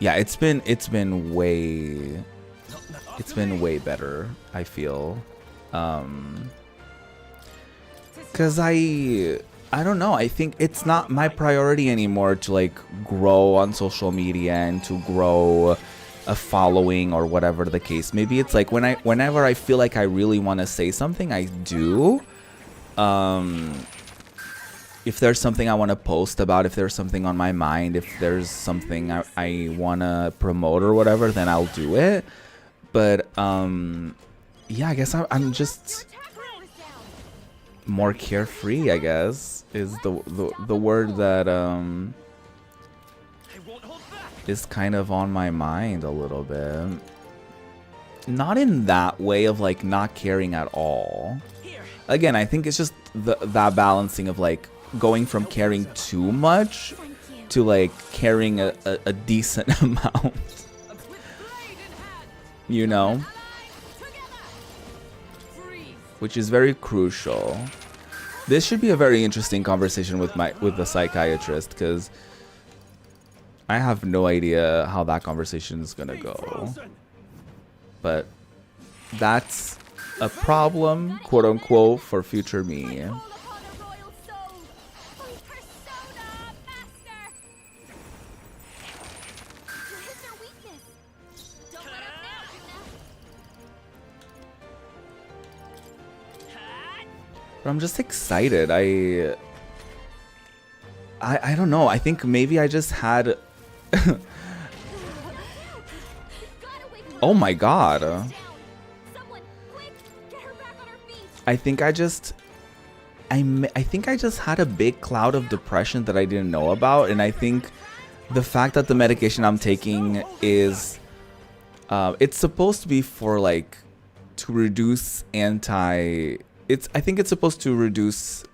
yeah, it's been way better, I feel. Cause I don't know, I think it's not my priority anymore to like grow on social media and to grow a following or whatever the case. Maybe it's like whenever I feel like I really want to say something, I do. If there's something I want to post about, if there's something on my mind, if there's something I want to promote or whatever, then I'll do it. But yeah, I guess I'm just more carefree, I guess, is the word that is kind of on my mind a little bit. Not in that way of like not caring at all. Again, I think it's just that balancing of like going from caring too much to like caring a decent amount. You know? Which is very crucial. This should be a very interesting conversation with the psychiatrist, because I have no idea how that conversation is gonna go. But that's a problem, quote unquote, for future me. But I'm just excited. I don't know. I think maybe I just had oh my god. I think I just had a big cloud of depression that I didn't know about, and I think the fact that the medication I'm taking is it's supposed to be for like to reduce I think it's supposed to reduce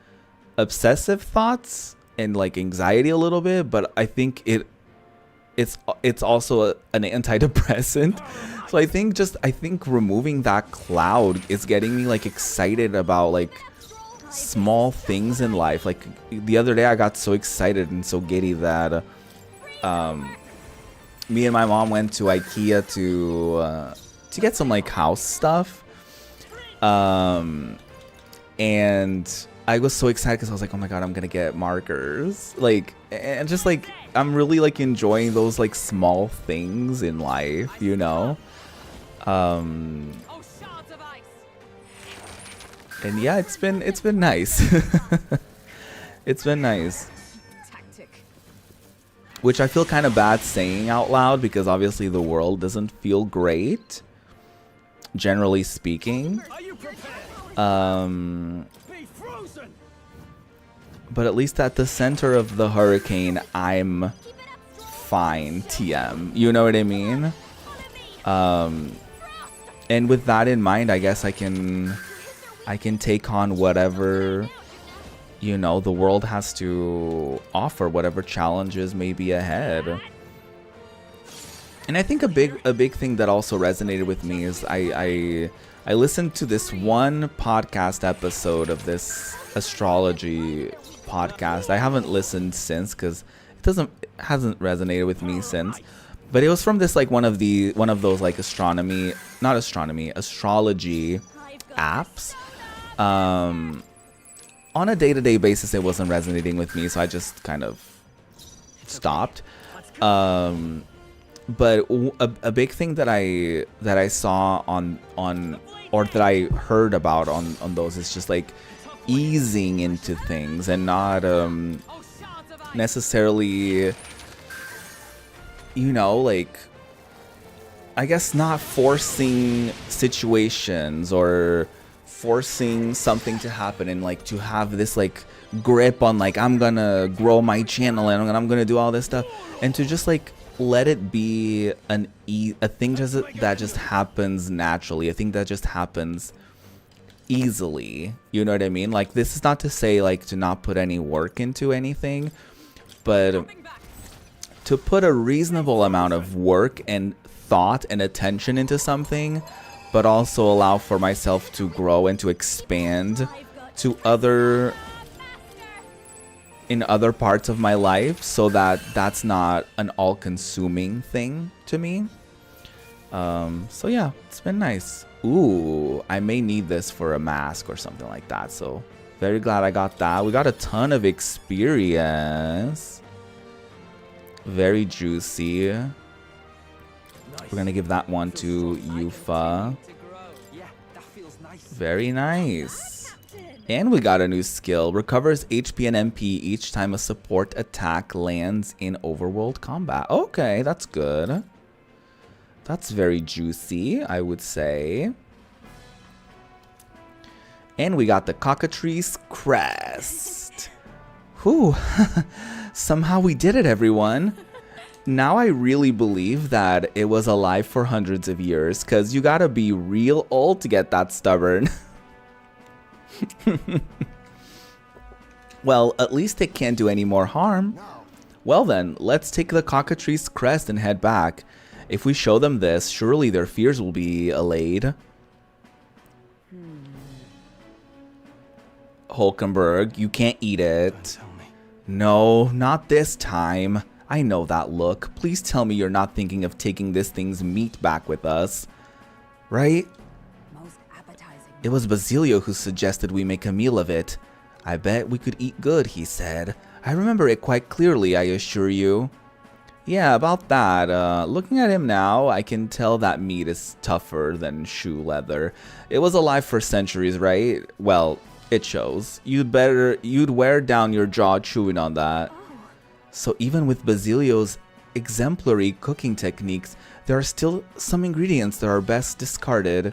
obsessive thoughts and like anxiety a little bit, but I think it's also an antidepressant. So I think removing that cloud is getting me like excited about like small things in life. Like the other day I got so excited and so giddy that me and my mom went to IKEA to get some like house stuff. And I was so excited because I was like, oh my god, I'm gonna get markers. Like, and just like, I'm really like enjoying those like small things in life, you know? And yeah, it's been nice. It's been nice. which I feel kind of bad saying out loud because obviously the world doesn't feel great, generally speaking. Are you prepared? Be frozen. But at least at the center of the hurricane, I'm fine, TM. You know what I mean? And with that in mind, I guess I can take on whatever, you know, the world has to offer, whatever challenges may be ahead. And I think a big thing that also resonated with me is I listened to this one podcast episode of this astrology podcast. I haven't listened since because it hasn't resonated with me since. But it was from this like one of those like astrology apps. On a day-to-day basis, it wasn't resonating with me, so I just kind of stopped. But a big thing that I saw on or that I heard about on those is just like easing into things and not necessarily, you know, like, I guess not forcing situations or forcing something to happen and like to have this like grip on like I'm gonna grow my channel and I'm gonna do all this stuff, and to just like let it be a thing that just happens naturally, a thing that just happens easily. You know what I mean? Like, this is not to say like to not put any work into anything, but to put a reasonable amount of work and thought and attention into something, but also allow for myself to grow and to expand to in other parts of my life, so that that's not an all-consuming thing to me. So yeah, it's been nice. Ooh, I may need this for a mask or something like that, so very glad I got that. We got a ton of experience. Very juicy. We're gonna give that one to Yufa. Very nice. And we got a new skill. Recovers HP and MP each time a support attack lands in overworld combat. Okay, that's good. That's very juicy, I would say. And we got the Cockatrice Crest. Whew. Somehow we did it, everyone. Now I really believe that it was alive for hundreds of years, because you gotta be real old to get that stubborn. Well, at least it can't do any more harm. Well then, let's take the Cockatrice Crest and head back. If we show them this, surely their fears will be allayed. Hulkenberg, you can't eat it. No, not this time. I know that look. Please tell me you're not thinking of taking this thing's meat back with us. Right? Most appetizing. It was Basilio who suggested we make a meal of it. I bet we could eat good, he said. I remember it quite clearly, I assure you. Yeah, about that. Looking at him now, I can tell that meat is tougher than shoe leather. It was alive for centuries, right? Well, it shows. You'd wear down your jaw chewing on that. So even with Basilio's exemplary cooking techniques, there are still some ingredients that are best discarded.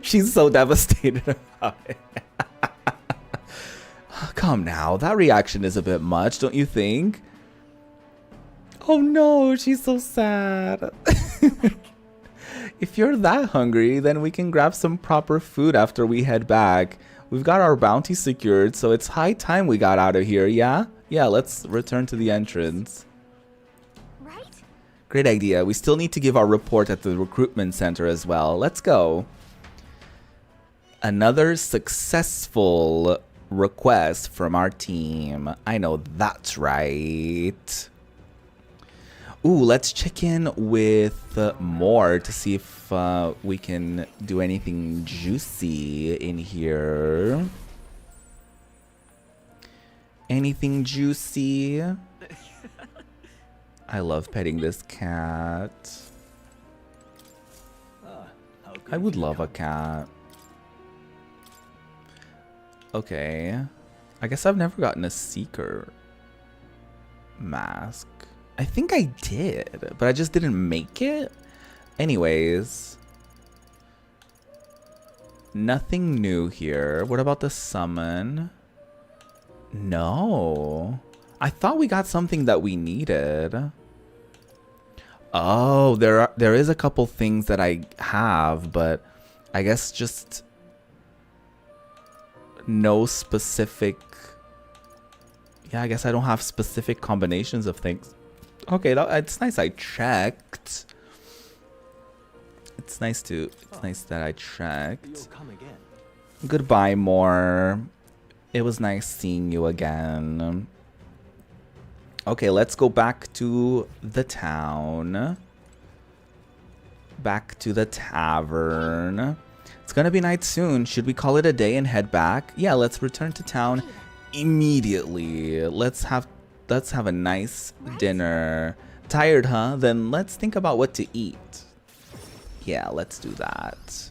She's so devastated about it. Come now, that reaction is a bit much, don't you think? Oh no, she's so sad. If you're that hungry, then we can grab some proper food after we head back. We've got our bounty secured, so it's high time we got out of here, yeah? Yeah, let's return to the entrance. Right? Great idea. We still need to give our report at the recruitment center as well. Let's go. Another successful request from our team. I know that's right. Ooh, let's check in with more to see if we can do anything juicy in here. Anything juicy? I love petting this cat. I would love a cat. Okay. I guess I've never gotten a Seeker mask. I think I did, but I just didn't make it. Anyways. Nothing new here. What about the summon? No. I thought we got something that we needed. Oh, there is a couple things that I have, but I guess just no specific. Yeah, I guess I don't have specific combinations of things. Okay, it's nice I checked. It's nice that I checked. You'll come again. Goodbye, Moore. It was nice seeing you again. Okay, let's go back to the town. Back to the tavern. It's gonna be night soon. Should we call it a day and head back? Yeah, let's return to town immediately. Let's have a nice dinner. Tired, huh? Then let's think about what to eat. Yeah, let's do that.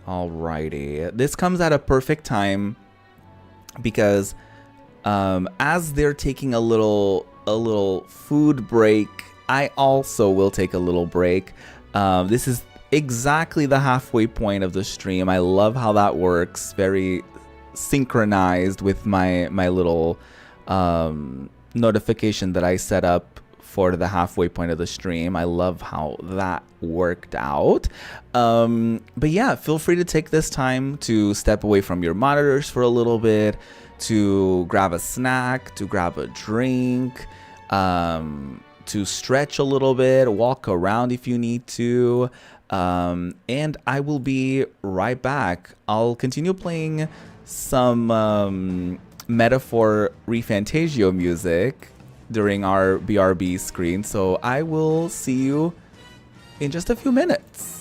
Alrighty. This comes at a perfect time because as they're taking a little food break, I also will take a little break. This is exactly the halfway point of the stream. I love how that works. Very synchronized with my little notification that I set up for the halfway point of the stream. I love how that worked out. But yeah, feel free to take this time to step away from your monitors for a little bit, to grab a snack, to grab a drink, to stretch a little bit, walk around if you need to. And I will be right back. I'll continue playing some Metaphor ReFantazio music during our BRB screen, so I will see you in just a few minutes.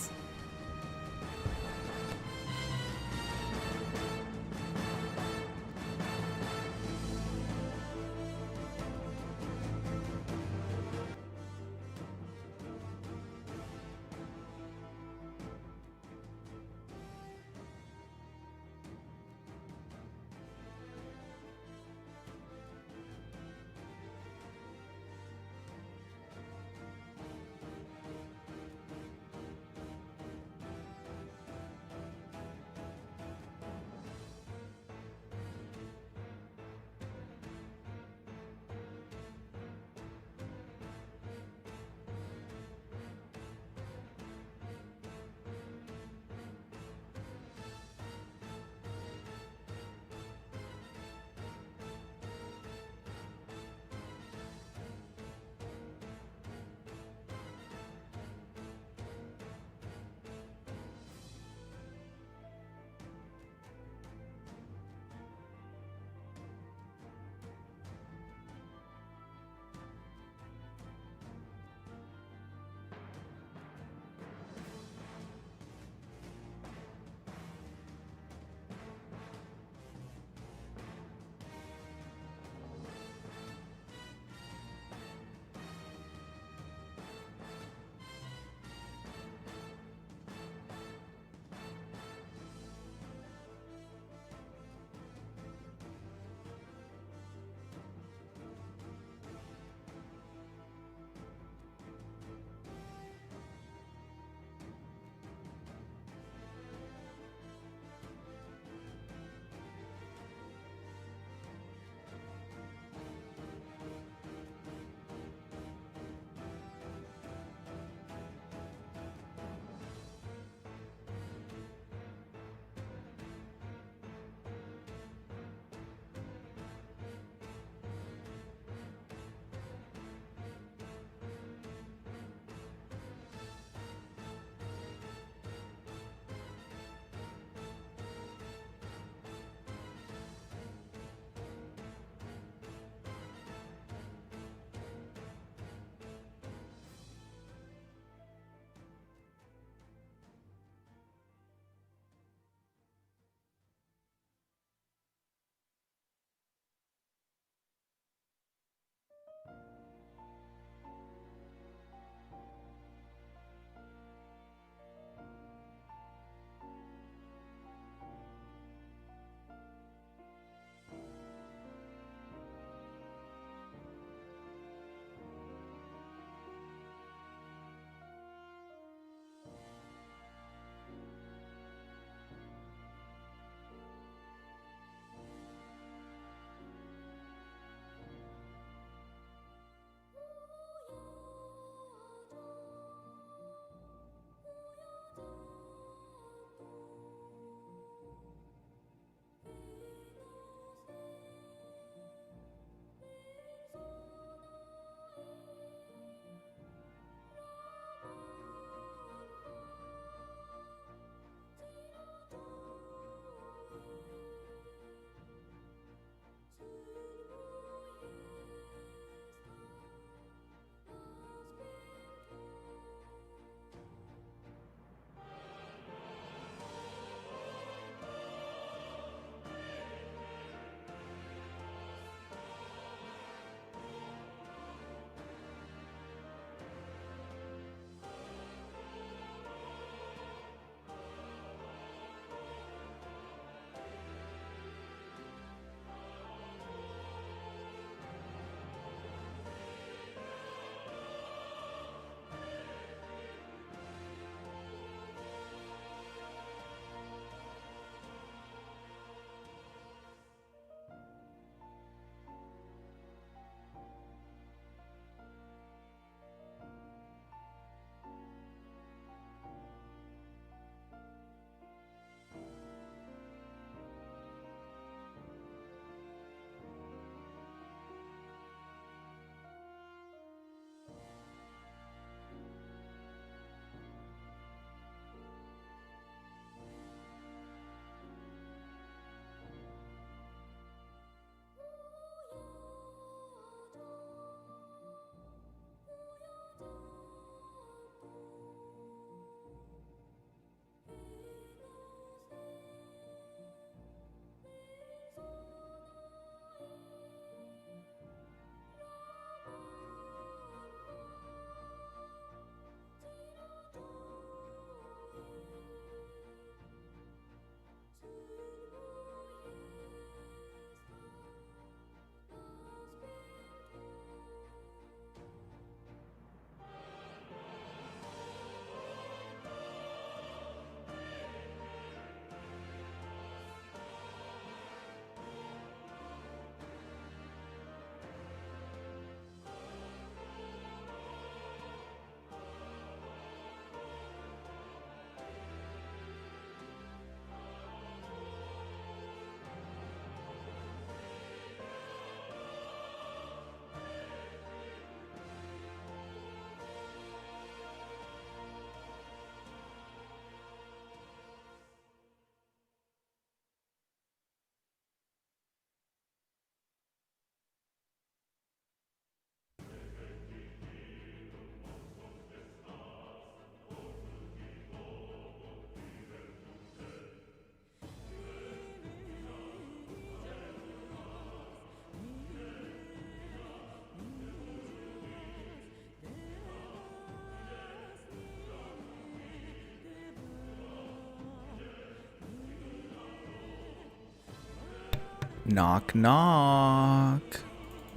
Knock, knock.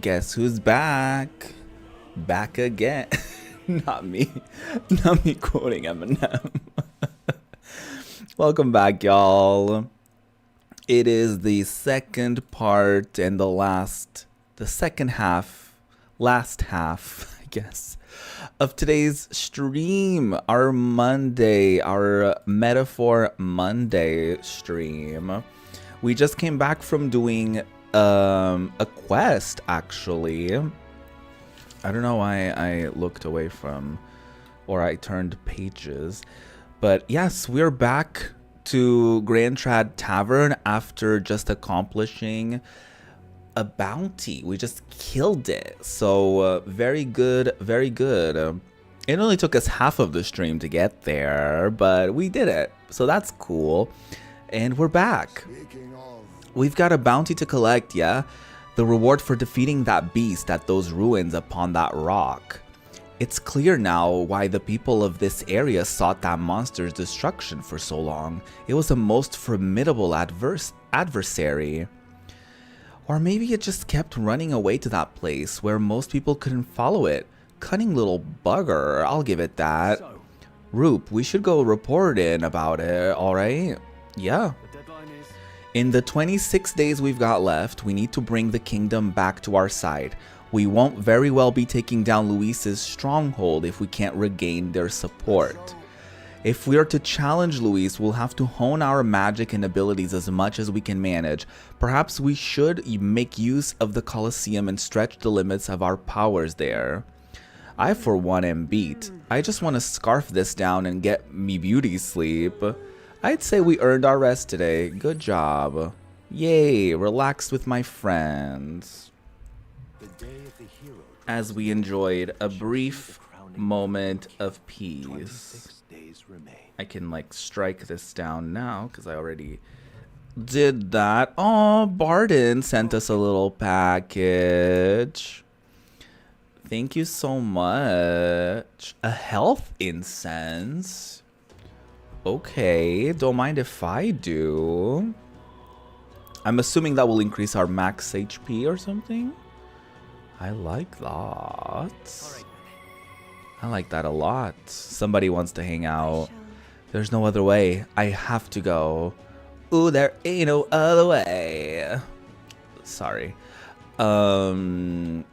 Guess who's back? Back again. Not me. Not me quoting Eminem. Welcome back, y'all. It is the second part and the second half, last half, I guess, of today's stream. Our Monday, our Metaphor Monday stream. We just came back from doing a quest, actually. I don't know why I looked away from, or I turned pages. But yes, we're back to Grand Trad Tavern after just accomplishing a bounty. We just killed it. So very good, very good. It only took us half of the stream to get there, but we did it. So that's cool. And we're back. We've got a bounty to collect, yeah? The reward for defeating that beast at those ruins upon that rock. It's clear now why the people of this area sought that monster's destruction for so long. It was a most formidable adversary. Or maybe it just kept running away to that place where most people couldn't follow it. Cunning little bugger, I'll give it that. So, Roop, we should go report in about it, alright? Yeah. the deadline is... In the 26 days we've got left, we need to bring the kingdom back to our side. We won't very well be taking down Luis's stronghold if we can't regain their support. If we are to challenge Luis, we'll have to hone our magic and abilities as much as we can manage. Perhaps we should make use of the Colosseum and stretch the limits of our powers there. I for one am beat. I just want to scarf this down and get me beauty sleep. I'd say we earned our rest today. Good job. Yay, relaxed with my friends. The day of the hero. As we enjoyed a brief moment of peace. 26 days remain. I can like strike this down now because I already did that. Oh, Barden sent us a little package. Thank you so much. A health incense. Okay, don't mind if I do. I'm assuming that will increase our max HP or something. I like that. All right. I like that a lot. Somebody wants to hang out. There's no other way. I have to go. Ooh, there ain't no other way. Sorry. So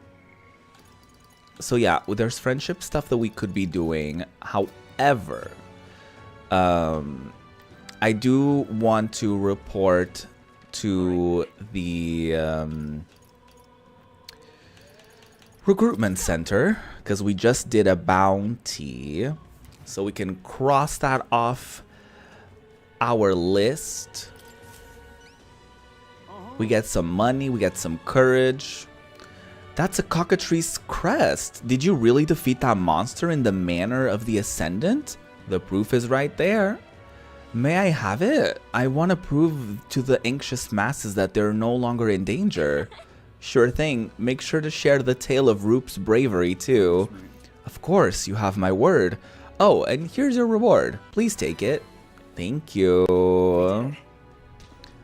yeah, there's friendship stuff that we could be doing. However, I do want to report to the recruitment center because we just did a bounty, so we can cross that off our list. We get some money, we get some courage. That's a cockatrice crest. Did you really defeat that monster in the manner of the Ascendant? The proof is right there. May I have it? I want to prove to the anxious masses that they're no longer in danger. Sure thing. Make sure to share the tale of Roop's bravery too. Of course, you have my word. Oh, and here's your reward. Please take it. Thank you. Oh,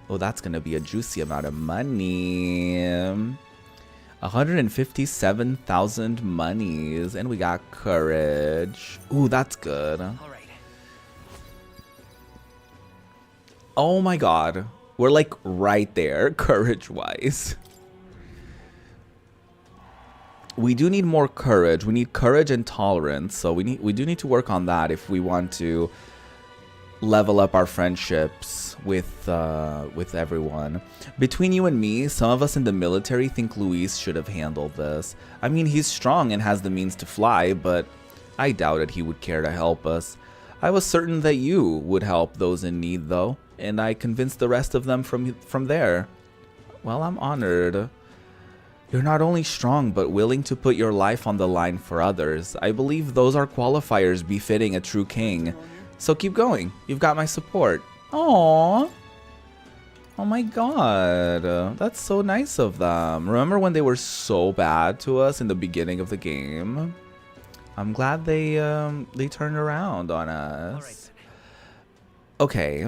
that's gonna be a juicy amount of money. 157,000 monies, and we got courage. Ooh, that's good. All right. Oh my god. We're like right there, courage-wise. We do need more courage. We need courage and tolerance. So we do need to work on that if we want to level up our friendships with everyone. Between you and me, some of us in the military think Luis should have handled this. I mean, he's strong and has the means to fly, but I doubted he would care to help us. I was certain that you would help those in need, though, and I convinced the rest of them from there. Well, I'm honored. You're not only strong, but willing to put your life on the line for others. I believe those are qualifiers befitting a true king. So keep going. You've got my support. Aww. Oh my god. That's so nice of them. Remember when they were so bad to us in the beginning of the game? I'm glad they turned around on us. Okay.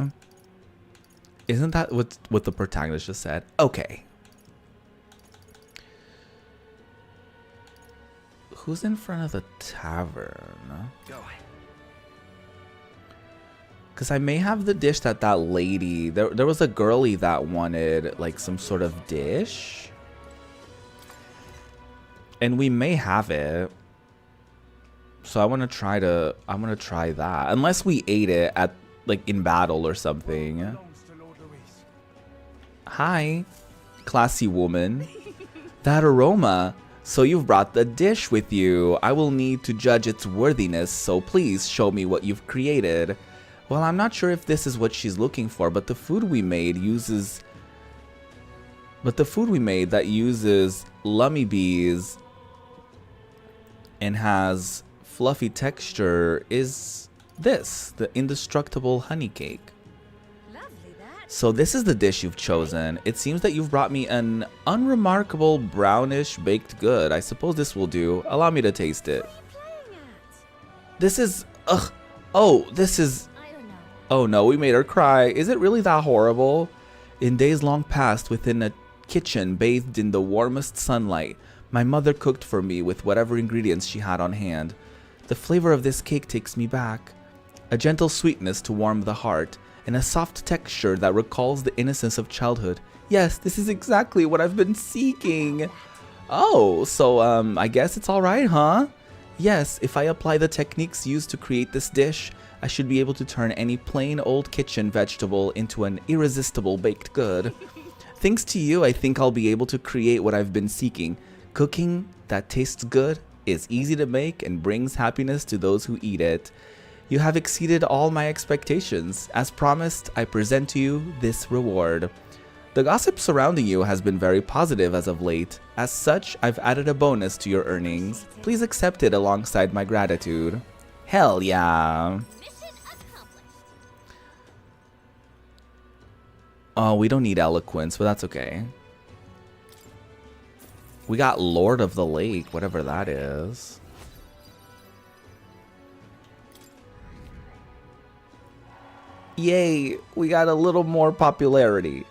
Isn't that what the protagonist just said? Okay. who's in front of the tavern? Go. Because I may have the dish that that lady... There was a girlie that wanted, like, some sort of dish. And we may have it. So I want to try that. Unless we ate it at, like, in battle or something. Hi, classy woman. That aroma. So you've brought the dish with you. I will need to judge its worthiness, so please show me what you've created. Well, I'm not sure if this is what she's looking for, but the food we made uses... that uses lummy bees and has fluffy texture is this, the indestructible honey cake. Lovely that. So this is the dish you've chosen. It seems that you've brought me an unremarkable brownish baked good. I suppose this will do. Allow me to taste it. What are you playing at? This is... ugh. Oh, this is... I don't know. Oh no, we made her cry. Is it really that horrible? In days long past, within a kitchen bathed in the warmest sunlight, my mother cooked for me with whatever ingredients she had on hand. The flavor of this cake takes me back. A gentle sweetness to warm the heart, and a soft texture that recalls the innocence of childhood. Yes, this is exactly what I've been seeking. Oh, so I guess it's alright, huh? Yes, if I apply the techniques used to create this dish, I should be able to turn any plain old kitchen vegetable into an irresistible baked good. Thanks to you, I think I'll be able to create what I've been seeking. Cooking that tastes good, is easy to make, and brings happiness to those who eat it. You have exceeded all my expectations. As promised, I present to you this reward. The gossip surrounding you has been very positive as of late. As such, I've added a bonus to your earnings. Please accept it alongside my gratitude. Hell yeah. Mission accomplished. Oh, we don't need eloquence, but that's okay. We got Lord of the Lake, whatever that is. Yay, we got a little more popularity.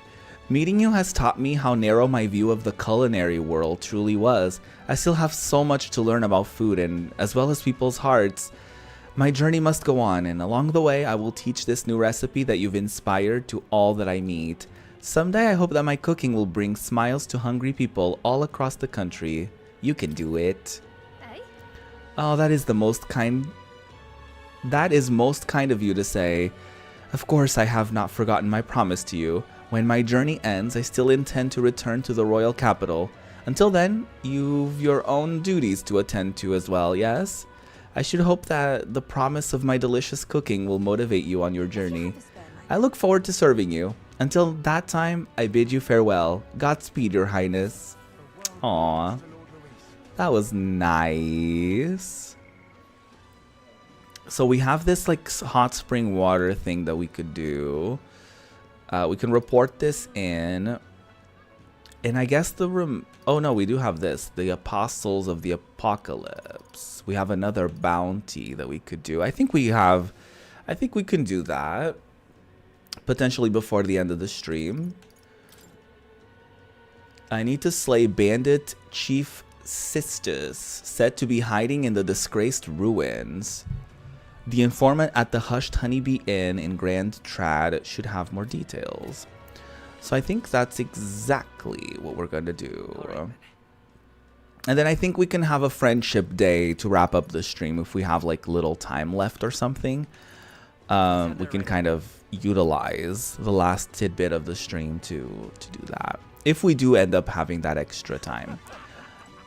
Meeting you has taught me how narrow my view of the culinary world truly was. I still have so much to learn about food and as well as people's hearts. My journey must go on, and along the way I will teach this new recipe that you've inspired to all that I meet. Someday I hope that my cooking will bring smiles to hungry people all across the country. You can do it. Eh? Oh, that is most kind of you to say. Of course, I have not forgotten my promise to you. When my journey ends, I still intend to return to the royal capital. Until then, you've your own duties to attend to as well, yes? I should hope that the promise of my delicious cooking will motivate you on your journey. I look forward to serving you. Until that time, I bid you farewell. Godspeed, Your Highness. Aww. That was nice. So we have this like hot spring water thing that we could do. We can report this in. And I guess oh no, we do have this. The Apostles of the Apocalypse. We have another bounty that we could do. I think we can do that. Potentially before the end of the stream. I need to slay Bandit Chief Sisters, said to be hiding in the disgraced ruins. The informant at the Hushed Honeybee Inn in Grand Trad should have more details. So I think that's exactly what we're going to do. And then I think we can have a friendship day to wrap up the stream if we have like little time left or something. We can kind of utilize the last tidbit of the stream to do that. If we do end up having that extra time.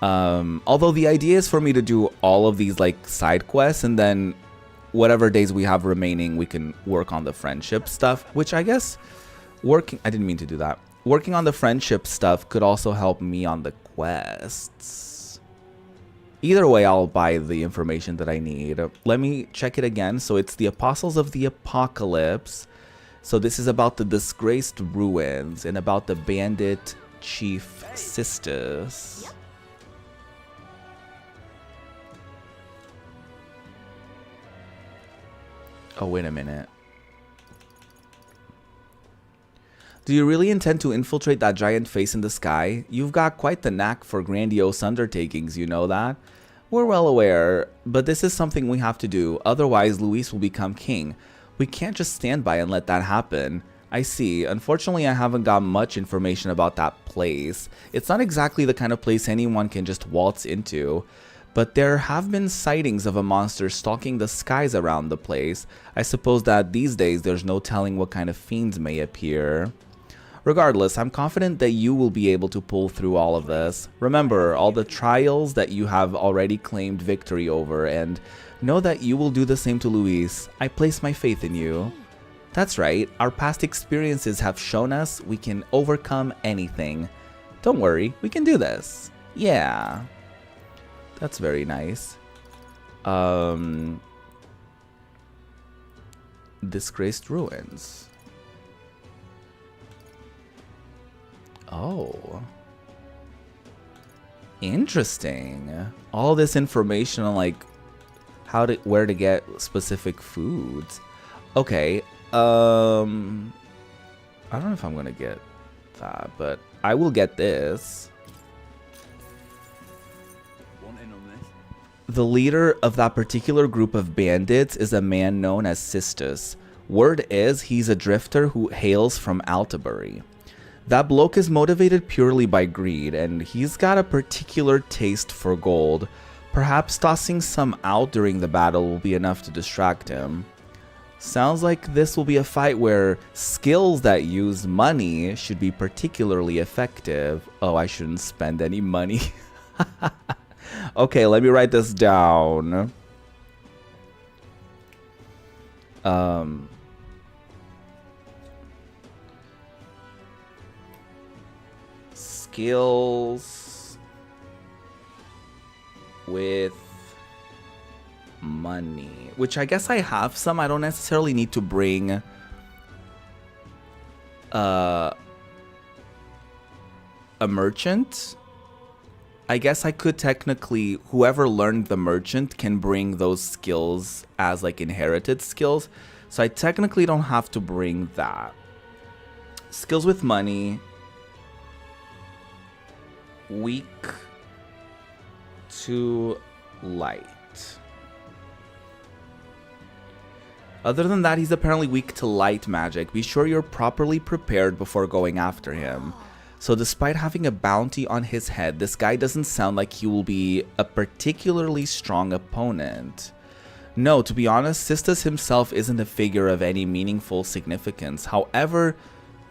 Although the idea is for me to do all of these like side quests, and then whatever days we have remaining, we can work on the friendship stuff, which I guess I didn't mean to do that. Working on the friendship stuff could also help me on the quests. Either way, I'll buy the information that I need. Let me check it again. So it's the Apostles of the Apocalypse. So this is about the disgraced ruins and about the Bandit Chief Sisters. Yep. Oh, wait a minute. Do you really intend to infiltrate that giant face in the sky? You've got quite the knack for grandiose undertakings, you know that? We're well aware, but this is something we have to do, otherwise Luis will become king. We can't just stand by and let that happen. I see. Unfortunately, I haven't got much information about that place. It's not exactly the kind of place anyone can just waltz into. But there have been sightings of a monster stalking the skies around the place. I suppose that these days there's no telling what kind of fiends may appear. Regardless, I'm confident that you will be able to pull through all of this. Remember all the trials that you have already claimed victory over, and know that you will do the same to Luis. I place my faith in you. That's right, our past experiences have shown us we can overcome anything. Don't worry, we can do this. Yeah. That's very nice. Disgraced ruins. Oh. Interesting. All this information on like where to get specific foods. Okay. I don't know if I'm gonna get that, but I will get this. The leader of that particular group of bandits is a man known as Sistus. Word is he's a drifter who hails from Altabury. That bloke is motivated purely by greed, and he's got a particular taste for gold. Perhaps tossing some out during the battle will be enough to distract him. Sounds like this will be a fight where skills that use money should be particularly effective. Oh, I shouldn't spend any money. Okay, let me write this down. Skills with money, which I guess I have some. I don't necessarily need to bring a merchant. I guess I could technically, whoever learned the merchant can bring those skills as like inherited skills. So I technically don't have to bring that. Skills with money. Weak to light. Other than that, he's apparently weak to light magic. Be sure you're properly prepared before going after him. So despite having a bounty on his head, this guy doesn't sound like he will be a particularly strong opponent. No, to be honest, Sistus himself isn't a figure of any meaningful significance. However,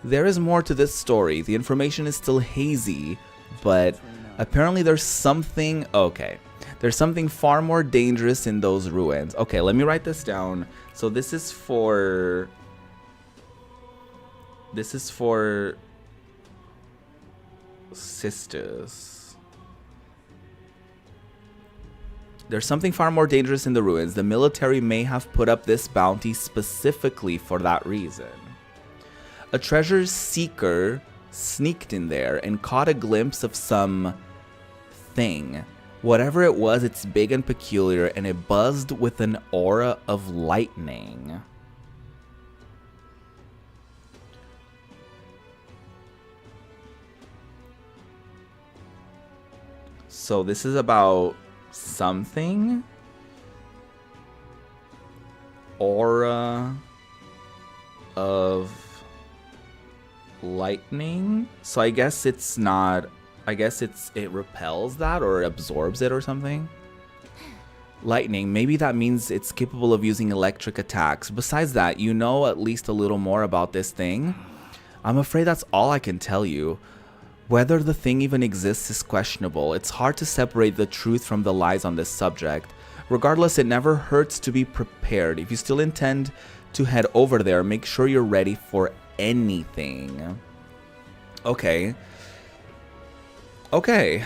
there is more to this story. The information is still hazy, but apparently there's something... Okay, there's something far more dangerous in those ruins. Okay, let me write this down. So this is for... Sisters. There's something far more dangerous in the ruins. The military may have put up this bounty specifically for that reason. A treasure seeker sneaked in there and caught a glimpse of some thing. Whatever it was, it's big and peculiar, and it buzzed with an aura of lightning. So this is about something. Aura of lightning. So I guess it's not... I guess it repels that or absorbs it or something. Lightning. Maybe that means it's capable of using electric attacks. Besides that, you know at least a little more about this thing. I'm afraid that's all I can tell you. Whether the thing even exists is questionable. It's hard to separate the truth from the lies on this subject. Regardless, it never hurts to be prepared. If you still intend to head over there, make sure you're ready for anything. Okay. Okay.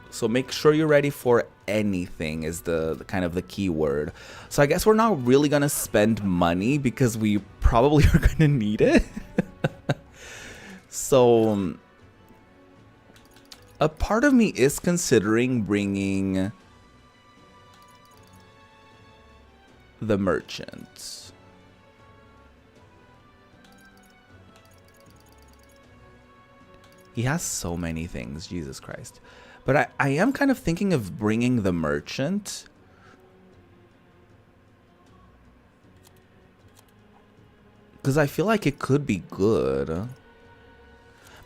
So make sure you're ready for anything is the kind of the key word. So I guess we're not really going to spend money because we probably are going to need it. So... a part of me is considering bringing the merchant. He has so many things, Jesus Christ. But I am kind of thinking of bringing the merchant. Because I feel like it could be good.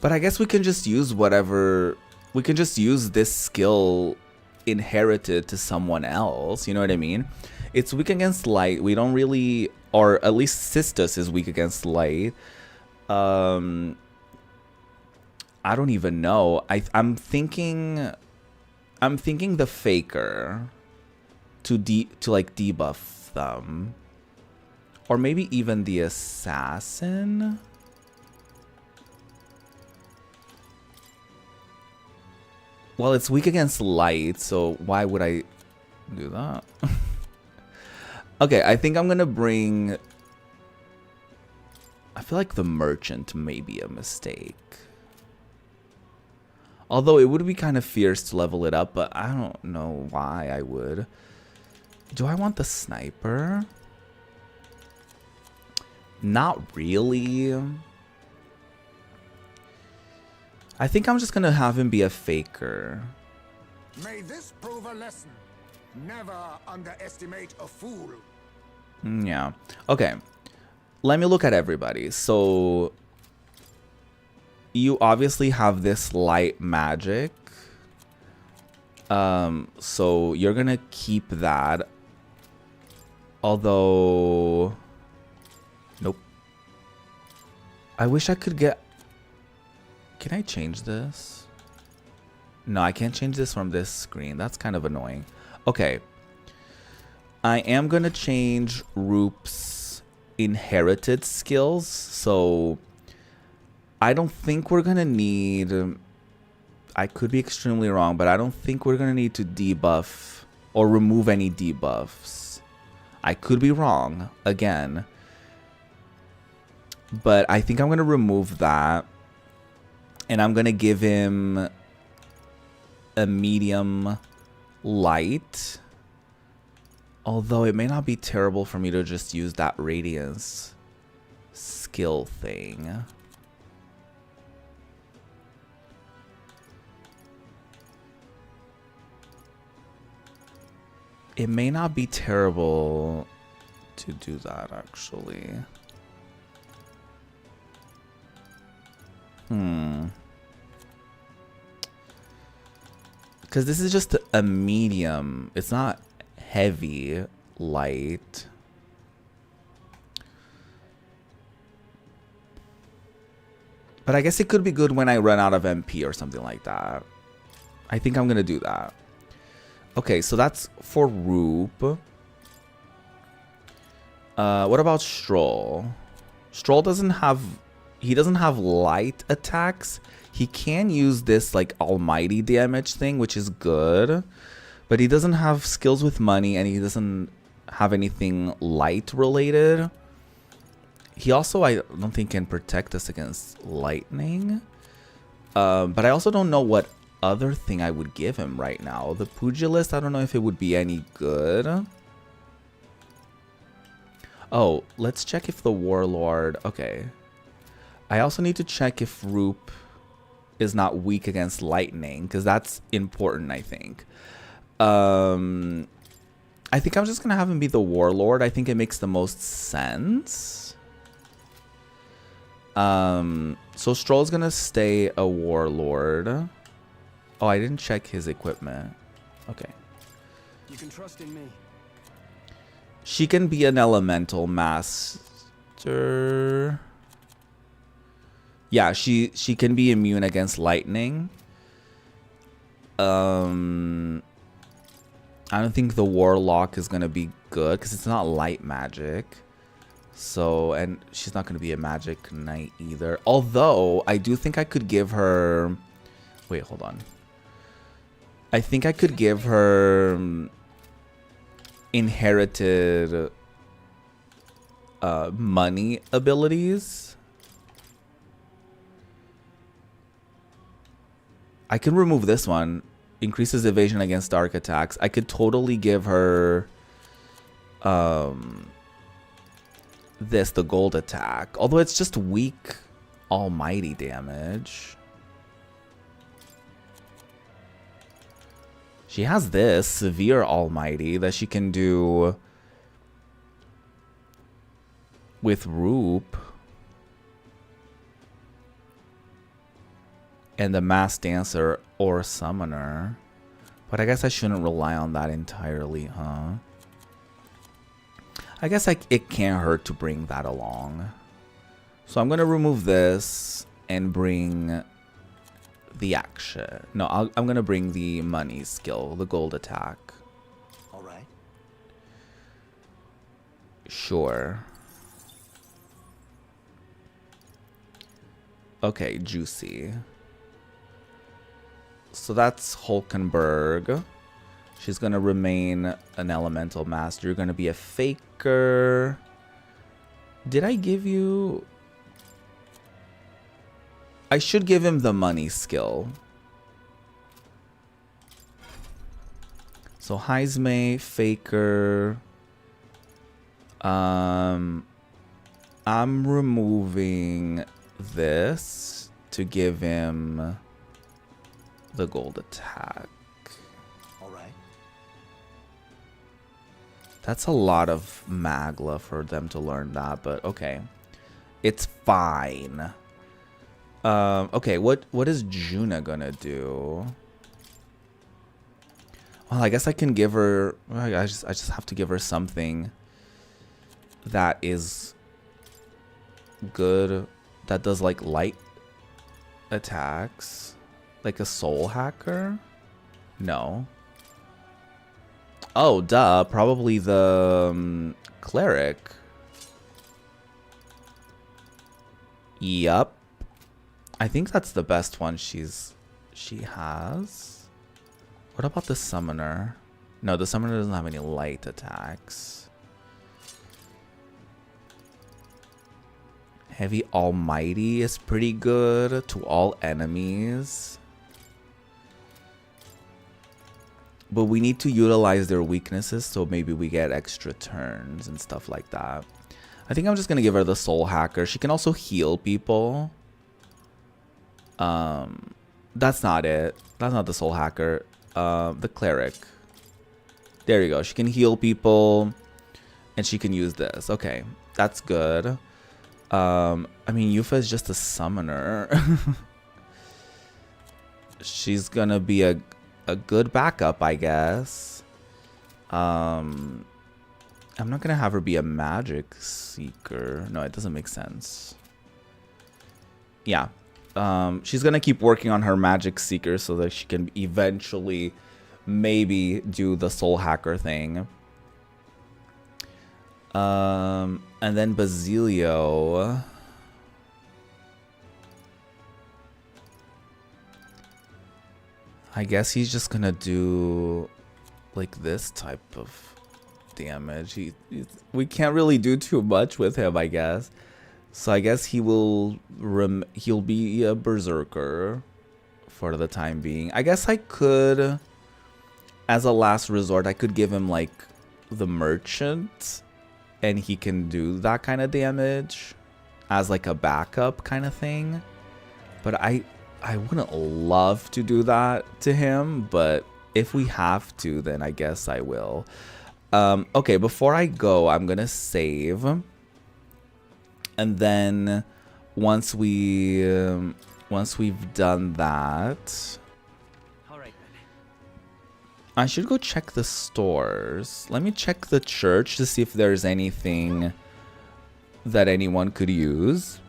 But I guess we can just use whatever... We can just use this skill inherited to someone else. You know what I mean? It's weak against light. We don't really... Or at least Sistus is weak against light. I don't even know. I'm thinking the Faker to like debuff them. Or maybe even the Assassin. Well, it's weak against light, so why would I do that? Okay, I think I'm gonna bring... I feel like the merchant may be a mistake. Although it would be kind of fierce to level it up, but I don't know why I would. Do I want the sniper? Not really. I think I'm just gonna have him be a faker. May this prove a lesson. Never underestimate a fool. Yeah. Okay. Let me look at everybody. So you obviously have this light magic. So you're gonna keep that. Although, nope. I wish I could get... Can I change this? No, I can't change this from this screen. That's kind of annoying. Okay. I am gonna change Roop's inherited skills. So I don't think we're gonna need... I could be extremely wrong, but I don't think we're gonna need to debuff or remove any debuffs. I could be wrong again, but I think I'm gonna remove that, and I'm gonna give him a medium light. Although it may not be terrible for me to just use that radiance skill thing. It may not be terrible to do that, actually. Because this is just a medium. It's not heavy light. But I guess it could be good when I run out of MP or something like that. I think I'm going to do that. Okay, so that's for Roop. What about Stroll? Stroll doesn't have... He doesn't have light attacks. He can use this like almighty damage thing, which is good. But he doesn't have skills with money, and he doesn't have anything light related. He also, I don't think, can protect us against lightning. But I also don't know what other thing I would give him right now. The Pugilist, I don't know if it would be any good. Oh, let's check if the Warlord... Okay. I also need to check if Roop is not weak against lightning, because that's important, I think. I think I'm just going to have him be the Warlord. I think it makes the most sense. So Stroll's going to stay a Warlord. Oh, I didn't check his equipment. Okay. You can trust in me. She can be an elemental master. Yeah, she can be immune against lightning. I don't think the Warlock is going to be good because it's not light magic. So, and she's not going to be a magic knight either. Although, I do think I could give her... Wait, hold on. I think I could give her inherited money abilities. I can remove this one. Increases evasion against dark attacks. I could totally give her this, the gold attack. Although it's just weak almighty damage. She has this Severe Almighty that she can do with Roop. And the Mass Dancer or Summoner. But I guess I shouldn't rely on that entirely, huh? I guess it can't hurt to bring that along. So I'm going to remove this and bring the action. No, I'm going to bring the money skill, the gold attack. All right. Sure. Okay, juicy. So that's Hulkenberg. She's going to remain an elemental master. You're going to be a faker. Did I give you... I should give him the money skill. So Heisme, faker. I'm removing this to give him the gold attack. All right. That's a lot of Magla for them to learn that, but okay. It's fine. Okay, what is Juna gonna do? Well, I guess I can give her... I just have to give her something that is good, that does like light attacks. Like a soul hacker? No. Oh, duh. Probably the cleric. Yup. I think that's the best one she has. What about the summoner? No, the summoner doesn't have any light attacks. Heavy Almighty is pretty good to all enemies. But we need to utilize their weaknesses, so maybe we get extra turns and stuff like that. I think I'm just going to give her the Soul Hacker. She can also heal people. That's not it. That's not the Soul Hacker. The Cleric. There you go. She can heal people. And she can use this. Okay. That's good. I mean, Yufa is just a summoner. She's going to be a good backup, I guess. I'm not going to have her be a magic seeker. No, it doesn't make sense. Yeah. She's going to keep working on her magic seeker so that she can eventually maybe do the soul hacker thing. And then Basilio. I guess he's just going to do like this type of damage. We can't really do too much with him, I guess. So I guess he'll be a berserker for the time being. I guess I could, as a last resort, I could give him like the merchant, and he can do that kind of damage as like a backup kind of thing. But I wouldn't love to do that to him, but if we have to, then I guess I will. Okay, before I go, I'm gonna save. And then once we've done that, All right, then. I should go check the stores. Let me check the church to see if there's anything that anyone could use.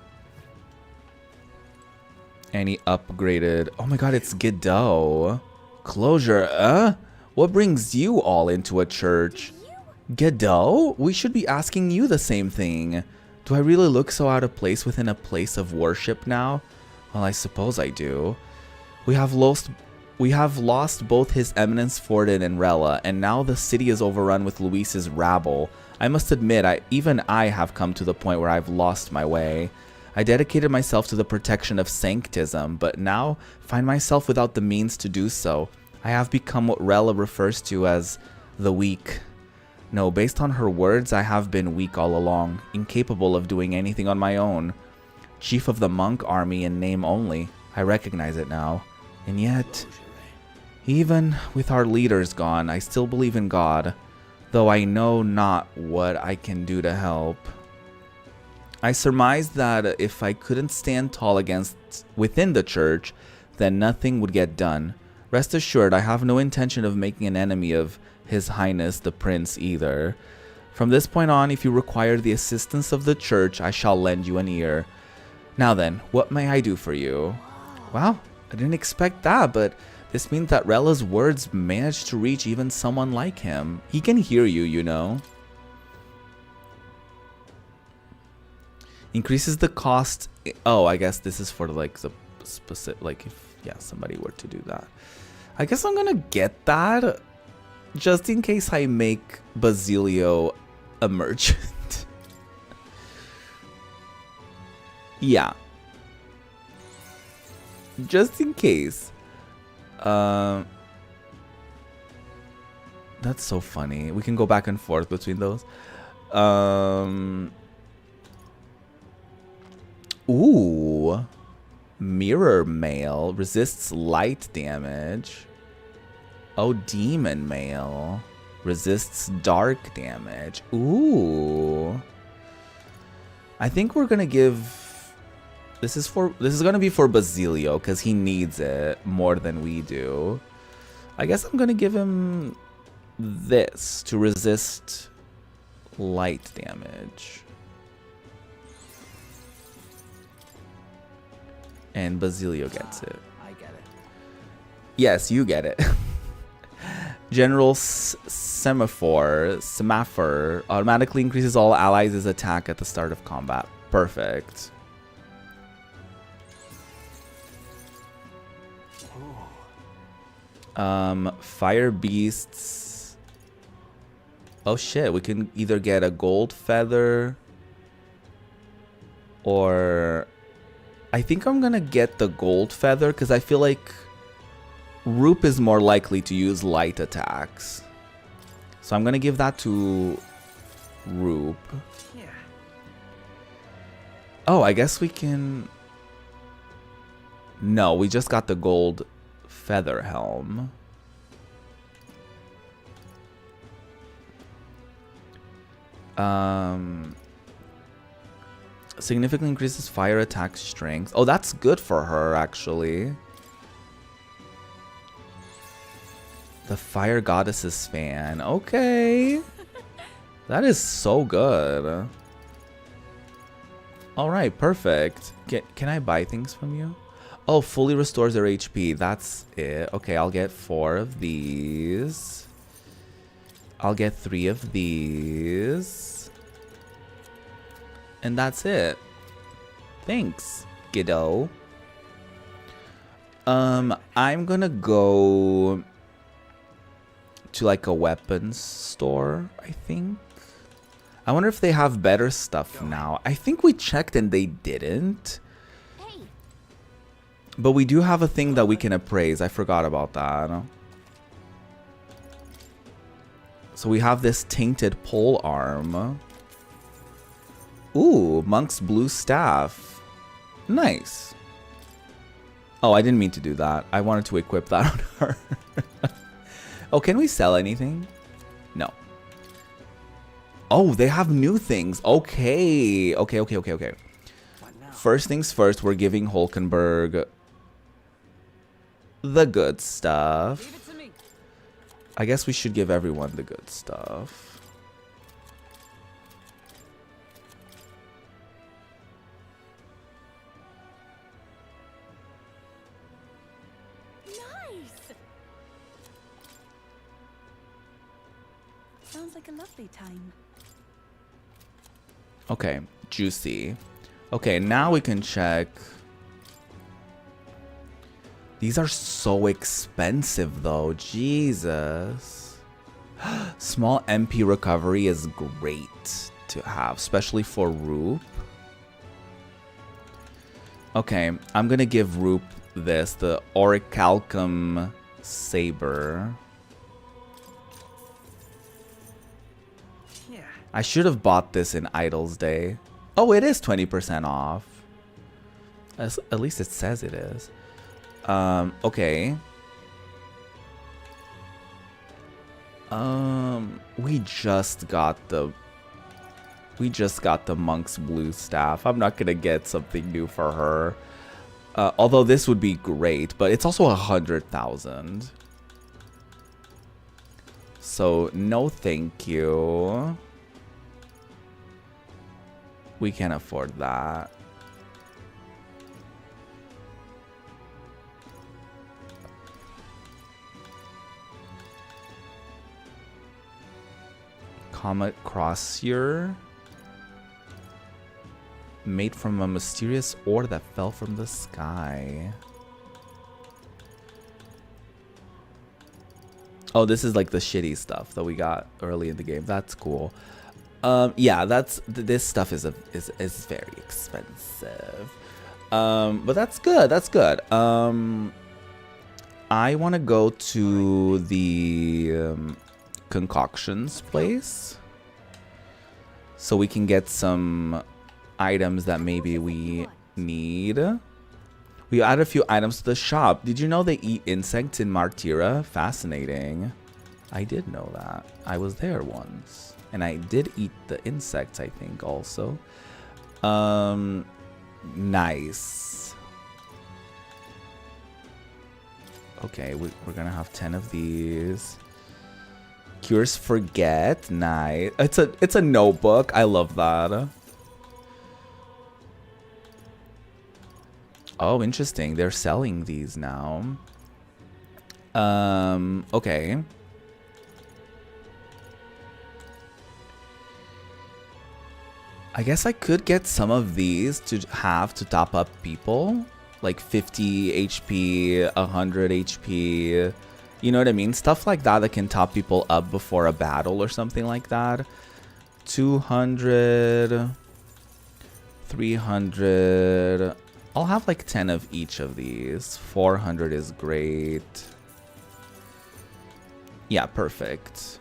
Any upgraded... Oh my god, it's Godot. Closure, What brings you all into a church? Godot? We should be asking you the same thing. Do I really look so out of place within a place of worship now? Well, I suppose I do. We have lost both His Eminence Forden and Rella, and now the city is overrun with Luis's rabble. I must admit, even I have come to the point where I've lost my way. I dedicated myself to the protection of sanctism, but now find myself without the means to do so. I have become what Rella refers to as the weak. No, based on her words, I have been weak all along, incapable of doing anything on my own. Chief of the monk army in name only, I recognize it now. And yet, Even with our leaders gone, I still believe in God, though I know not what I can do to help. I surmised that if I couldn't stand tall within the church, then nothing would get done. Rest assured, I have no intention of making an enemy of His Highness the Prince either. From this point on, if you require the assistance of the church, I shall lend you an ear. Now then, what may I do for you? Wow, I didn't expect that, but this means that Rella's words managed to reach even someone like him. He can hear you, you know. Increases the cost. Oh, I guess this is for like the specific, like if somebody were to do that. I guess I'm gonna get that just in case I make Basilio a merchant. Yeah. Just in case. That's so funny. We can go back and forth between those. Ooh. Mirror Mail. Resists light damage. Oh, Demon Mail. Resists dark damage. Ooh. I think we're gonna give... This is gonna be for Basilio, because he needs it more than we do. I guess I'm gonna give him this to resist light damage. And Basilio gets it. I get it. Yes, you get it. General Semaphore automatically increases all allies' attack at the start of combat. Perfect. Fire beasts. Oh shit, we can either get a gold feather or I think I'm gonna get the gold feather because I feel like Roop is more likely to use light attacks. So I'm gonna give that to Roop. Yeah. Oh, I guess we can... No, we just got the gold feather helm. Significantly increases fire attack strength. Oh, that's good for her, actually. The Fire Goddess's fan. Okay. That is so good. Alright, perfect. Can I buy things from you? Oh, fully restores their HP. That's it. Okay, I'll get 4 of these. I'll get 3 of these. And that's it. Thanks, kiddo. I'm gonna go to like a weapons store, I think. I wonder if they have better stuff now. I think we checked and they didn't. Hey, But we do have a thing that we can appraise. I forgot about that. So we have this tainted pole arm. Ooh, Monk's blue staff. Nice. Oh, I didn't mean to do that. I wanted to equip that on her. Oh, can we sell anything? No. Oh, they have new things. Okay. Okay. First things first, we're giving Hulkenberg the good stuff. Leave it to me. I guess we should give everyone the good stuff. nice. Sounds like a lovely time. Okay, juicy. Okay, now we can check. These are so expensive though, Jesus. Small MP recovery is great to have, especially for Roop. Okay, I'm gonna give Roop this, the Orichalcum Saber. Yeah. I should have bought this in Idle's Day. Oh, it is 20% off. At least it says it is. Okay. We just got the monk's blue staff. I'm not gonna get something new for her. Although this would be great, but it's also 100,000. So no thank you. We can't afford that. Comet Crossier. Made from a mysterious ore that fell from the sky. Oh, this is like the shitty stuff that we got early in the game. That's cool. Yeah, this stuff is very expensive. But that's good. That's good. I want to go to the concoctions place so we can get some items that maybe we need. We added a few items to the shop. Did you know they eat insects in Martira? Fascinating. I did know that. I was there once. And I did eat the insects, I think, also. Nice. Okay, we're gonna have 10 of these. Cures Forget. Nice. It's a notebook. I love that. Oh, interesting. They're selling these now. Okay. I guess I could get some of these to have to top up people. Like 50 HP, 100 HP. You know what I mean? Stuff like that that can top people up before a battle or something like that. 200. 300. I'll have like 10 of each of these. 400 is great. Yeah, perfect.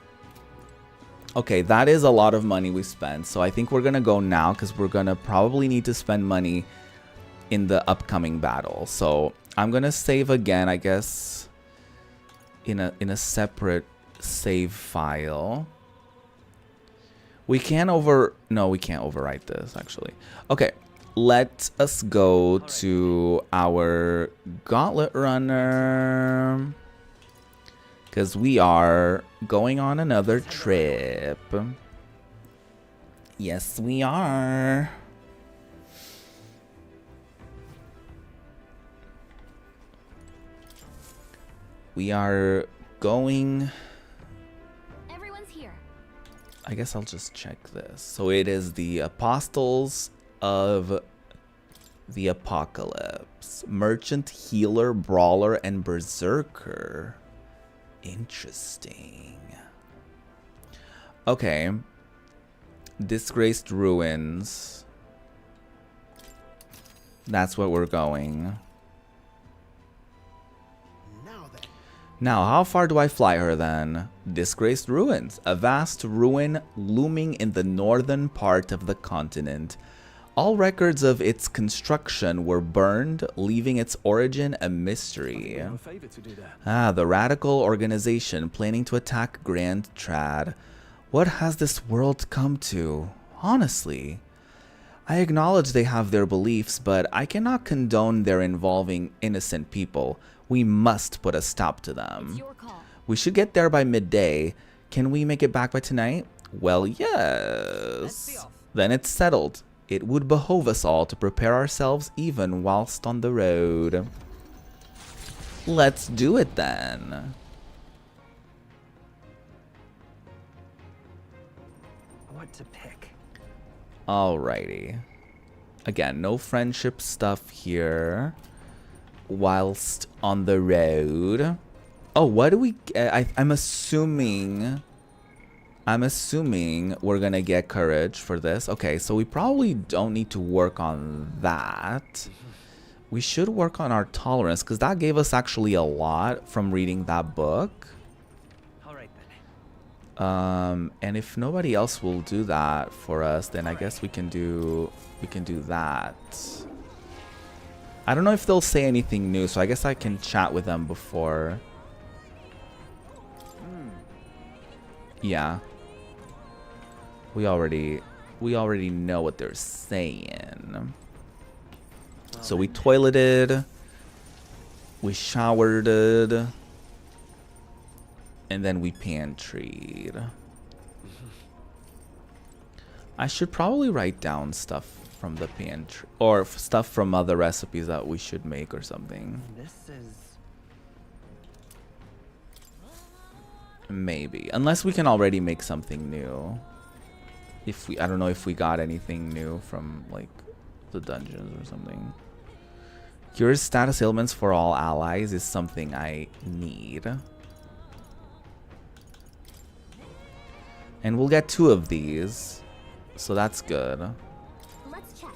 Okay, that is a lot of money we spent. So I think we're going to go now because we're going to probably need to spend money in the upcoming battle. So I'm going to save again, I guess, in a separate save file. We can no, we can't overwrite this actually. Okay. Let us go to our Gauntlet Runner because we are going on another trip. Yes, we are. We are going. Everyone's here. I guess I'll just check this. So it is the Apostles of the Apocalypse. Merchant, Healer, Brawler, and Berserker. Interesting. Okay. Disgraced Ruins. That's what we're going. Now, how far do I fly her then? Disgraced Ruins, a vast ruin looming in the northern part of the continent. All records of its construction were burned, leaving its origin a mystery. Ah, the radical organization planning to attack Grand Trad. What has this world come to? Honestly, I acknowledge they have their beliefs, but I cannot condone their involving innocent people. We must put a stop to them. It's your call. We should get there by midday. Can we make it back by tonight? Well, yes. Then it's settled. It would behove us all to prepare ourselves even whilst on the road. Let's do it then. What to pick? Alrighty. Again, no friendship stuff here. Whilst on the road. Oh, what do we... I'm assuming we're gonna get courage for this. Okay, so we probably don't need to work on that. We should work on our tolerance, because that gave us actually a lot from reading that book. Alright then. And if nobody else will do that for us, then I guess we can do that. I don't know if they'll say anything new, so I guess I can chat with them before. Yeah. We already know what they're saying. So we toileted, we showered, and then we pantryed. I should probably write down stuff from the pantry or stuff from other recipes that we should make or something. This is... Maybe, unless we can already make something new. If we, I don't know if we got anything new from like the dungeons or something. Cures status ailments for all allies is something I need. And we'll get 2 of these, so that's good. Let's check.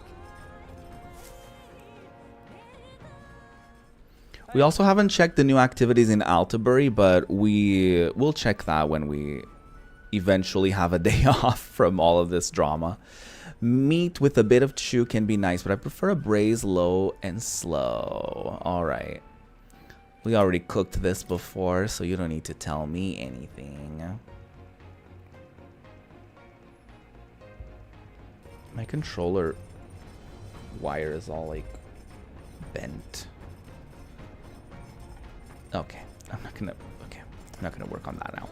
We also haven't checked the new activities in Altabury, but we will check that when we eventually have a day off from all of this drama. Meat with a bit of chew can be nice, but I prefer a braise low and slow. Alright. We already cooked this before, so you don't need to tell me anything. My controller wire is all like bent. Okay, I'm not gonna work on that now.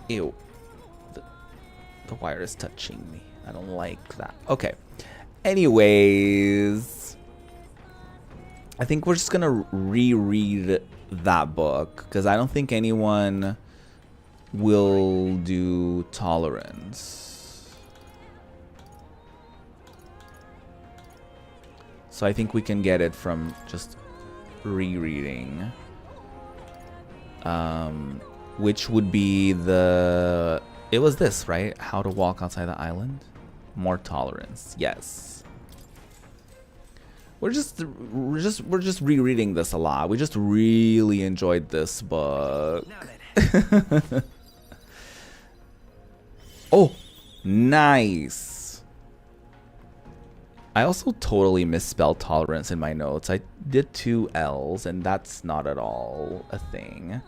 Ew. The wire is touching me. I don't like that. Okay. Anyways, I think we're just gonna reread that book because I don't think anyone will do tolerance. So I think we can get it from just rereading. Which would be the... It was this, right? How to walk outside the island? More tolerance. Yes. We're just rereading this a lot. We just really enjoyed this book. Oh, nice. I also totally misspelled tolerance in my notes. I did 2 L's, and that's not at all a thing.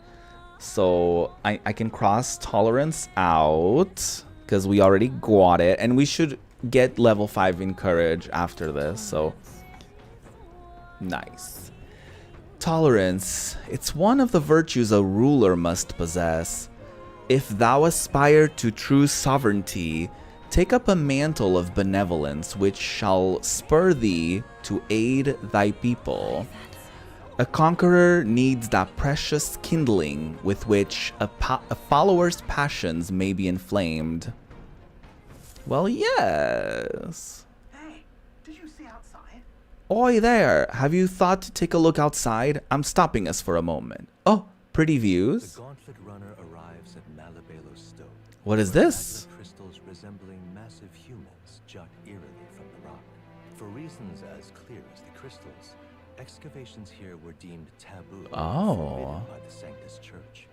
So I can cross tolerance out because we already got it, and we should get level 5 in courage after this. So nice. Tolerance. It's one of the virtues a ruler must possess. If thou aspire to true sovereignty, take up a mantle of benevolence which shall spur thee to aid thy people. A conqueror needs that precious kindling with which a follower's passions may be inflamed. Well, yes. Hey, did you see outside? Oi there, have you thought to take a look outside? I'm stopping us for a moment. Oh, pretty views. The gauntlet runner arrives at Malabelo Stoke. What is this? Crystals resembling massive humans jut eerily from the rock. For reasons as clear as the crystals, excavations here were deemed taboo and forbidden by the Sanctus Church.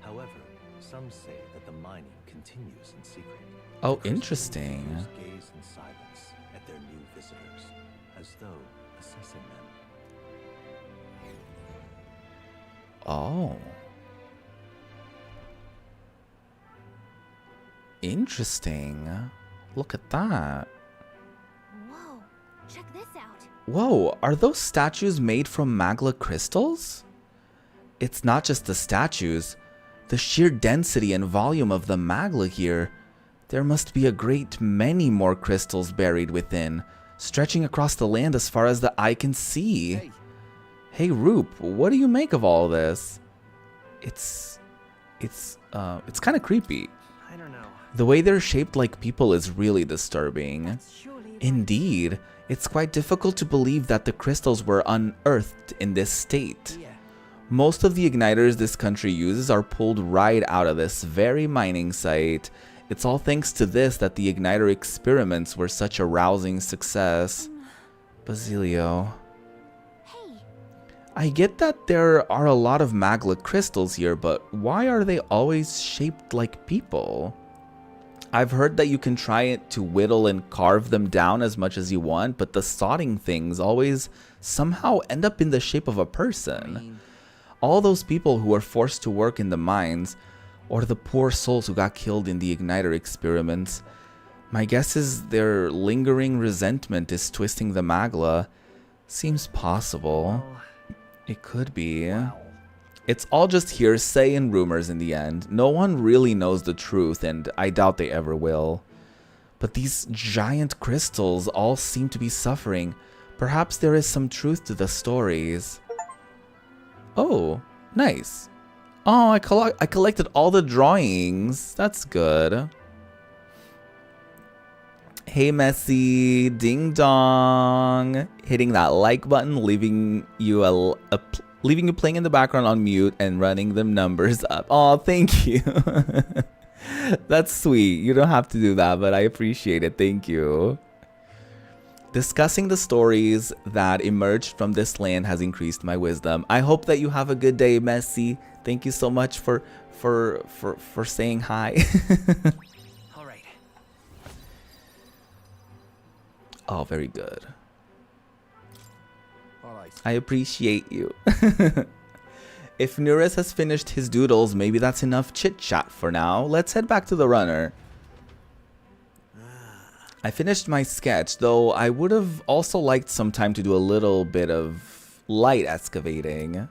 However, some say that the mining continues in secret. Oh, The Christian interesting. figures gaze in silence at their new visitors, as though assessing them. Oh. Interesting. Look at that. Whoa, check this out. Whoa, are those statues made from magla crystals? It's not just the statues. The sheer density and volume of the magla here. There must be a great many more crystals buried within, stretching across the land as far as the eye can see. Hey Roop, what do you make of all this? It's kind of creepy. I don't know. The way they're shaped like people is really disturbing. Surely Indeed, it's quite difficult to believe that the crystals were unearthed in this state. Yeah. Most of the igniters this country uses are pulled right out of this very mining site. It's all thanks to this that the igniter experiments were such a rousing success. Basilio. Hey, I get that there are a lot of magla crystals here, but why are they always shaped like people? I've heard that you can try it to whittle and carve them down as much as you want, but the sodding things always somehow end up in the shape of a person. All those people who are forced to work in the mines, Or the poor souls who got killed in the igniter experiments. My guess is their lingering resentment is twisting the magla. Seems possible. It could be. It's all just hearsay and rumors in the end. No one really knows the truth, and I doubt they ever will. But these giant crystals all seem to be suffering. Perhaps there is some truth to the stories. Oh, nice. Oh, I collected all the drawings. That's good. Hey, Messy. Ding dong. Hitting that like button, leaving you playing in the background on mute and running them numbers up. Oh, thank you. That's sweet. You don't have to do that, but I appreciate it. Thank you. Discussing the stories that emerged from this land has increased my wisdom. I hope that you have a good day, Messi. Thank you so much for saying hi. All right. Oh, very good. All right. I appreciate you. If Nuris has finished his doodles, maybe that's enough chit-chat for now. Let's head back to the runner. I finished my sketch, though I would have also liked some time to do a little bit of light excavating.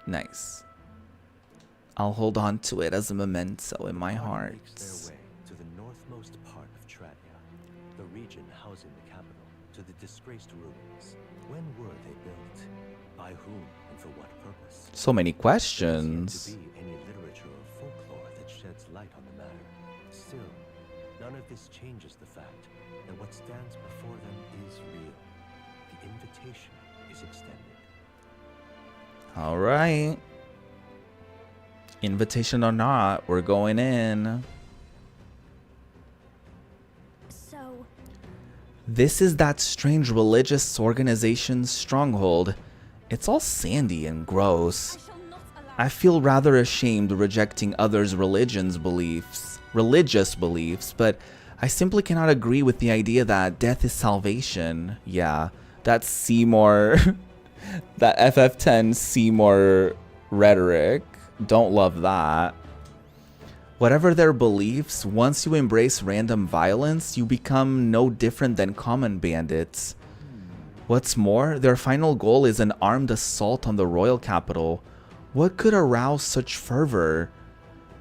Nice. I'll hold on to it as a memento in my heart. Their way to the northmost part of Tradia, the region housing the capital, to the disgraced ruins. When were they built? By whom and for what purpose? So many There seems questions. to be any literature or folklore that sheds light on the matter. Still, none of this changes the fact that what stands before them is real. The invitation is extended. All right. Invitation or not, we're going in. So, This is that strange religious organization's stronghold. It's all sandy and gross. I shall not allow. I feel rather ashamed rejecting others' religious beliefs, but I simply cannot agree with the idea that death is salvation. Yeah, that's Seymour, that FF10 Seymour rhetoric. Don't love that. Whatever their beliefs, once you embrace random violence, you become no different than common bandits. What's more, their final goal is an armed assault on the royal capital. What could arouse such fervor?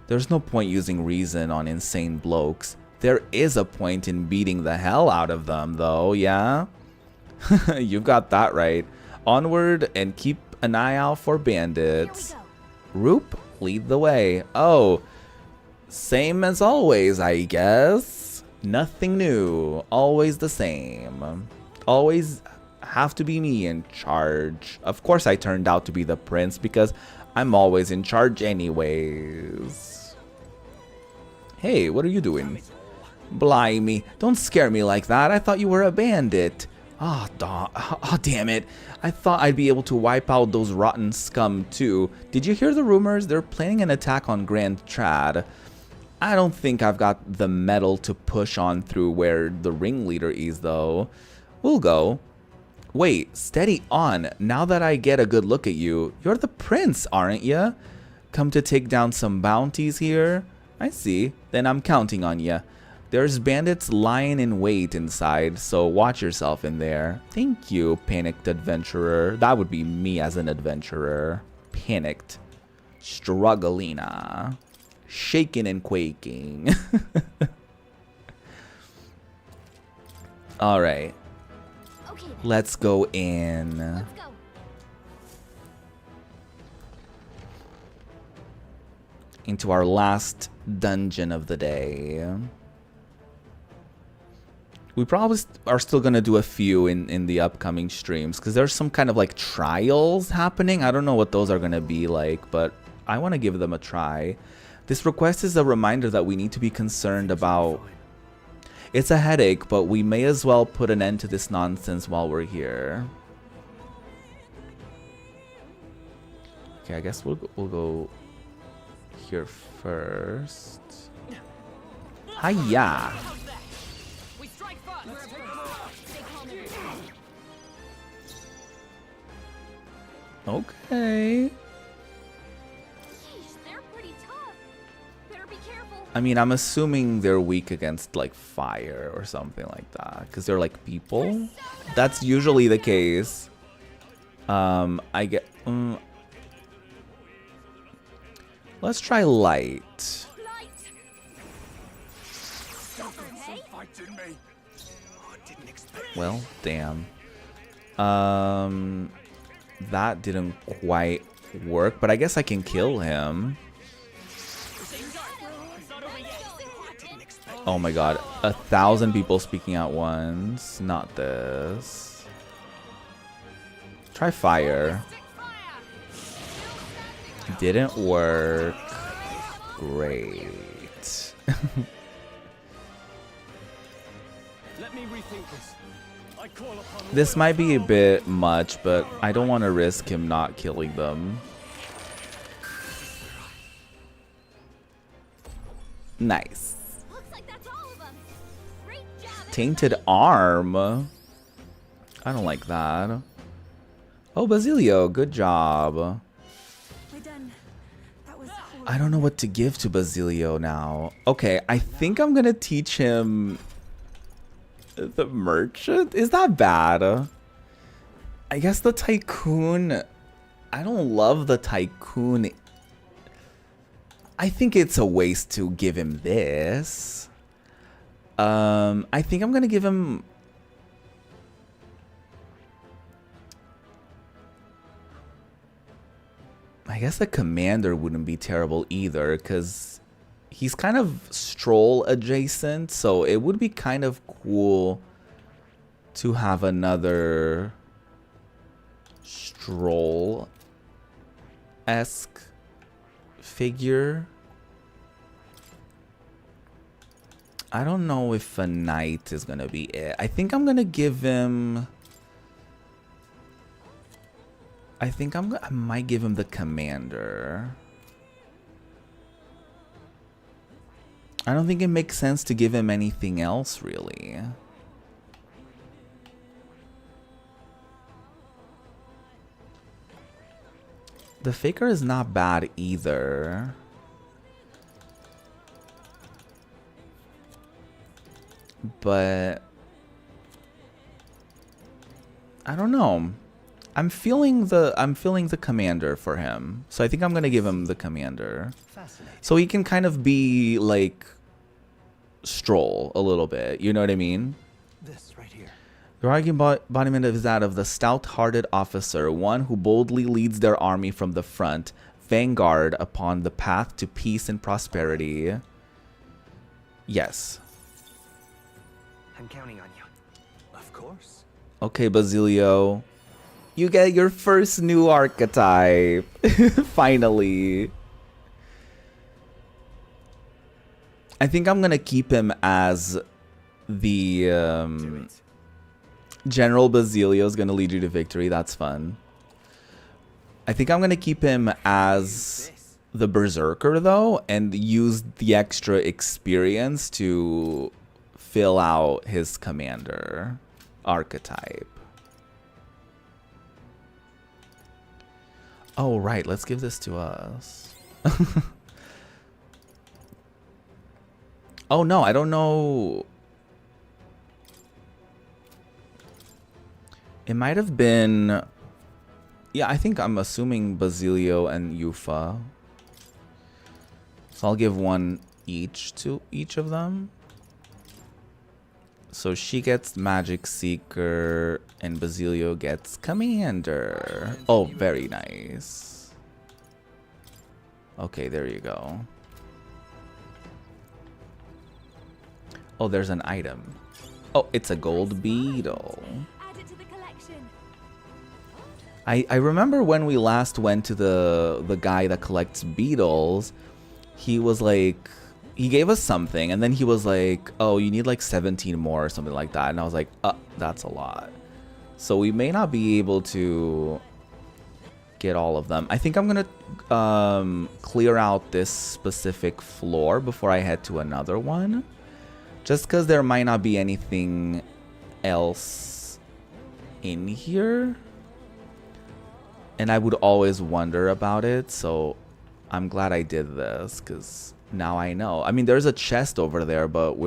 There's no point using reason on insane blokes. There is a point in beating the hell out of them, though, yeah? You've got that right. Onward and keep an eye out for bandits. Here we go. Roop, lead the way. Oh, same as always, I guess. Nothing new. Always the same. Always have to be me in charge. Of course I turned out to be the prince because I'm always in charge anyways. Hey, what are you doing? Blimey, don't scare me like that. I thought you were a bandit. Oh, damn it. I thought I'd be able to wipe out those rotten scum too. Did you hear the rumors? They're planning an attack on Grand Trad. I don't think I've got the metal to push on through where the ringleader is though. We'll go. Wait, steady on. Now that I get a good look at you, you're the prince, aren't ya? Come to take down some bounties here? I see. Then I'm counting on ya. There's bandits lying in wait inside, so watch yourself in there. Thank you, panicked adventurer. That would be me as an adventurer. Panicked. Strugglina. Shaking and quaking. Alright. Okay, then. Let's go in. Let's go. Into our last dungeon of the day. We probably are still going to do a few in the upcoming streams because there's some kind of like trials happening. I don't know what those are going to be like, but I want to give them a try. This request is a reminder that we need to be concerned about. It's a headache, but we may as well put an end to this nonsense while we're here. Okay, I guess we'll go here first. Hiya! We strike first. Stay calm, everyone. Okay. Yeesh, they're pretty I mean, I'm assuming they're weak against like fire or something like that, because they're like people. That's usually the case. I get. Let's try light. Light. Okay. Fighting me. Well, damn. That didn't quite work, but I guess I can kill him. Oh my god, 1,000 people speaking at once. Not this. Try fire. Didn't work. Great. Let me rethink this. I call upon This might be a bit much, but I don't want to risk him not killing them. Nice. Looks like that's all of them. Great job. Tainted arm. I don't like that. Oh, Basilio, good job. We're done. That was I don't know what to give to Basilio now. Okay, I think I'm gonna teach him the merchant. Is that bad? I guess the tycoon. I don't love the tycoon. I think it's a waste to give him this. I think I'm gonna give him. I guess the commander wouldn't be terrible either, because he's kind of stroll adjacent, so it would be kind of cool to have another stroll-esque figure. I don't know if a knight is gonna be it. I think I'm gonna give him. I might give him the commander. I don't think it makes sense to give him anything else, really. The faker is not bad either. But I don't know. I'm feeling the commander for him. So I think I'm gonna give him the commander. So he can kind of be like stroll a little bit. You know what I mean? This right here. The embodiment is that of the stout-hearted officer, one who boldly leads their army from the front, vanguard upon the path to peace and prosperity. Yes. I'm counting on you. Of course. Okay, Basilio. You get your first new archetype. Finally. I think I'm gonna keep him as the General Basilio is gonna lead you to victory. That's fun. I think I'm gonna keep him as the Berserker though, and use the extra experience to fill out his commander archetype. Oh, right. Let's give this to us. Oh, no. I don't know. It might have been... Yeah, I think I'm assuming Basilio and Yufa. So I'll give one each to each of them. So she gets Magic Seeker and Basilio gets Commander. Oh, very nice. Okay, there you go. Oh, there's an item. Oh, it's a gold beetle. Add it to the collection. I remember when we last went to the guy that collects beetles, he was like, he gave us something, and then he was like, oh, you need like 17 more or something like that. And I was like, that's a lot. So we may not be able to get all of them. I think I'm going to clear out this specific floor before I head to another one. Just because there might not be anything else in here. And I would always wonder about it. So I'm glad I did this because Now I know. I mean, there's a chest over there, but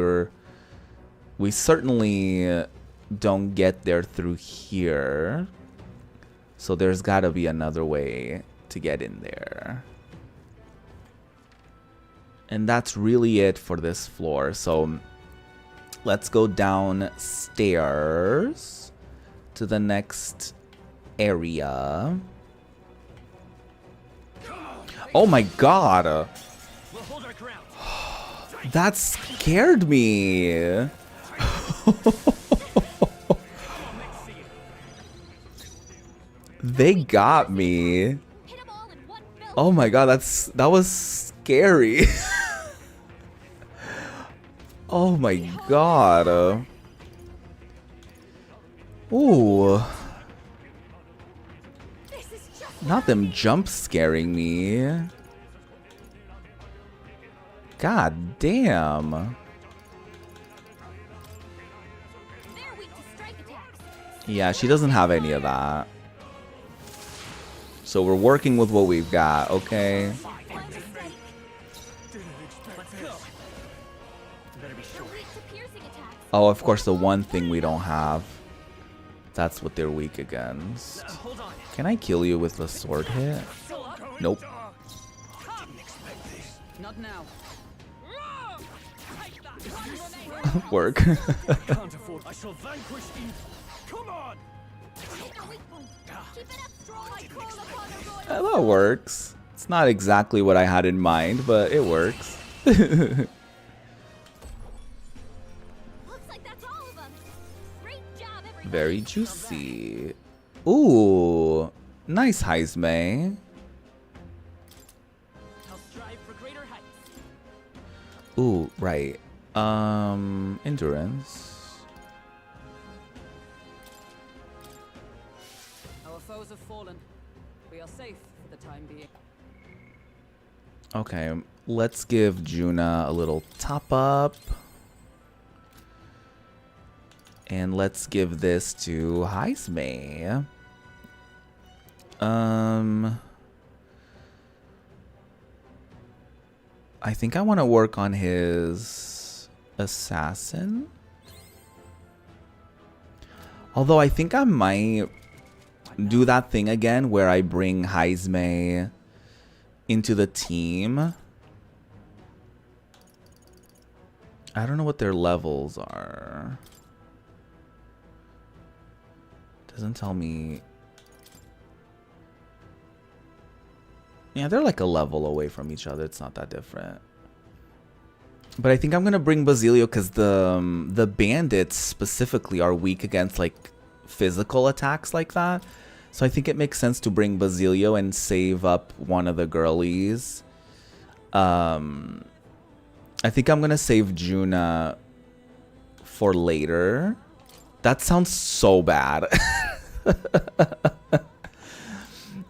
we certainly don't get there through here. So there's got to be another way to get in there. And that's really it for this floor. So let's go downstairs to the next area. Oh my god. We'll hold our ground. That scared me. They got me. Hit 'em all in one fell Oh my god, that was scary. Oh my god. Ooh. This is just Not them jump scaring me. God damn. they're weak to strike attacks. Yeah, she doesn't have any of that. So we're working with what we've got, okay? One mistake. Let's go. Better be They're sure. weak to piercing attacks. Oh, of course, the one thing we don't have. That's what they're weak against. Hold on. Can I kill you with a sword hit? Still up? Nope. Not now. Work. Can't afford. I shall vanquish you. Come on. Hit a weak point. Keep it up, strong. I call upon the royal. That works. It's not exactly what I had in mind, but it works. Looks like that's all of them. Great job, everybody. Very juicy. Ooh. Nice, Heisme. I'll strive for greater heights. Ooh, right. Endurance. Our foes have fallen. We are safe for the time being. Okay, let's give Juna a little top up. And let's give this to Heisme. I think I want to work on his assassin. Although I think I might do that thing again where I bring Heisme into the team. I don't know what their levels are. Doesn't tell me. Yeah, they're like a level away from each other. It's not that different. But I think I'm gonna bring Basilio because the bandits specifically are weak against like physical attacks like that. So I think it makes sense to bring Basilio and save up one of the girlies. I think I'm gonna save Juna for later. That sounds so bad.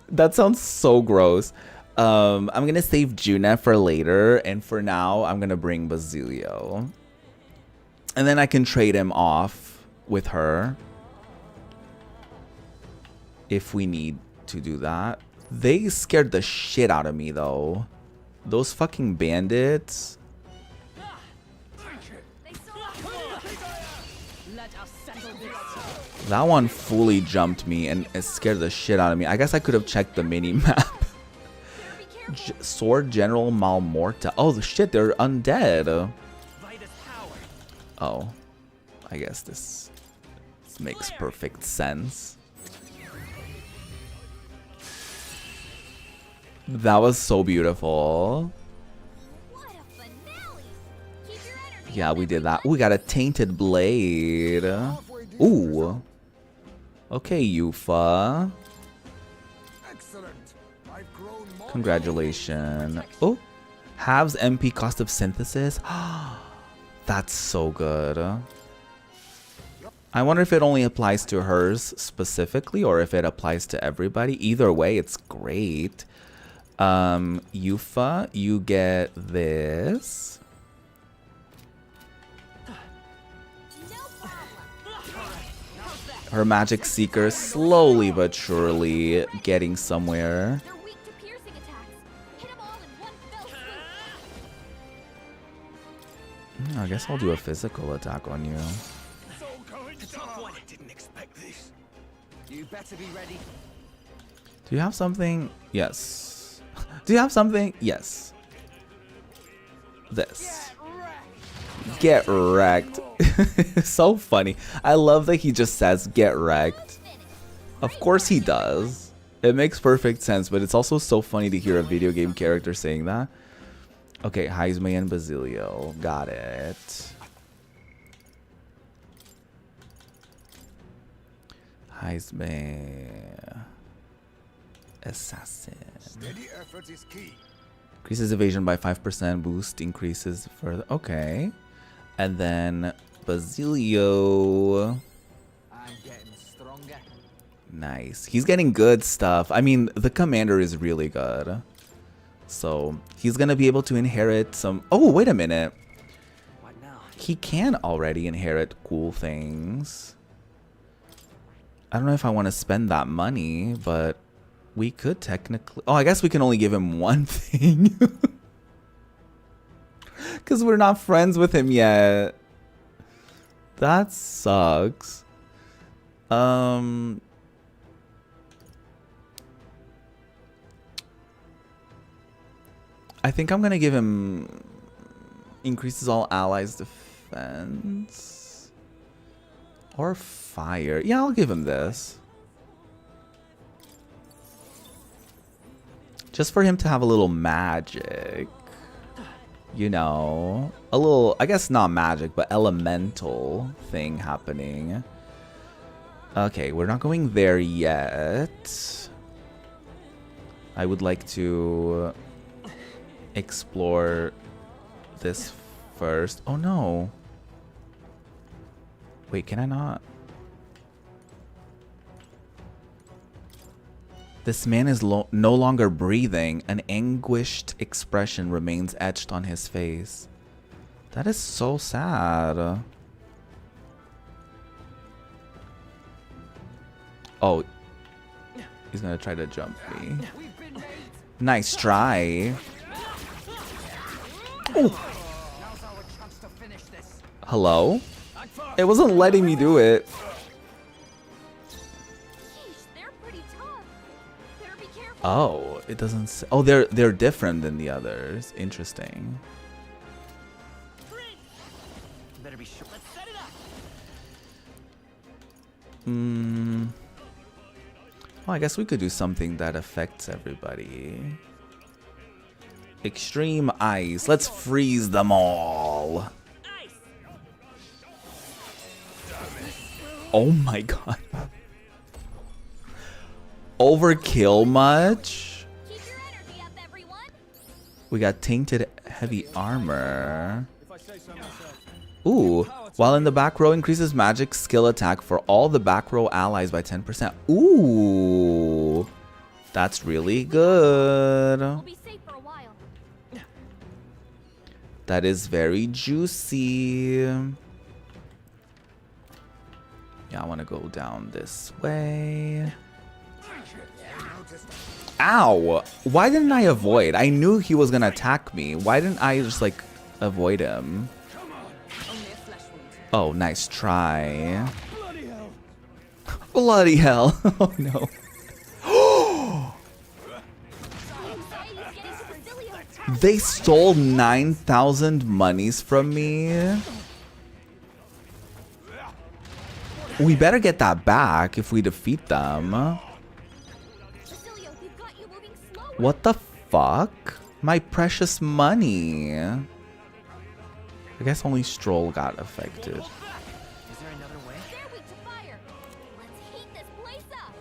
That sounds so gross. I'm gonna save Juna for later, and for now, I'm gonna bring Basilio. And then I can trade him off with her if we need to do that. They scared the shit out of me, though. Those fucking bandits. Let us settle this. That one fully jumped me and it scared the shit out of me. I guess I could have checked the mini map. Sword General Malmorta. Oh, shit, they're undead. Vitus power. Oh, I guess this makes perfect sense. That was so beautiful. What a finale. Keep your energy. Yeah, we did that. Ooh, we got a tainted blade. Ooh. Okay, Yufa. Excellent. I've grown more. Congratulations. Oh, halves MP cost of synthesis. That's so good. I wonder if it only applies to hers specifically or if it applies to everybody. Either way, it's great. Yufa, you get this. No problem. Her magic seeker slowly but surely getting somewhere. They're weak to piercing attacks. Hit 'em all in one fell swoop. I guess I'll do a physical attack on you. I didn't expect this. You better be ready. Do you have something? Yes. Do you have something? Yes. This. Get wrecked. So funny. I love that he just says get wrecked. Of course he does. It makes perfect sense, but it's also so funny to hear a video game character saying that. Okay, Heisme and Basilio. Got it. Heisme. Assassin. Steady effort is key. Increases evasion by 5%. Boost increases further. Okay. And then Basilio. I'm getting stronger. Nice. He's getting good stuff. I mean, the commander is really good. So he's going to be able to inherit some... Oh, wait a minute. What now? He can already inherit cool things. I don't know if I want to spend that money, but we could technically... Oh, I guess we can only give him one thing. Because we're not friends with him yet. That sucks. I think I'm gonna give him increases all allies defense or fire. Yeah, I'll give him this. Just for him to have a little magic. You know, a little, I guess not magic, but elemental thing happening. Okay, we're not going there yet. I would like to explore this first. Oh no. Wait, can I not? This man is no longer breathing. An anguished expression remains etched on his face. That is so sad. Oh, he's gonna try to jump me. Nice try. Oh. Hello? It wasn't letting me do it. Oh, it doesn't say. Oh, they're different than the others. Interesting. Better be sure. Let's set it up. Well, I guess we could do something that affects everybody. Extreme ice. Let's freeze them all. Oh my god. Overkill much? Keep your energy up, everyone. We got tainted heavy armor. Ooh. While in the back row, increases magic skill attack for all the back row allies by 10%. Ooh. That's really good. We'll be safe for a while. That is very juicy. Yeah, I want to go down this way. Ow! Why didn't I avoid? I knew he was gonna attack me. Why didn't I just like avoid him? Oh, nice try. Bloody hell. Bloody hell. Oh no. They stole 9,000 monies from me. We better get that back if we defeat them. What the fuck? My precious money. I guess only Stroll got affected. Is there another way? They're weak to fire. Let's heat this place up.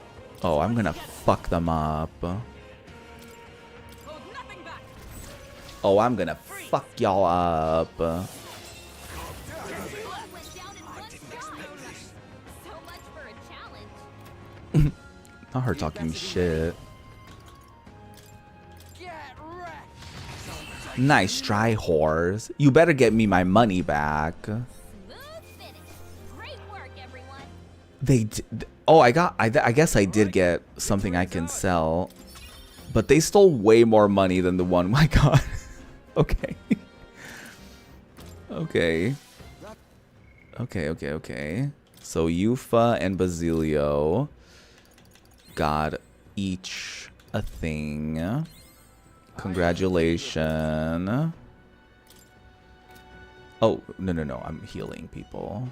Oh, I'm gonna fuck them up. Hold nothing back. Oh, I'm gonna fuck y'all up. Went down in one strike. So much for a challenge. Not her talking shit. Get wrecked. Nice try, whores. You better get me my money back. Smooth finish. Great work, everyone. They did. Oh, I guess I did get something I can sell. But they stole way more money than the one. My god. Okay. Okay. Okay. So Yufa and Basilio got each a thing. Congratulations. Oh, no. I'm healing people.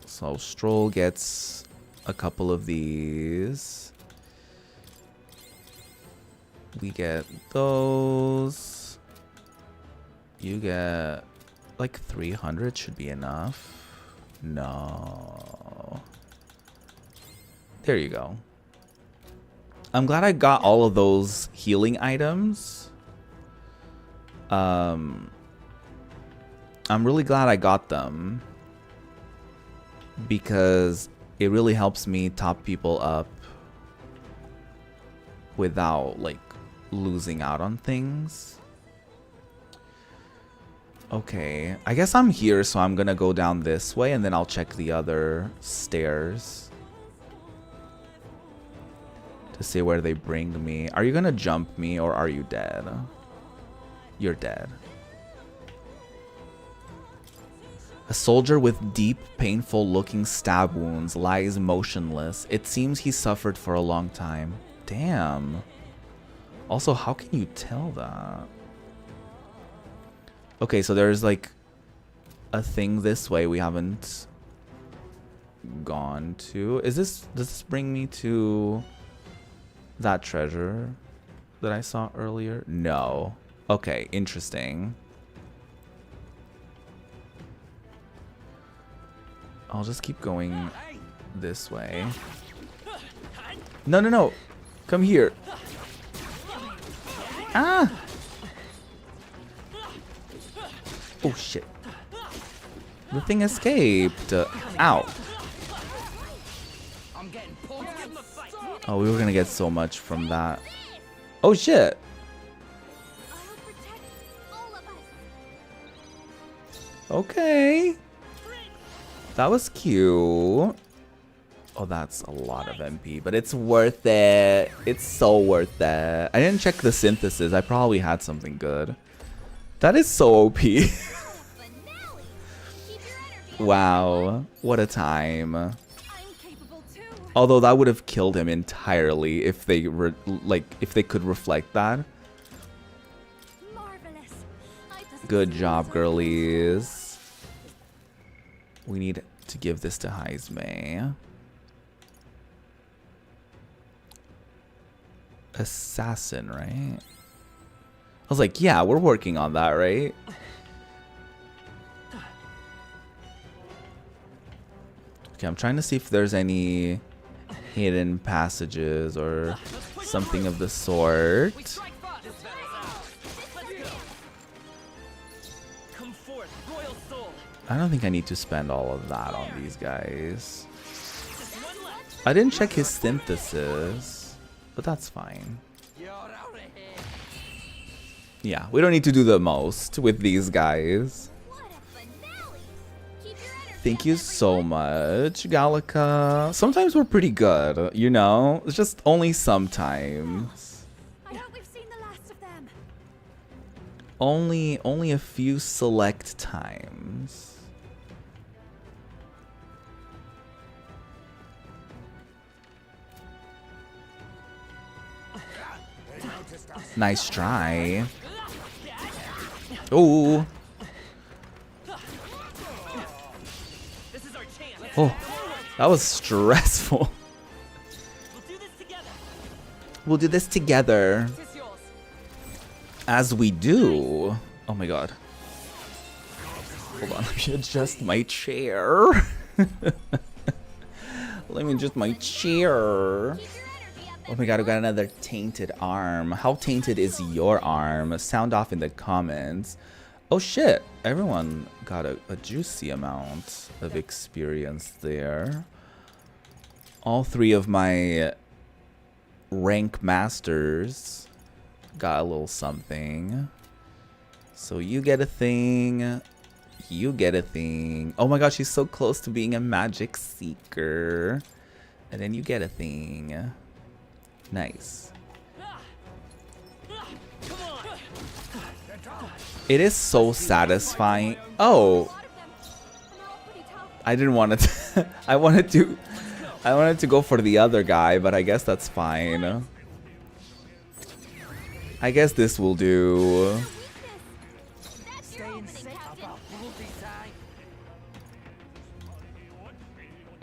So Stroll gets a couple of these. We get those. You get like 300 should be enough. No. There you go. I'm glad I got all of those healing items. I'm really glad I got them because it really helps me top people up without like losing out on things. Okay, I guess I'm here, so I'm gonna go down this way and then I'll check the other stairs to see where they bring me. Are you gonna jump me or are you dead? You're dead. A soldier with deep, painful looking stab wounds lies motionless. It seems he suffered for a long time. Damn. Also, how can you tell that? Okay, so there's like a thing this way we haven't gone to. Does this bring me to that treasure that I saw earlier? No. Okay, interesting. I'll just keep going this way. No. Come here. Ah! Oh, shit. The thing escaped. Ow. Oh, we were gonna get so much from that. Oh, shit. I'll protect all of us. Okay. That was cute. Oh, that's a lot of MP, but it's worth it. It's so worth it. I didn't check the synthesis. I probably had something good. That is so OP. Finale. Keep your energy up. Wow. What a time. I'm capable too. Although that would have killed him entirely if they were if they could reflect that. Marvelous. Good job, girlies. We need to give this to Heisme. Assassin, right? I was like, yeah, we're working on that, right? Okay, I'm trying to see if there's any hidden passages or something of the sort. Come forth, royal soul. I don't think I need to spend all of that on these guys. I didn't check his synthesis, but that's fine. Yeah, we don't need to do the most with these guys. What a finale. Keep your energy Thank up, you everyone. so much, Gallica. Sometimes we're pretty good, you know? It's just only sometimes. I hope we've seen the last of them. Only a few select times. They noticed us. Nice try. Ooh. This is our chance. Oh, that was stressful. We'll do this together. We'll do this together. It's yours. As we do. Oh my god. Hold on, let me adjust my chair. Let me adjust my chair. Keep your energy up, Oh my god, we got another tainted arm. How tainted is your arm? Sound off in the comments. Oh shit, everyone got a juicy amount of experience there. All three of my rank masters got a little something. So you get a thing. You get a thing. Oh my god, she's so close to being a magic seeker. And then you get a thing. Nice. Come on. They're down. It is so satisfying. Oh, I didn't want to. I wanted to go for the other guy, but I guess that's fine. I guess this will do.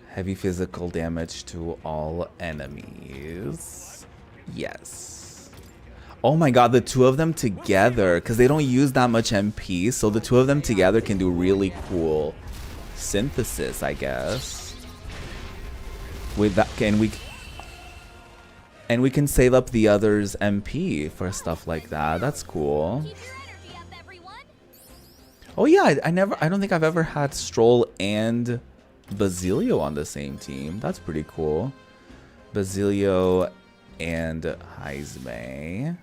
Heavy physical damage to all enemies. Yes. Oh my god, the two of them together, because they don't use that much MP, so the two of them together can do really cool synthesis, I guess. With that, and we can save up the other's MP for stuff like that. That's cool. Oh yeah, I don't think I've ever had Stroll and Basilio on the same team. That's pretty cool. Basilio and Heisme.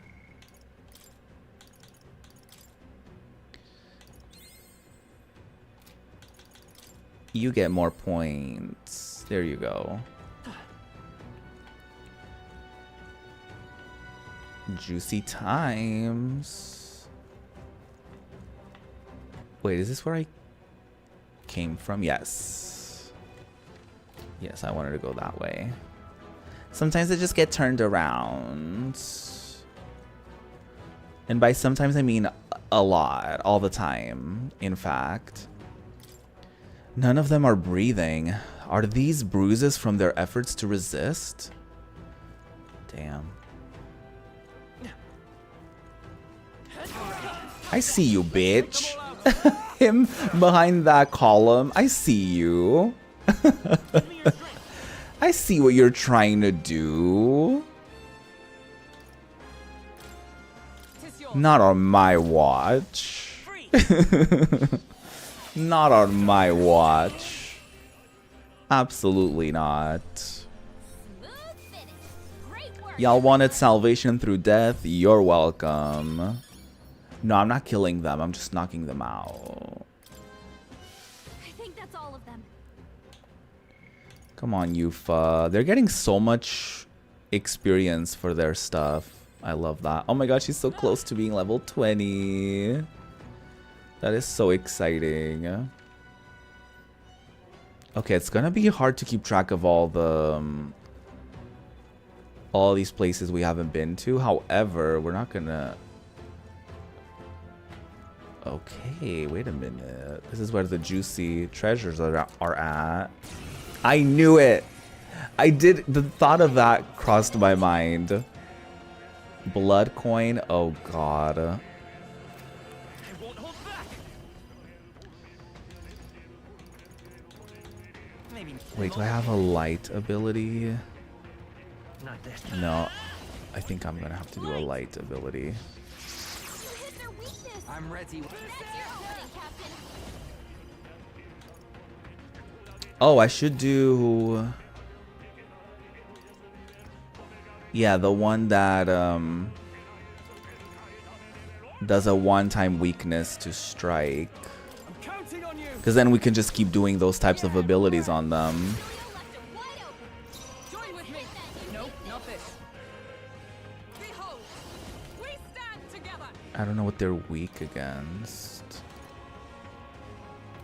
You get more points. There you go. Juicy times. Wait, is this where I came from? Yes. Yes, I wanted to go that way. Sometimes I just get turned around. And by sometimes I mean a lot. All the time, in fact. None of them are breathing. Are these bruises from their efforts to resist? Damn. I see you, bitch. Him behind that column. I see you. I see what you're trying to do. Not on my watch. Not on my watch. Absolutely not. Y'all wanted salvation through death? You're welcome. No, I'm not killing them. I'm just knocking them out. I think that's all of them. Come on, Yufa. They're getting so much experience for their stuff. I love that. Oh my god, she's so close to being level 20. That is so exciting. Okay, it's gonna be hard to keep track of all the all these places we haven't been to. However, we're not gonna... Okay, wait a minute. This is where the juicy treasures are at. I knew it! I did... The thought of that crossed my mind. Blood coin? Oh god. Wait, do I have a light ability? No. I think I'm gonna have to do a light ability. I'm ready. Oh, I should do... Yeah, the one that does a one-time weakness to strike. Because then we can just keep doing those types of abilities on them. Join with me. Nope, not this. Behold, we stand together. I don't know what they're weak against.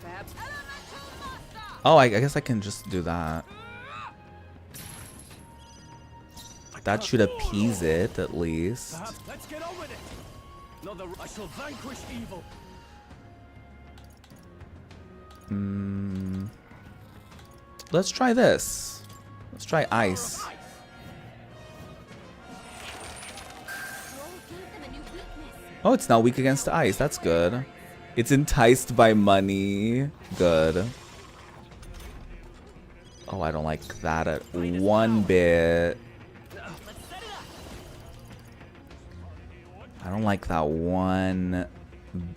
Perhaps. Oh, I guess I can just do that. That should appease it, at least. Let's get on with it. I shall vanquish evil. Let's try this. Let's try ice. Oh, it's now weak against ice. That's good. It's enticed by money. Good. Oh, I don't like that at one bit. I don't like that one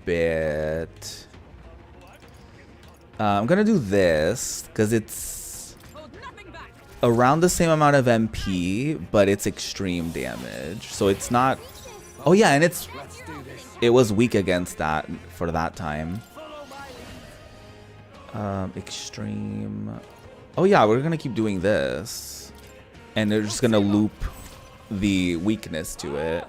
bit. I'm gonna do this because it's around the same amount of MP, but it's extreme damage. So it's not... Oh yeah, and it was weak against that for that time. Extreme... Oh yeah, we're gonna keep doing this. And they're just gonna loop the weakness to it.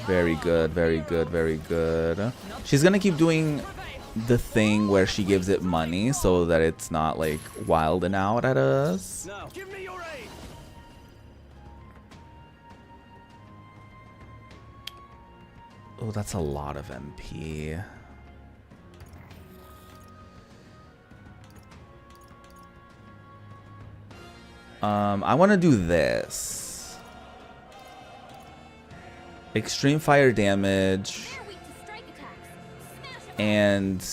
Very good, very good, very good. She's gonna keep doing the thing where she gives it money so that it's not like wilding out at us. Now, give me your aid. Oh, that's a lot of MP. I want to do this. Extreme fire damage. They're weak to strike attacks. Smash 'em. And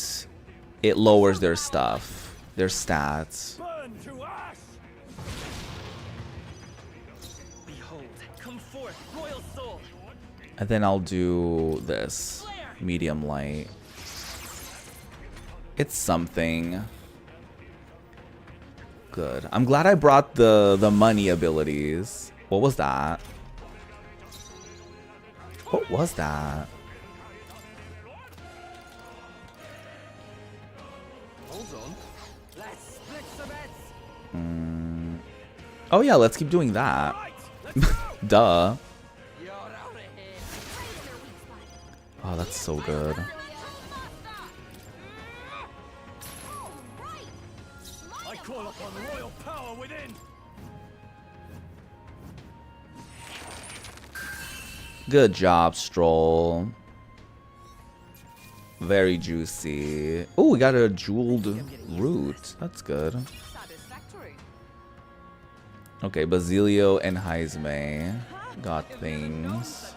it lowers their stuff, their stats. Burn to ash. Behold, come forth, royal soul. And then I'll do this. Medium light. It's something. Good. I'm glad I brought the money abilities. What was that? What was that? Hold on. Let's split some bets. Oh yeah, let's keep doing that. Right, let's go. Duh. You're out of here. Right in their weak spot. Oh, that's so good. I call upon royal power within. Good job, Stroll. Very juicy. Oh, we got a jeweled root. That's good. Satisfactory. Okay, Basilio and Heisme got things.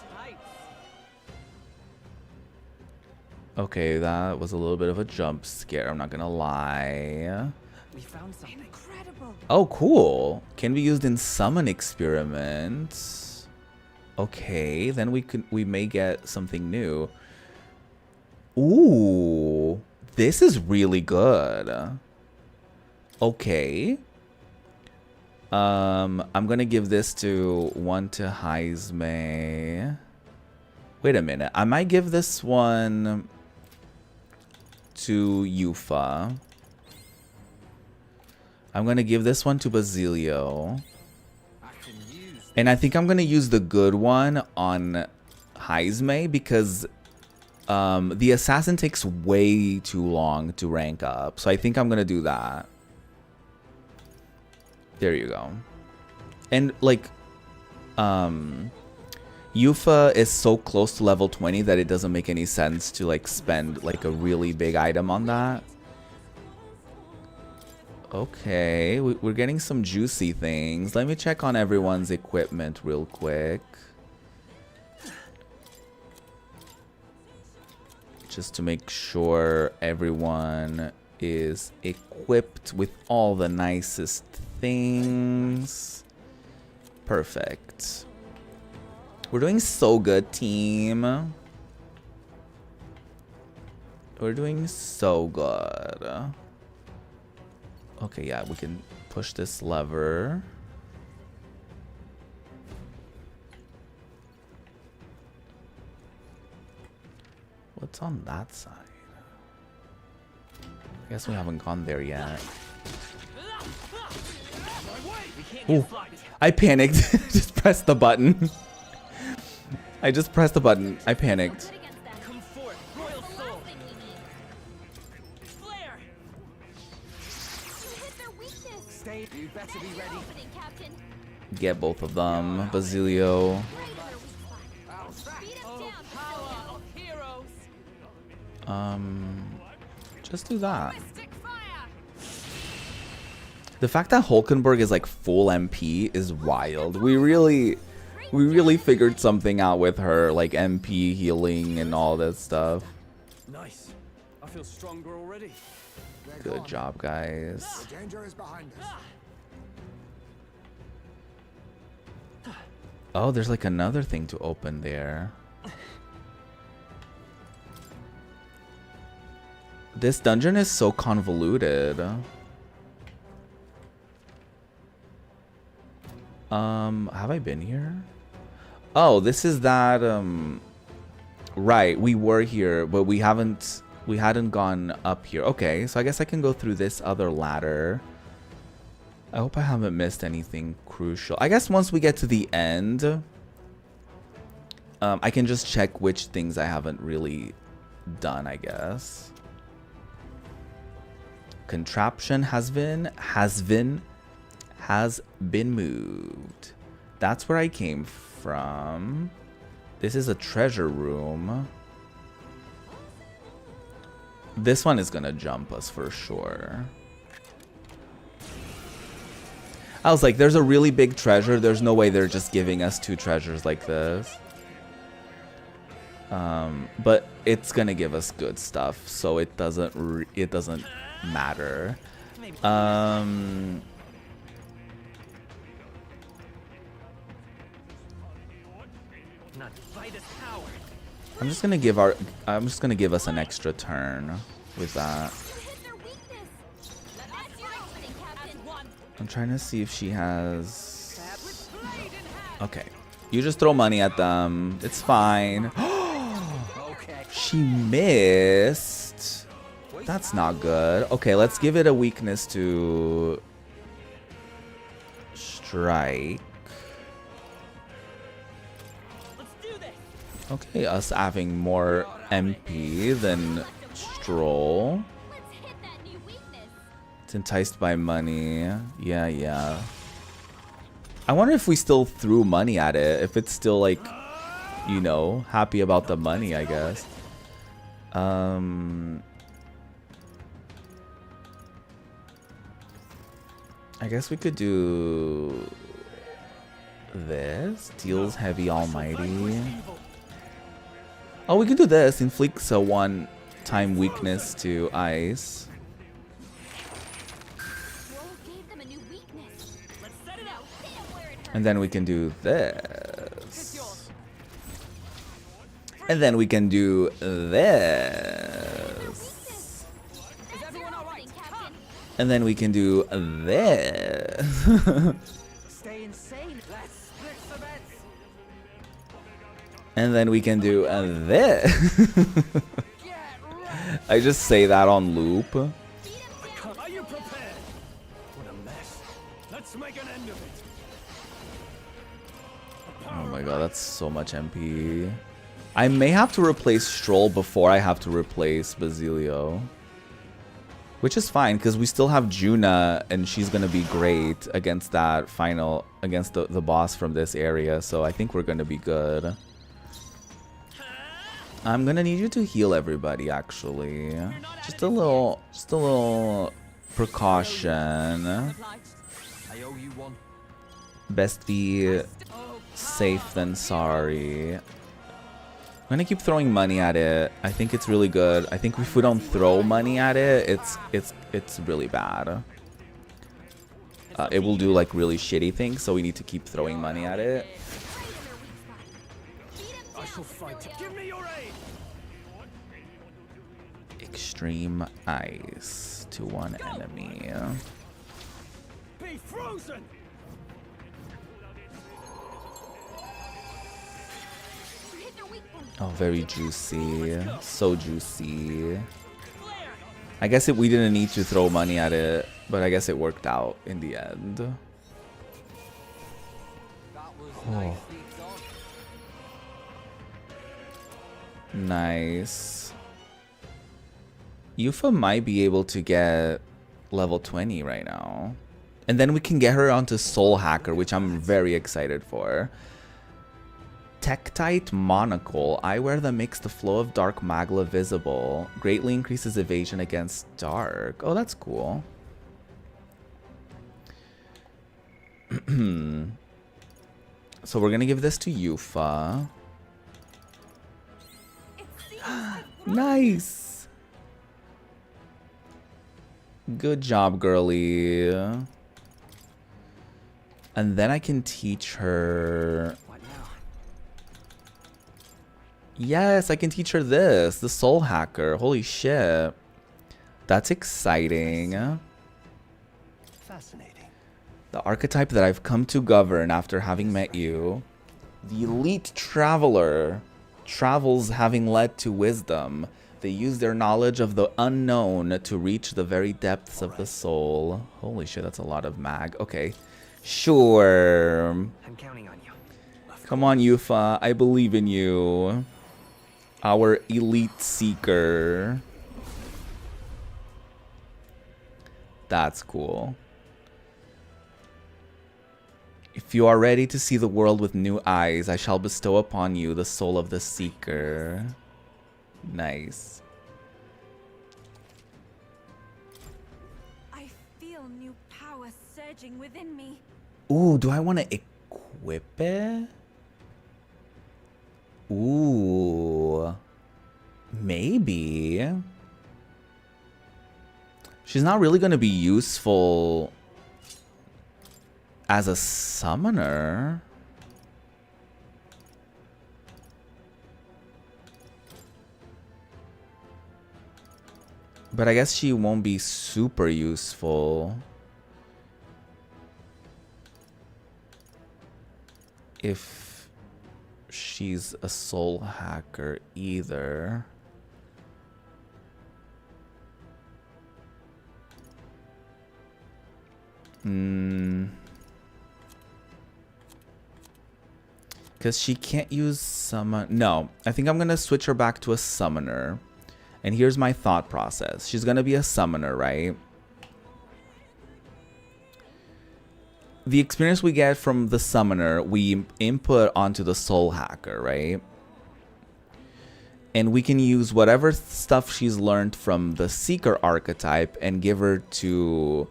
Okay, that was a little bit of a jump scare, I'm not gonna lie. We found something. Incredible. Oh, cool. Can be used in summon experiments. Okay, then we may get something new. Ooh, this is really good. Okay. I'm gonna give this to one to Heisme. Wait a minute. I might give this one to Yufa. I'm gonna give this one to Basilio. And I think I'm gonna use the good one on Heisme because the assassin takes way too long to rank up. So I think I'm gonna do that. There you go. And like Yufa is so close to level 20 that it doesn't make any sense to like spend like a really big item on that. Okay, we're getting some juicy things. Let me check on everyone's equipment real quick. Just to make sure everyone is equipped with all the nicest things. Perfect. We're doing so good, team. We're doing so good. Okay, yeah, we can push this lever. What's on that side? I guess we haven't gone there yet. Ooh, I panicked. Just pressed the button. I just pressed the button. I panicked. Good against them. Come forth, royal The soul. last thing we need. Flare. You hit their weakness. Stay. You better be ready. Opening, Captain. Get both of them. Basilio. Right in their weak spot. Beat 'em Oh, down, power of heroes. Just do that. Mystic fire. The fact that Hulkenberg is like full MP is wild. We really figured something out with her, like MP healing and all that stuff. Nice. I feel stronger already. They're Good gone. job, guys. Danger is behind us. Oh, there's like another thing to open there. This dungeon is so convoluted. Have I been here? Oh, this is that, right, we were here, but we hadn't gone up here. Okay, so I guess I can go through this other ladder. I hope I haven't missed anything crucial. I guess once we get to the end, I can just check which things I haven't really done, I guess. Contraption has been moved. That's where I came from. This is a treasure room. This one is gonna jump us for sure. I was like, there's a really big treasure. There's no way they're just giving us 2 treasures like this. But it's gonna give us good stuff, so it doesn't matter. I'm just gonna give us an extra turn with that. I'm trying to see if she has. Okay, you just throw money at them. It's fine. She missed. That's not good. Okay, let's give it a weakness to strike. Okay, us having more MP than Stroll. It's enticed by money. Yeah. I wonder if we still threw money at it. If it's still like, you know, happy about the money, I guess. I guess we could do this. Deals heavy almighty. Oh, we could do this. Inflicts a one-time weakness to ice. And then we can do this. And then we can do this. And then we can do this. Stay insane. Let's split the bets. And then we can do this. I just say that on loop. Are you prepared? What a mess. Let's make an end of it. Oh my god, that's so much MP. I may have to replace Stroll before I have to replace Basilio. Which is fine, because we still have Juna, and she's going to be great against that final, against the boss from this area. So I think we're going to be good. I'm going to need you to heal everybody, actually. Just a little precaution. I owe you one. Best be safe than sorry. I'm gonna keep throwing money at it. I think it's really good. I think if we don't throw money at it, it's really bad. It will do like really shitty things, so we need to keep throwing money at it. I shall fight. Give me your aid. Extreme ice to one enemy. Be frozen. Oh, very juicy. So juicy. I guess we didn't need to throw money at it, but I guess it worked out in the end. Oh. Nice. Yufa might be able to get level 20 right now. And then we can get her onto Soul Hacker, which I'm very excited for. Tektite Monocle. Eyewear that makes the flow of dark magla visible. Greatly increases evasion against dark. Oh, that's cool. So we're gonna give this to Yufa. Nice. Good job, girly. And then I can teach her. Yes, I can teach her this. The Soul Hacker. Holy shit. That's exciting. Fascinating. The archetype that I've come to govern after having met you. The elite traveler. Travels having led to wisdom. They use their knowledge of the unknown to reach the very depths of the soul. Holy shit, that's a lot of mag. Okay. Sure. I'm counting on you. Come on, Yufa. I believe in you. Our elite seeker. That's cool. If you are ready to see the world with new eyes, I shall bestow upon you the soul of the seeker. Nice. I feel new power surging within me. Ooh, do I want to equip it? Ooh. Maybe. She's not really going to be useful as a summoner. But I guess she won't be super useful if she's a soul hacker either. Because she can't use summon. No, I think I'm going to switch her back to a summoner. And here's my thought process. She's going to be a summoner, right? The experience we get from the summoner, we input onto the soul hacker, right? And we can use whatever stuff she's learned from the seeker archetype and give her to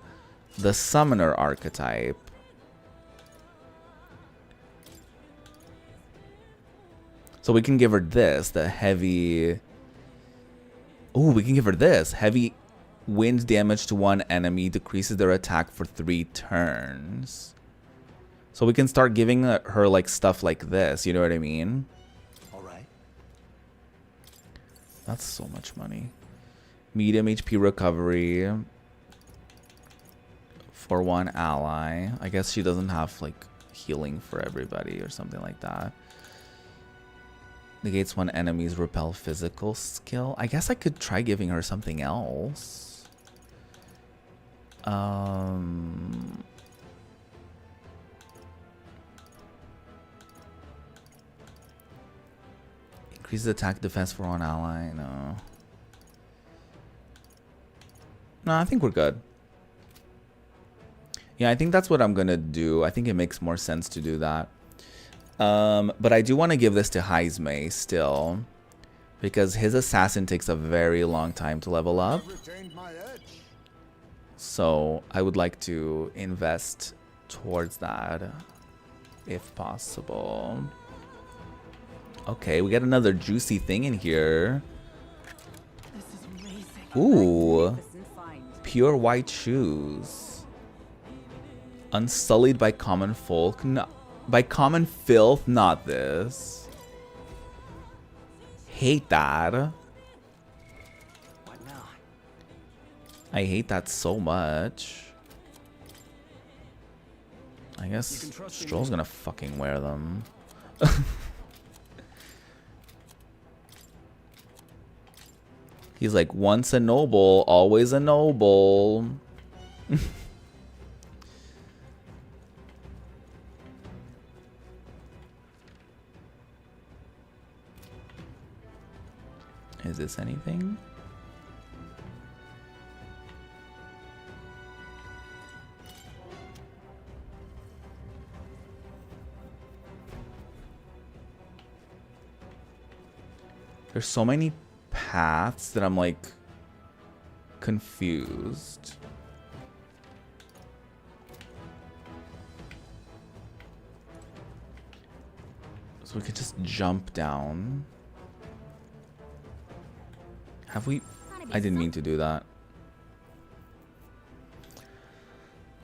the summoner archetype. So we can give her this, the heavy... Ooh, we can give her this. Heavy wind damage to one enemy decreases their attack for 3 turns. So we can start giving her like stuff like this, you know what I mean? Alright. That's so much money. Medium HP recovery for one ally. I guess she doesn't have like healing for everybody or something like that. Negates one enemy's repel physical skill. I guess I could try giving her something else. Increases attack defense for one ally. No. No, I think we're good. Yeah, I think that's what I'm gonna do. I think it makes more sense to do that. But I do want to give this to Heismay still, because his assassin takes a very long time to level up. So I would like to invest towards that if possible. Okay, we got another juicy thing in here. This is amazing. Ooh, pure white shoes. Unsullied by common folk. No. By common filth, not this. Hate that. What now? I hate that so much. I guess Stroll's gonna fucking wear them. He's like, once a noble, always a noble. Is this anything? There's so many paths that I'm like confused. So we could just jump down. Have we? I didn't mean to do that.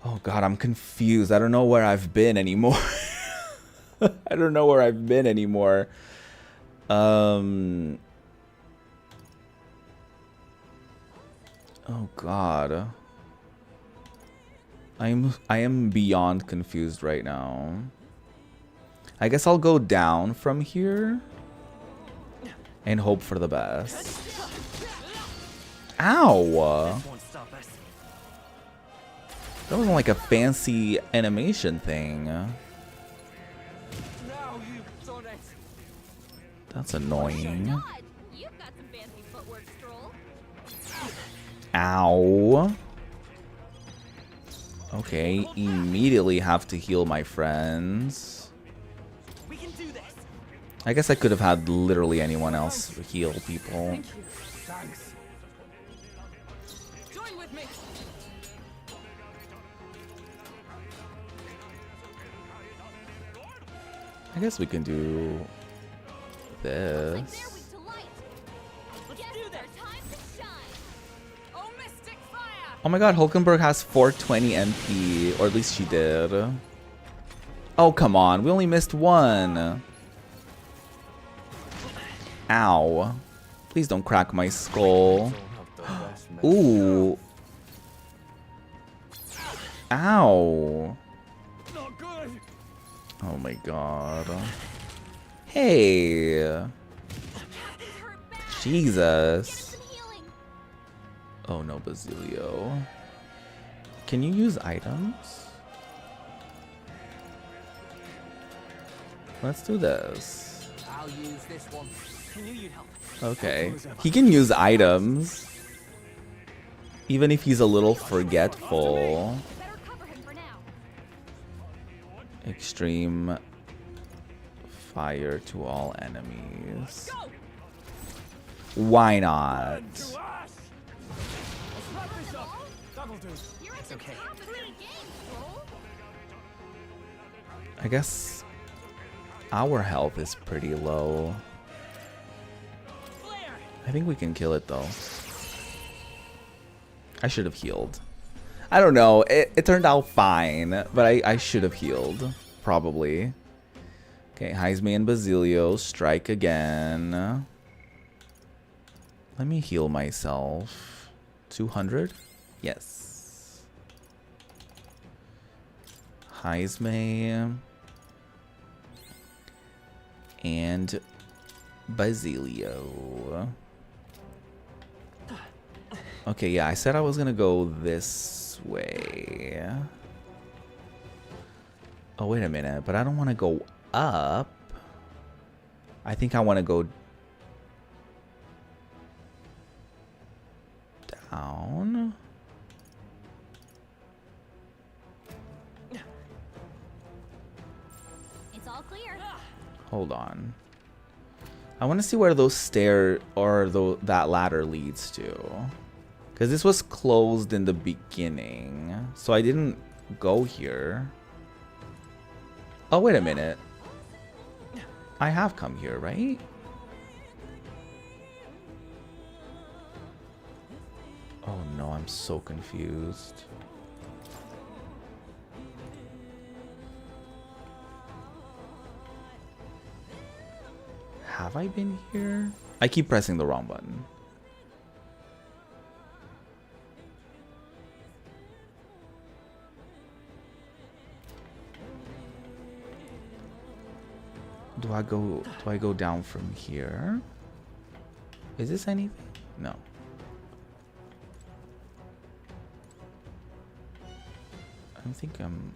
Oh god, I'm confused. I don't know where I've been anymore. I don't know where I've been anymore. Oh god. I am beyond confused right now. I guess I'll go down from here and hope for the best. Ow! That wasn't like a fancy animation thing. Now you That's annoying. God, you've got some fancy footwork, Stroll. Ow. Okay, immediately have to heal my friends. We can do this. I guess I could have had literally anyone else heal people. Thanks. Join with me. I guess we can do Like they're this. weak to light. Let's Guess do it's our this. time to shine. Oh, mystic fire. Oh my god, Hulkenberg has 420 MP, or at least she did. Oh, come on, we only missed one. Ow. Please don't crack my skull. Ooh. Ow. Not good. Oh my god. Hey. These hurt bad. Get Jesus. some healing. Oh no, Basilio. Can you use items? Let's do this. I'll use this one. I knew you'd help. Okay. He can use items. Even if he's a little forgetful. Better cover him for now. Extreme fire to all enemies. Go. Why not? To us. Let's wrap this up. That'll do. You're at the okay. top of your game, Stroll. I guess our health is pretty low. Flare. I think we can kill it though. I should have healed. I don't know. It turned out fine, but I should have healed. Probably. Okay, Heisme and Basilio strike again. Let me heal myself. 200? Yes. Heisme and Basilio. Okay, yeah, I said I was gonna go this way. Oh, wait a minute, but I don't want to go up. I think I want to go down. It's all clear. Hold on. I want to see where those stairs or that ladder leads to. Because this was closed in the beginning. So I didn't go here. Oh, wait a minute. I have come here, right? Oh no, I'm so confused. Have I been here? I keep pressing the wrong button. Do I go down from here? Is this anything? No. I don't think I'm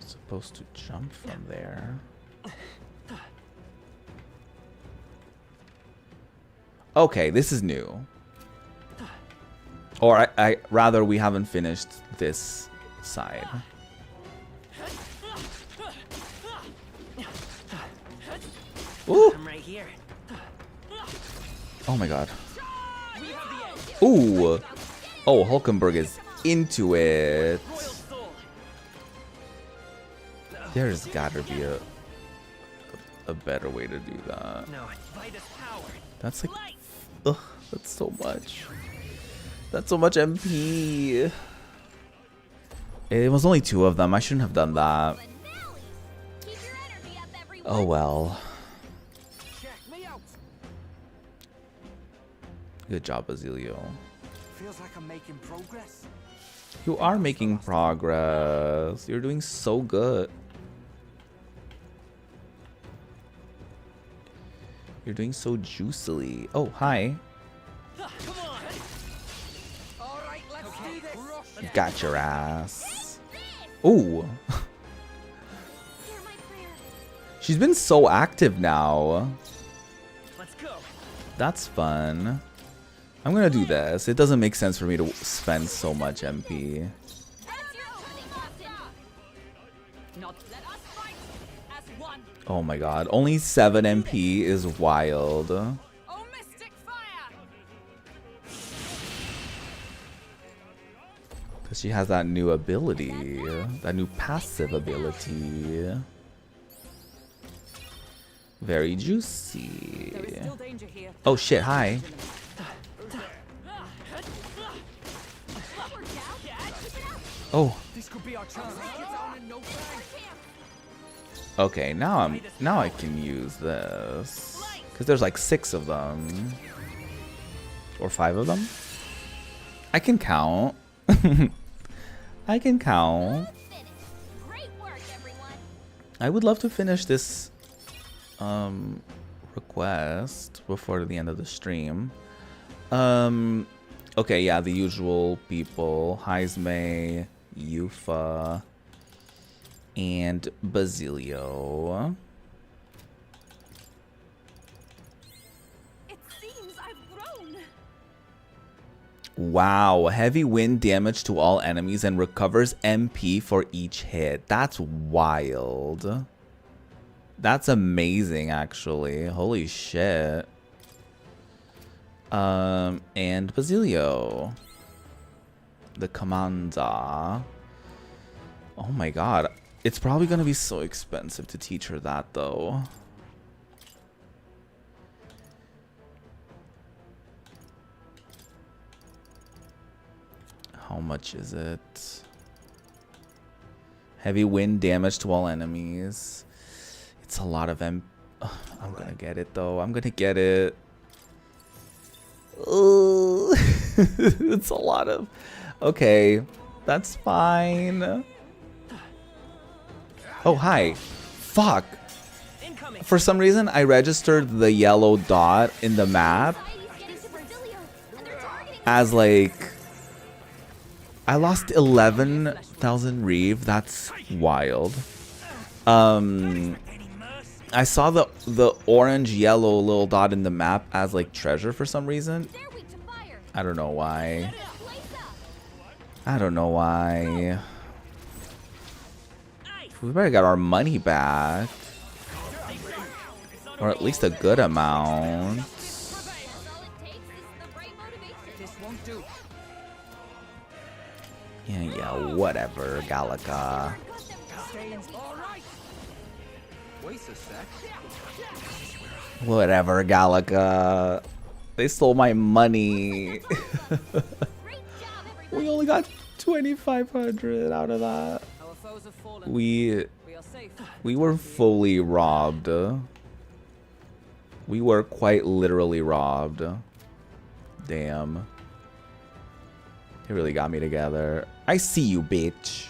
supposed to jump from there. Okay, this is new. Or I rather we haven't finished this side. Ooh. I'm right here. Oh my god. We have the edge. Ooh. Oh, Hulkenberg is into it. Royal soul. There's gotta be a better way to do that. No, Vitus power. That's like, Light. ugh, that's so much. That's so much MP. It was only 2 of them. I shouldn't have done that. Finale. Keep your energy up, everyone. Oh well. Check me out. Good job, Basilio. Feels like I'm making progress. You are making progress. You're doing so good. You're doing so juicily. Oh, hi. Come on. All right, let's do this. Got your ass. Ooh. Hear my prayer. She's been so active now. That's fun. I'm gonna do this. It doesn't make sense for me to spend so much MP. Oh my god. Only 7 MP is wild. Oh, mystic fire! Because she has that new ability. That new passive ability. Very juicy. There is still danger here. Oh shit, hi. Oh. This could be our chance. Okay, now I can use this. Cause there's like 6 of them. Or 5 of them. I can count. I can count. Great work, everyone. I would love to finish this request before the end of the stream. Okay, yeah, the usual people. Heisme, Yufa, and Basilio. It seems I've grown. Wow, heavy wind damage to all enemies and recovers MP for each hit. That's wild. That's amazing, actually. Holy shit. And Basilio. The commander. Oh my god. It's probably gonna be so expensive to teach her that, though. How much is it? Heavy wind damage to all enemies. It's a lot of I'm gonna get it, though. I'm gonna get it. Ooh. It's a lot of... Okay. That's fine. Oh, hi. Fuck. For some reason, I registered the yellow dot in the map as like... I lost 11,000 Reeve. That's wild. I saw the orange yellow little dot in the map as like treasure for some reason. I don't know why. I don't know why. We better get our money back. Or at least a good amount. Yeah, whatever, Gallica. Whatever, Gallica. They stole my money. We only got 2,500 out of that. We were fully robbed. We were quite literally robbed. Damn. It really got me together. I see you, bitch.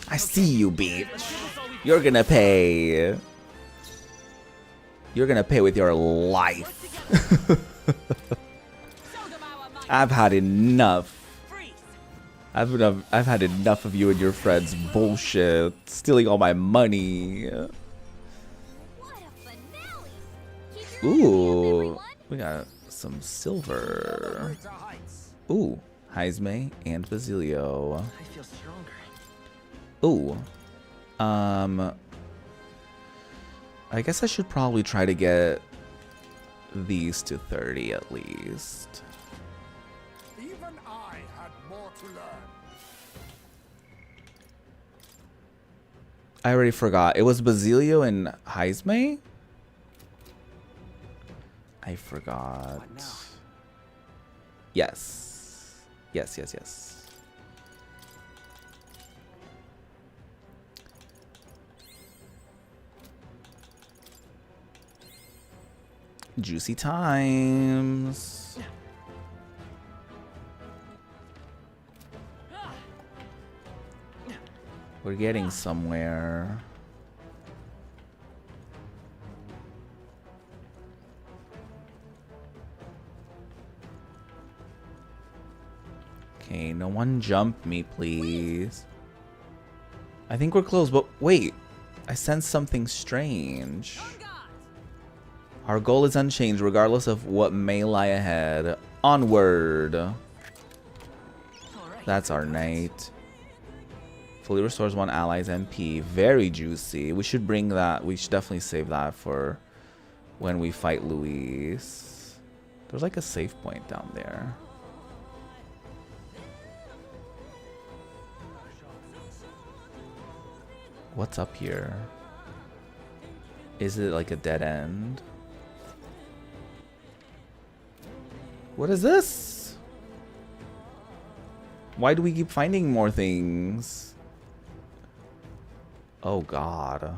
I see you, bitch. You're gonna pay. You're gonna pay with your life. I've had enough. I've had enough of you and your friends' bullshit, stealing all my money. Ooh, we got some silver. Ooh, Heisme and Basilio. I feel stronger. Ooh, I guess I should probably try to get these to 30 at least. Even I had more to learn. I already forgot. It was Basilio and Heisme? I forgot. Yes. Yes. Juicy times. We're getting somewhere. Okay, no one jump me, please. I think we're close, but wait. I sense something strange. On guard. Our goal is unchanged regardless of what may lie ahead. Onward. All right. That's our knight. Fully restores one ally's MP. Very juicy. We should bring that. We should definitely save that for when we fight Luis. There's like a save point down there. What's up here? Is it like a dead end? What is this? Why do we keep finding more things? Oh god.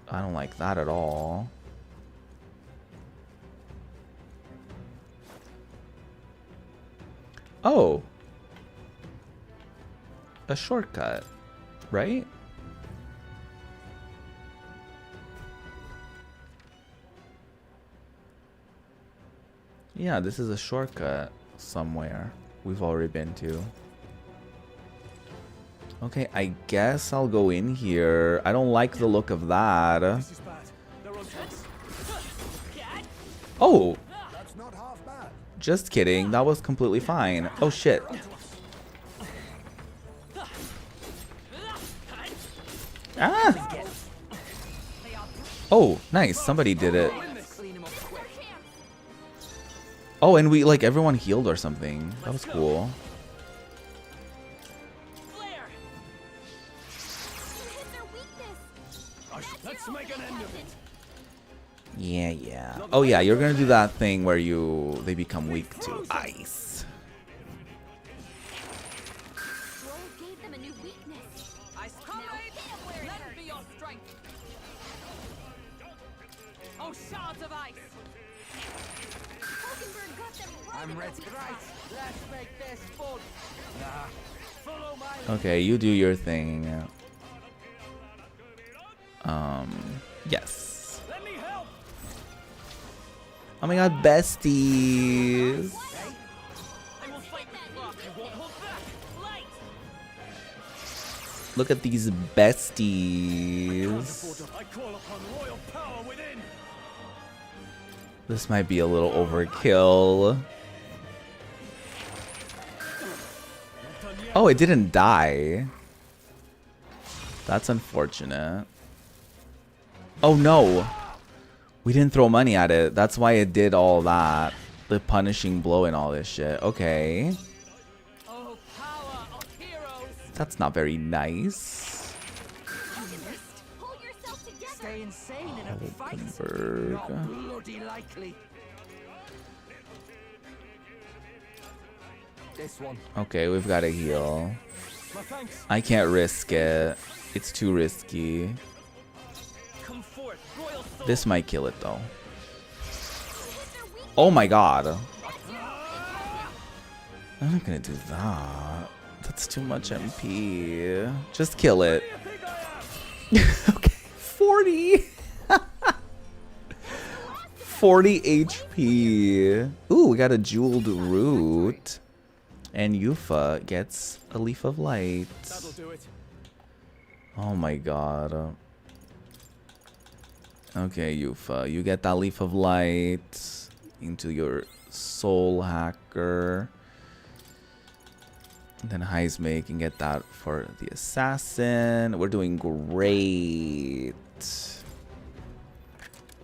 I don't like that at all. Oh. A shortcut, right? Yeah, this is a shortcut somewhere we've already been to. Okay, I guess I'll go in here. I don't like the look of that. This is bad. They're on to us. Oh, That's not half bad. just kidding. That was completely fine. Oh shit. Ah! Oh, nice. Somebody did it. Oh, and we, like, everyone healed or something. That was cool. Flare. You hit their weakness. Let's make an end of it. Yeah, yeah. Oh, yeah, you're gonna do that thing where they become weak to ice. Roll gave them a new weakness. Ice comrade. Let be your strength. Oh, shards of ice. Hulkenberg got them right. I'm at ready. their weak spot. Let's make this fun. Follow my Okay, you do your thing. Yes. Let me help. Oh my god, besties. I will fight that rock. I won't hold back. Light. Look at these besties. I call upon royal power within. This might be a little overkill. Oh, it didn't die. That's unfortunate. Oh no. We didn't throw money at it. That's why it did all that. The punishing blow and all this shit. Okay. Oh, power of heroes. That's not very nice. Pull yourself together. Stay insane in a fight. Hulkenberg. Bloody likely. This one. Okay, we've got to heal. My thanks. I can't risk it. It's too risky. Come forth, royal soul. This might kill it though. Oh my god. I'm not gonna do that. That's too much MP. Just kill it. Okay, 40. 40 HP. Ooh, we got a jeweled root. And Yufa gets a leaf of light. That'll do it. Oh my god. Okay, Yufa, you get that leaf of light into your soul hacker. And then Heismay can get that for the assassin. We're doing great.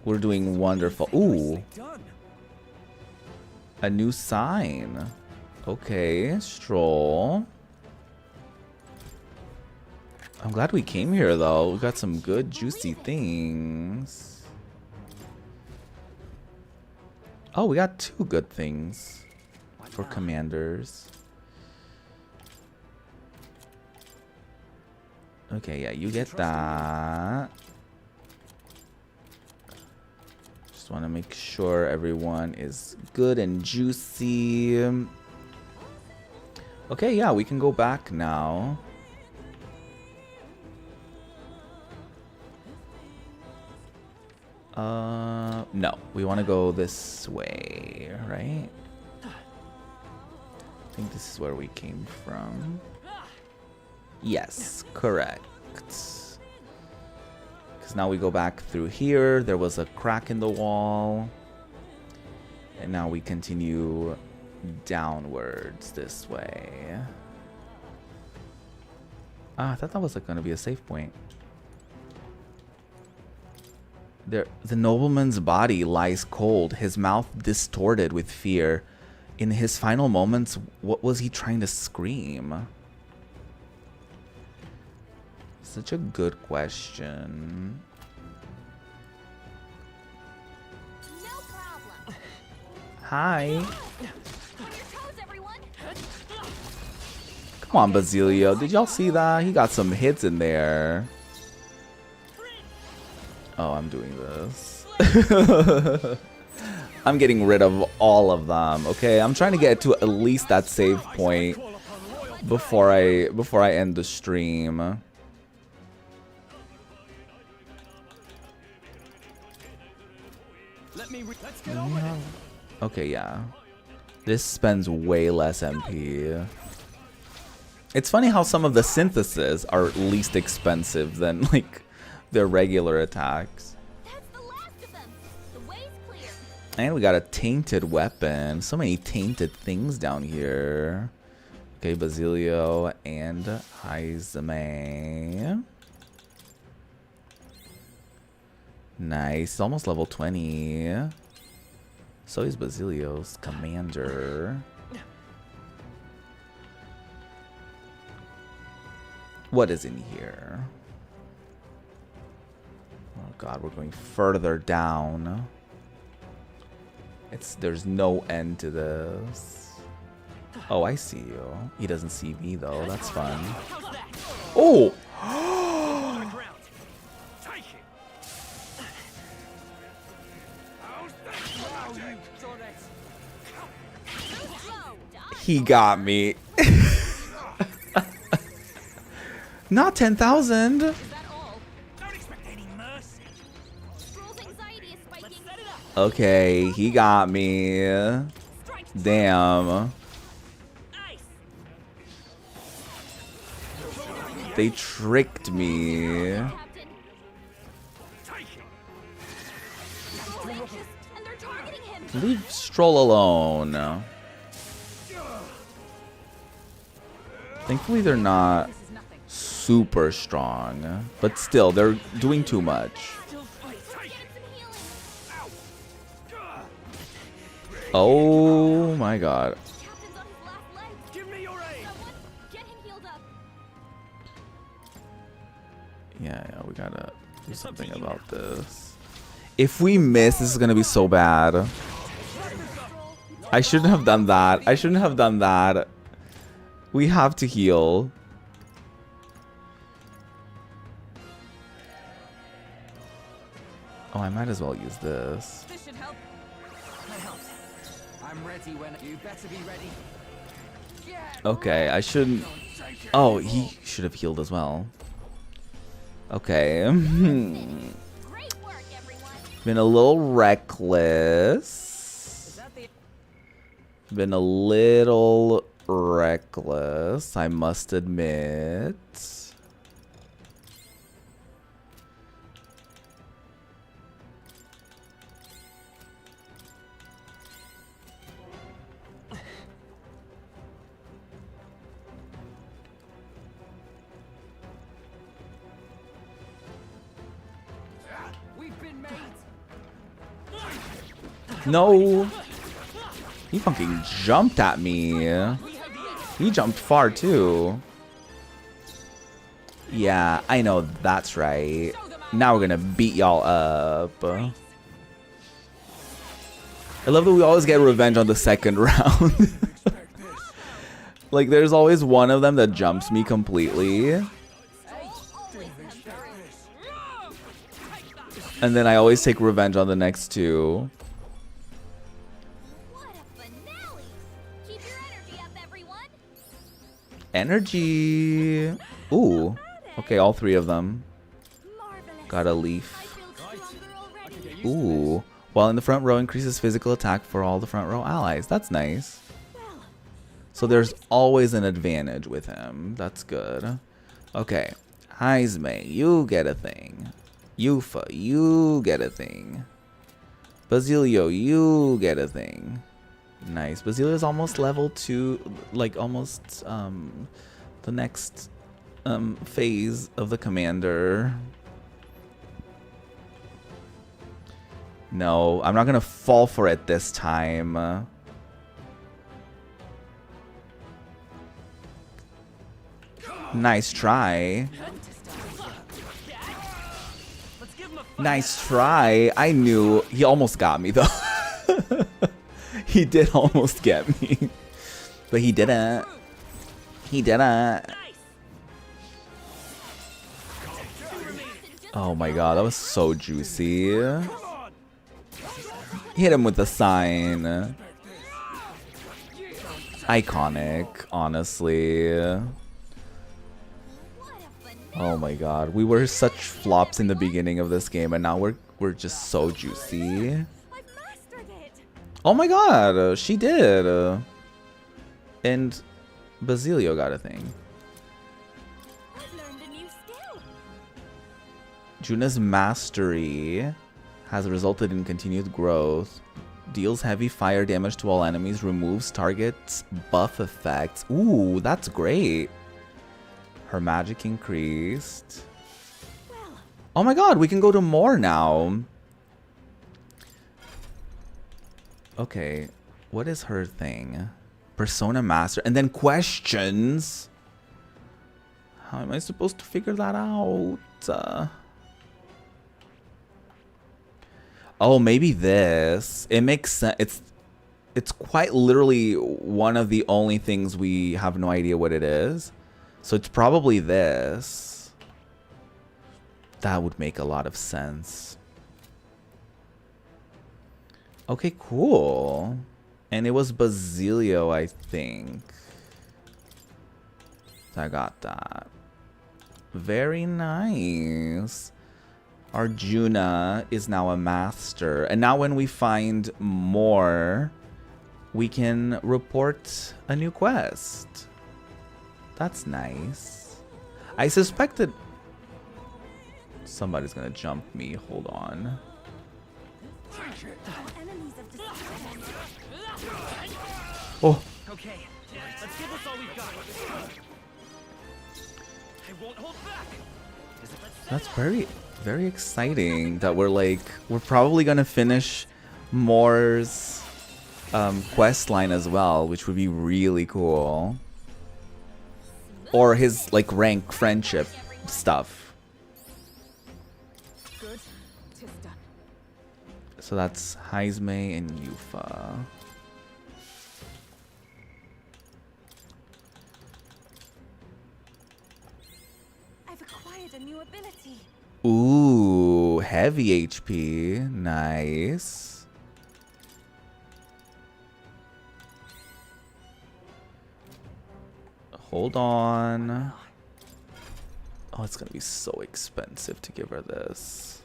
We're doing wonderful. Ooh, Done. a new sign. Okay, Stroll. I'm glad we came here though. We got some good juicy things. Oh, we got 2 good things for commanders. Okay, yeah, you get that. Just want to make sure everyone is good and juicy. Okay, yeah, we can go back now. No, we want to go this way, right? I think this is where we came from. Yes, correct. Because now we go back through here. There was a crack in the wall. And now we continue downwards this way. Ah, I thought that was like going to be a safe point. There, the nobleman's body lies cold, his mouth distorted with fear. In his final moments, what was he trying to scream? Such a good question. No problem. Hi. On your toes, everyone. Come on, Basilio. Did y'all see that? He got some hits in there. Oh, I'm doing this. I'm getting rid of all of them. Okay, I'm trying to get to at least that save point before I end the stream. Let's get on with it. Okay, yeah. This spends way less MP. It's funny how some of the syntheses are least expensive than like their regular attacks. That's the last of them. The way's clear. And we got a tainted weapon. So many tainted things down here. Okay, Basilio and Haizame. Nice. Almost level 20. So is Basilio's commander. What is in here? Oh god, we're going further down. There's no end to this. Oh, I see you. He doesn't see me though. That's fun. Oh! He got me. Not 10,000. Is that all? Don't expect any mercy. Stroll's anxiety is spiking. Set it up. Okay, he got me. Damn. Ice. They tricked me. Captain. Stroll's anxious, and they're targeting him. Leave Stroll alone. Thankfully, they're not super strong, but still, they're doing too much. Get him some healing. Oh my god. Captain's on his last legs. Give me your aid. Someone, get him healed up. Yeah, we gotta do something about this. If we miss, this is gonna be so bad. I shouldn't have done that. I shouldn't have done that. We have to heal. Oh, I might as well use this. This should help. I'm ready when you better be ready. Okay, I shouldn't. Oh, he should have healed as well. Okay. Great work, everyone. Been a little reckless. Been a little reckless, I must admit. We've been made. No. He fucking jumped at me. He jumped far too. Yeah, I know that's right. Now we're gonna beat y'all up. I love that we always get revenge on the second round. Like there's always one of them that jumps me completely. And then I always take revenge on the next two. What a finale. Keep your energy up, everyone. Energy. Ooh. Okay, all three of them. Marvelous. Got a leaf. I feel stronger already. Ooh. While in the front row, increases physical attack for all the front row allies. That's nice. So there's always an advantage with him. That's good. Okay. Heisme, you get a thing. Yufa, you get a thing. Basilio, you get a thing. Nice. Basilio's almost level 2, like almost the next phase of the commander. No, I'm not gonna fall for it this time. Nice try. Nice try. I knew. He almost got me though. He did almost get me. But he didn't. He didn't. Oh my god, that was so juicy. Hit him with the sign. Iconic, honestly. Oh my god, we were such flops in the beginning of this game, and now we're just so juicy. I've mastered it. Oh my god, she did. And Basilio got a thing. I've learned a new skill. Juna's mastery has resulted in continued growth. Deals heavy fire damage to all enemies. Removes targets buff effects. Ooh, that's great. Her magic increased. Oh my god, we can go to more now. Okay, what is her thing? Persona Master. And then questions. How am I supposed to figure that out? Oh, maybe this. It makes sense. It's quite literally one of the only things we have no idea what it is. So it's probably this. That would make a lot of sense. Okay, cool. And it was Basilio, I think. I got that. Very nice. Arjuna is now a master. And now when we find more, we can report a new quest. That's nice. I suspected somebody's gonna jump me. Hold on. Oh. Okay, let's give us all we've got. I won't hold back. That's very exciting that we're probably gonna finish Moore's quest line as well, which would be really cool. Or his like rank friendship stuff. Good. Tis done. So that's Heisme and Yufa. I've acquired a new ability. Ooh, heavy HP. Nice. Hold on. Oh, it's gonna be so expensive to give her this.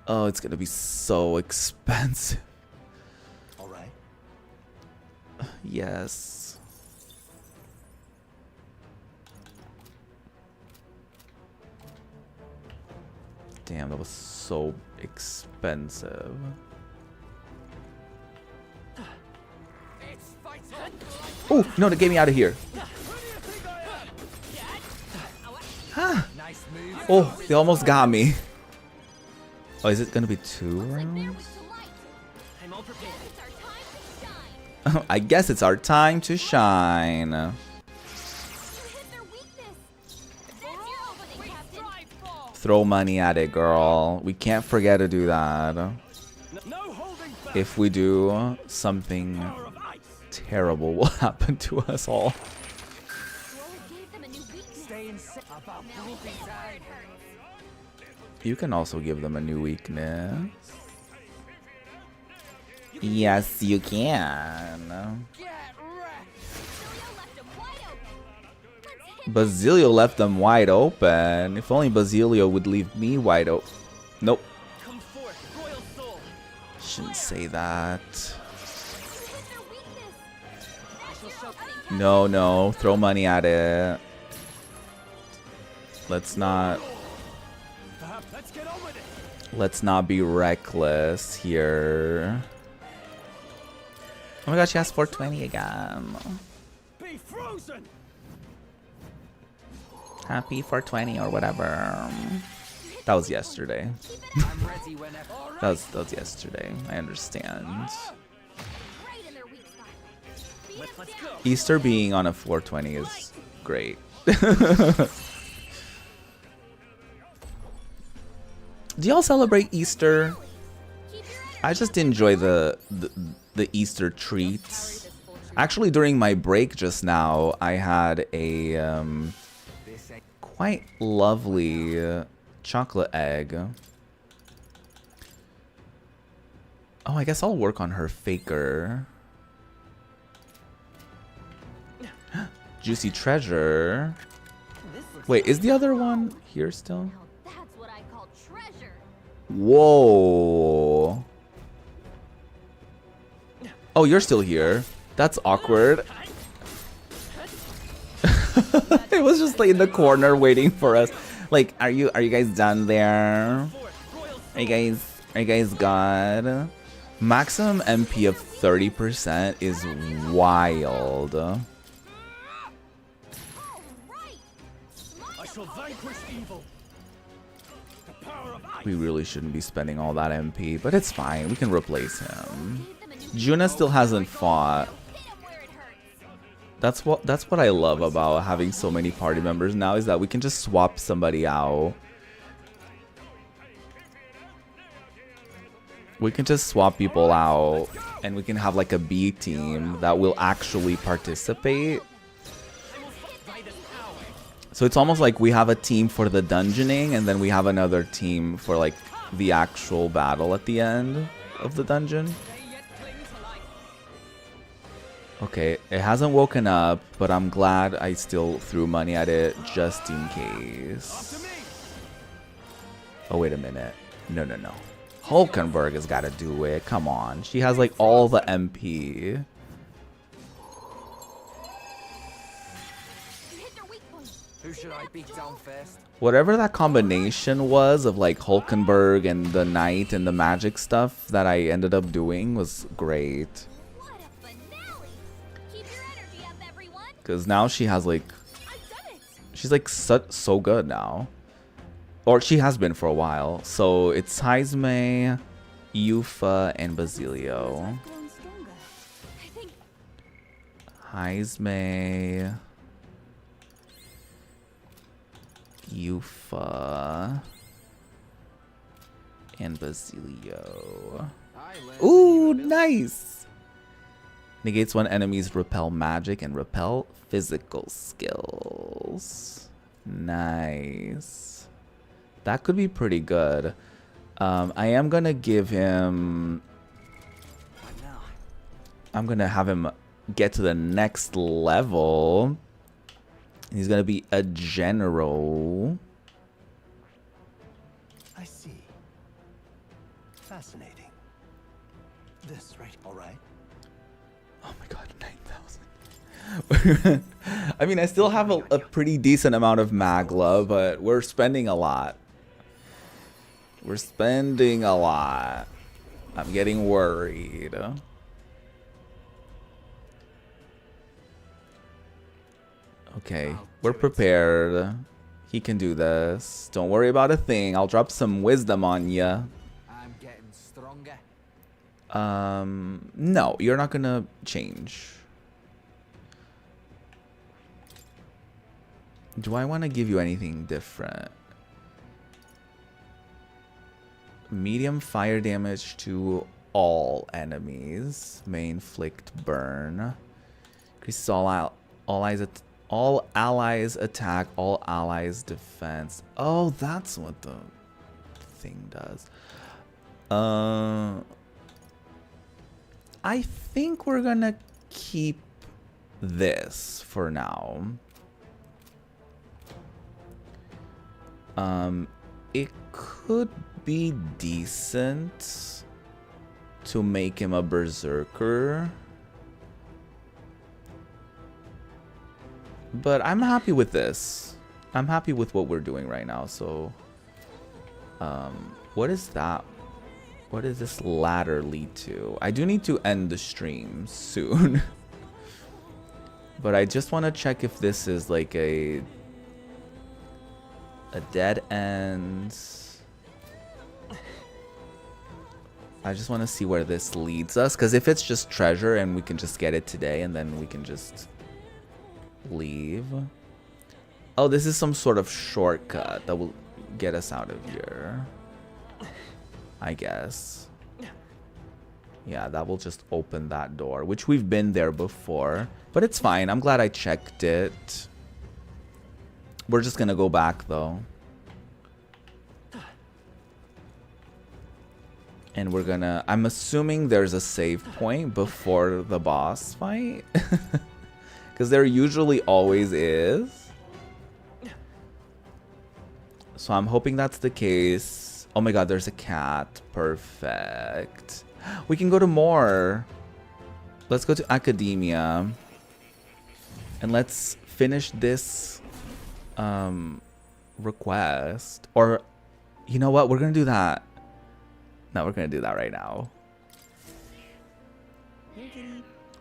Oh, it's gonna be so expensive. All right. Yes. Damn, that was so expensive. Oh, no, to get me out of here. Huh. Nice move. Oh, they almost got me. Oh, is it gonna be 2 Like they're rounds? weak to light. I'm all prepared. It's our time to shine. I guess it's our time to shine. You hit their weakness. That's your opening, Captain. Throw money at it, girl. We can't forget to do that. No holding back. If we do, something Power of ice. terrible will happen to us all. You always gave them a new weakness. Stay in set about grouping time. You can also give them a new weakness. Yes, you can. Get wrecked. Basilio left them wide open. Let's hit. Basilio left them wide open. If only Basilio would leave me wide open. Nope. Come forth, royal soul. Shouldn't say that. You hit their weakness. That's your opening, Captain. No, no. Throw money at it. Let's not Let's get on with it. let's not be reckless here. Oh my gosh, she has 420 again. Be frozen. Happy 420 or whatever. That was yesterday. I'm ready whenever. That was yesterday. I understand. Right in their weak spot. Beat 'em Let's down. go. Easter being on a 420 is great. Do y'all celebrate Easter? Keep your energy. I just enjoy the Easter treats. Actually, during my break just now, I had a This ain't quite lovely chocolate egg. Oh, I guess I'll work on her faker. Juicy treasure. Wait, is the other one here still? Now that's what I call treasure. Whoa. Oh, you're still here. That's awkward. It was just like in the corner waiting for us. Like, are you guys done there? Are you guys good? Maximum MP of 30% is wild. All right. I shall vanquish evil. The power of ice. We really shouldn't be spending all that MP, but it's fine. We can replace him. Give them a new Juna still hasn't fought. hit 'em where it hurts. That's what I love about having so many party members now, is that we can just swap somebody out. We can just swap people out and we can have like a B team that will actually participate. So it's almost like we have a team for the dungeoning and then we have another team for like the actual battle at the end of the dungeon. Okay, it hasn't woken up, but I'm glad I still threw money at it just in case. Oh, wait a minute. No. Hulkenberg has got to do it. Come on. She has like all the MP. You hit their weak point. who should I beat down first? Whatever that combination was of like Hulkenberg and the knight and the magic stuff that I ended up doing was great. What a finale. Keep your energy up, everyone. Because now she has like, I've done it. she's like so good now. Or she has been for a while. So it's Heisme, Yufa, and Basilio. Grown stronger. I think Heisme, Yufa, and Basilio. I learned Ooh, nice! Negates one enemy's repel magic and repel physical skills. Nice. That could be pretty good. I am gonna give him... what now? I'm gonna have him get to the next level. He's gonna be a general. I see. Fascinating. This right, all right? Oh my god, 9,000. I mean, I still have a pretty decent amount of Magla, but we're spending a lot. We're spending a lot. I'm getting worried. Okay, we're prepared. He can do this. Don't worry about a thing. I'll drop some wisdom on ya. I'm getting stronger. No, you're not gonna change. Do I want to give you anything different? Medium fire damage to all enemies. May inflict burn. Increases all allies attack, all allies defense. Oh, that's what the thing does. I think we're gonna keep this for now. It could be decent to make him a berserker, but I'm happy with this. I'm happy with what we're doing right now. So, what is that? What does this ladder lead to? I do need to end the stream soon. But I just want to check if this is like a dead end. I just want to see where this leads us, because if it's just treasure and we can just get it today and then we can just leave. Oh, this is some sort of shortcut that will get us out of here, I guess. Yeah, that will just open that door, which we've been there before, but it's fine. I'm glad I checked it. We're just gonna go back though. And we're gonna, I'm assuming there's a save point before the boss fight. Because there usually always is. So I'm hoping that's the case. Oh my god, there's a cat. Perfect. We can go to more. Let's go to Academia. And let's finish this request. Or, you know what? We're gonna do that. No, we're gonna do that right now.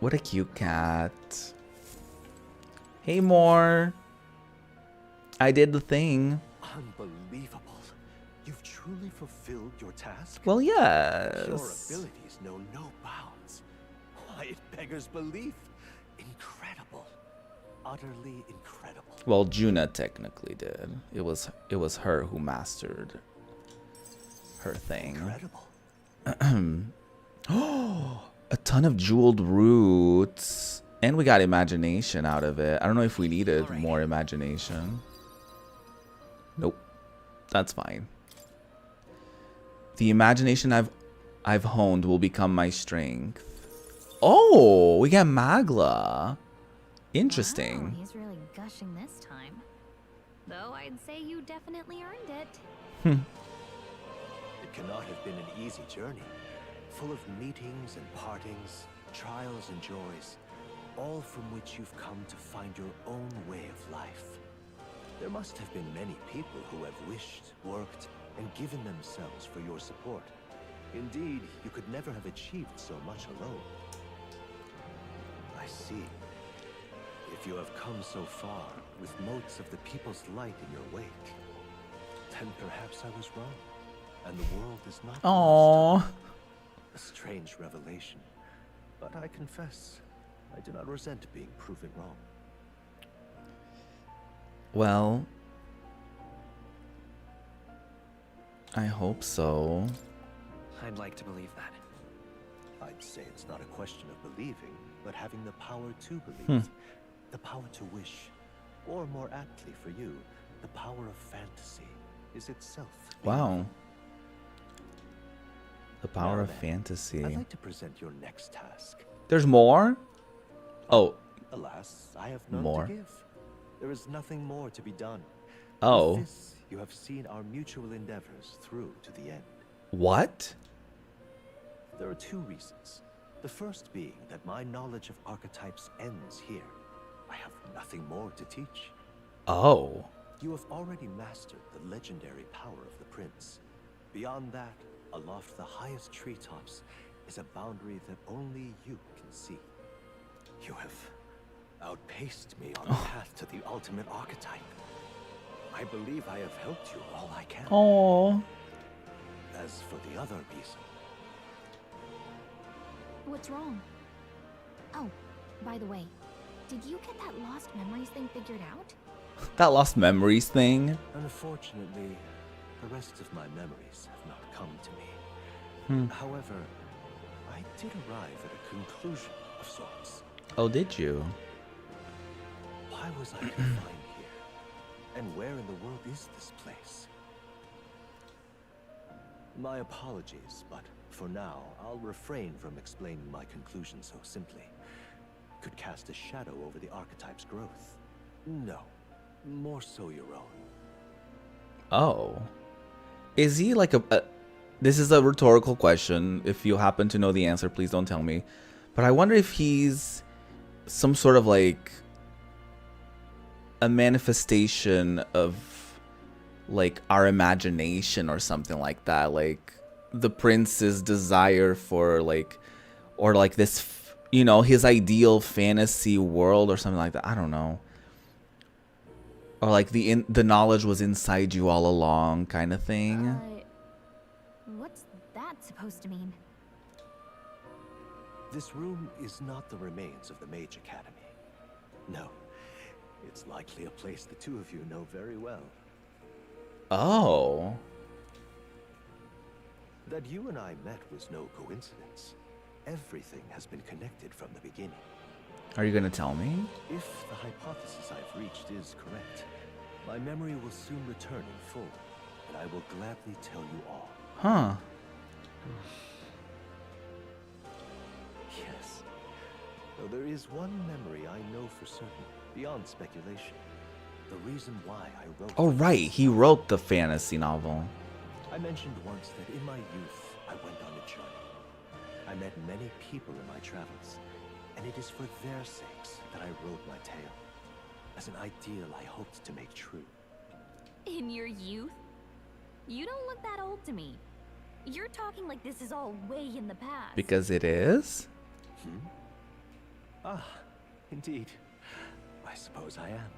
What a cute cat. Hey, Moore. I did the thing. Unbelievable. You've truly fulfilled your task? Well, Your yes. abilities know no bounds. Why, it beggars belief. Incredible. Utterly incredible. Well, Juna technically did. It was her who mastered her thing. Incredible. Oh, a ton of jeweled roots. And we got imagination out of it. I don't know if we needed more imagination. Nope. That's fine. The imagination I've honed will become my strength. Oh, we got Magla. Interesting. Wow, he's really gushing this time. Though I'd say you definitely earned it. It cannot have been an easy journey. Full of meetings and partings, trials and joys, all from which you've come to find your own way of life. There must have been many people who have wished, worked, and given themselves for your support. Indeed, you could never have achieved so much alone. I see. If you have come so far, with motes of the people's light in your wake, then perhaps I was wrong, and the world is not Aww. a strange revelation. But I confess, I do not resent being proven wrong. Well, I hope so. I'd like to believe that. I'd say it's not a question of believing, but having the power to believe. The power to wish, or more aptly for you, the power of fantasy is itself. Wow. The power Now of then, fantasy. I'd like to present your next task. There's more? Oh. Alas, I have none More. to give. There is nothing more to be done. Oh. With this, you have seen our mutual endeavors through to the end. What? There are two reasons. The first being that my knowledge of archetypes ends here. I have nothing more to teach. Oh. You have already mastered the legendary power of the prince. Beyond that, aloft the highest treetops, is a boundary that only you can see. You have outpaced me on the path to the ultimate archetype. I believe I have helped you all I can. Oh. As for the other reason, What's wrong? Oh, by the way, did you get that lost memories thing figured out? That lost memories thing. unfortunately, the rest of my memories have not come to me. However, I did arrive at a conclusion of sorts. Oh, did you? Why was I confined here? And where in the world is this place? My apologies, but for now, I'll refrain from explaining my conclusion so simply. Could cast a shadow over the archetype's growth. No, more so your own. Oh. Is he like a this is a rhetorical question. If you happen to know the answer, please don't tell me. But I wonder if he's some sort of like a manifestation of like our imagination or something like that, like the prince's desire for like, or like this, you know, his ideal fantasy world or something like that. I don't know. Or like the knowledge was inside you all along kind of thing. What's that supposed to mean? This room is not the remains of the Mage Academy. No, it's likely a place the two of you know very well. Oh. That you and I met was no coincidence. Everything has been connected from the beginning. Are you gonna tell me? If the hypothesis I've reached is correct, my memory will soon return in full, and I will gladly tell you all. Huh. Yes. Though there is one memory I know for certain, beyond speculation. The reason why I wrote... Oh, right. He wrote the fantasy novel. I mentioned once that in my youth, I went on a journey. I met many people in my travels, and it is for their sakes that I wrote my tale, as an ideal I hoped to make true. In your youth? You don't look that old to me. You're talking like this is all way in the past. Because it is? Ah, indeed. I suppose I am.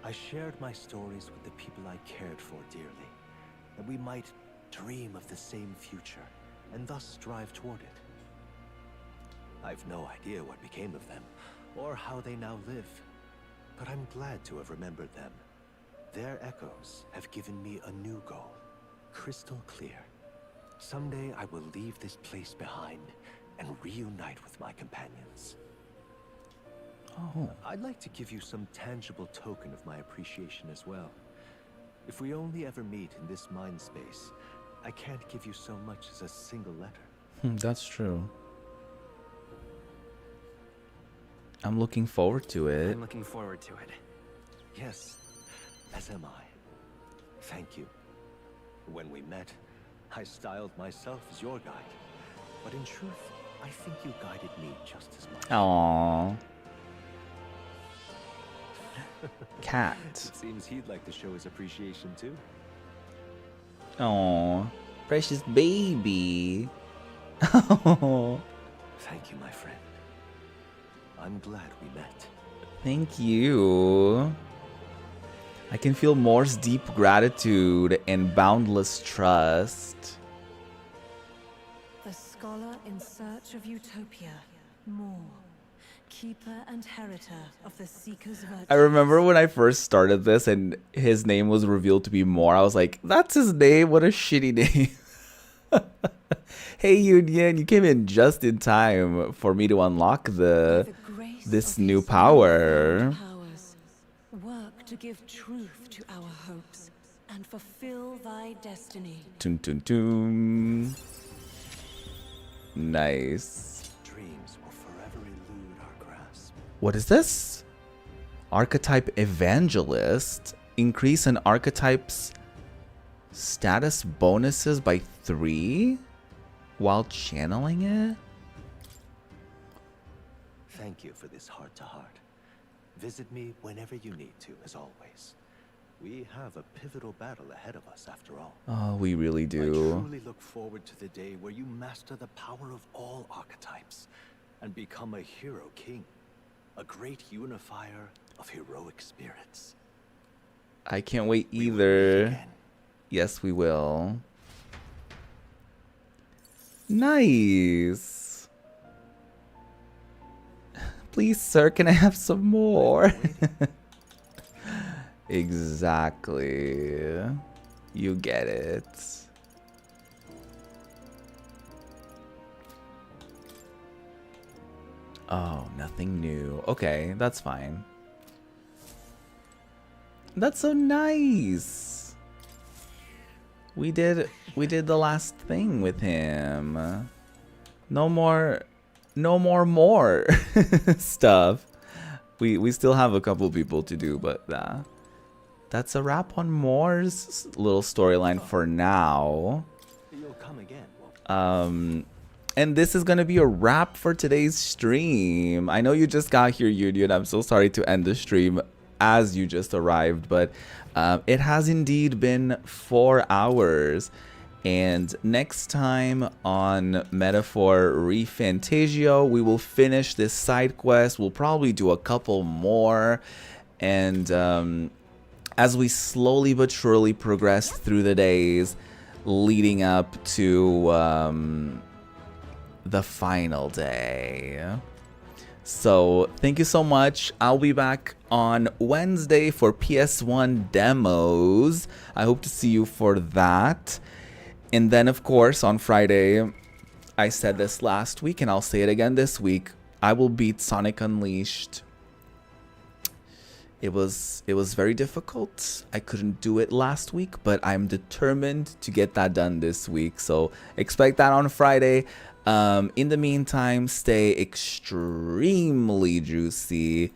I shared my stories with the people I cared for dearly, that we might dream of the same future, and thus strive toward it. I've no idea what became of them, or how they now live, but I'm glad to have remembered them. Their echoes have given me a new goal, crystal clear. Someday I will leave this place behind and reunite with my companions. Oh. I'd like to give you some tangible token of my appreciation as well. If we only ever meet in this mind space, I can't give you so much as a single letter. That's true. I'm looking forward to it. I'm looking forward to it. Yes, as am I. Thank you. When we met, I styled myself as your guide. But in truth, I think you guided me just as much. Aww. Cat. It seems he'd like to show his appreciation too. Aww. Precious baby. Oh. Thank you, my friend. I'm glad we met. Thank you. I can feel Moore's deep gratitude and boundless trust. The scholar in search of utopia. More. Keeper and heriter of the Seeker's virtues. I remember when I first started this and his name was revealed to be Moore. I was like, that's his name? What a shitty name. Hey, Union, you came in just in time for me to unlock this new power. Work to give truth to our hopes and fulfill thy destiny. Toon toon toon. Nice. Dreams will forever elude our grasp. What is this? Archetype Evangelist. Increase an archetype's status bonuses by 3 while channeling it? Thank you for this heart-to-heart. Visit me whenever you need to, as always. We have a pivotal battle ahead of us, after all. Oh, we really I do. truly look forward to the day where you master the power of all archetypes and become a hero king, a great unifier of heroic spirits. I can't wait We will meet either. again. Yes, we will. Nice. Please, sir, can I have some more? Exactly. You get it. Oh, nothing new. Okay, that's fine. That's so nice. We did the last thing with him. No more stuff. We still have a couple people to do, but that's a wrap on Moore's little storyline for now. You'll come again, won't you? And this is going to be a wrap for today's stream. I know you just got here, Union. I'm so sorry to end the stream as you just arrived, but it has indeed been 4 hours. And next time on Metaphor ReFantazio, we will finish this side quest. We'll probably do a couple more. And as we slowly but surely progress through the days leading up to the final day. So thank you so much. I'll be back on Wednesday for PS1 demos. I hope to see you for that. And then, of course, on Friday, I said this last week and I'll say it again this week, I will beat Sonic Unleashed. It was very difficult. I couldn't do it last week, but I'm determined to get that done this week. So expect that on Friday. In the meantime, stay extremely juicy.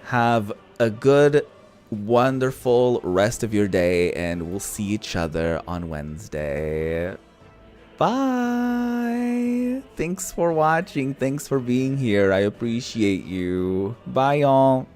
Have a good, wonderful rest of your day, and we'll see each other on Wednesday. Bye. Thanks for watching. Thanks for being here. I appreciate you. Bye, y'all.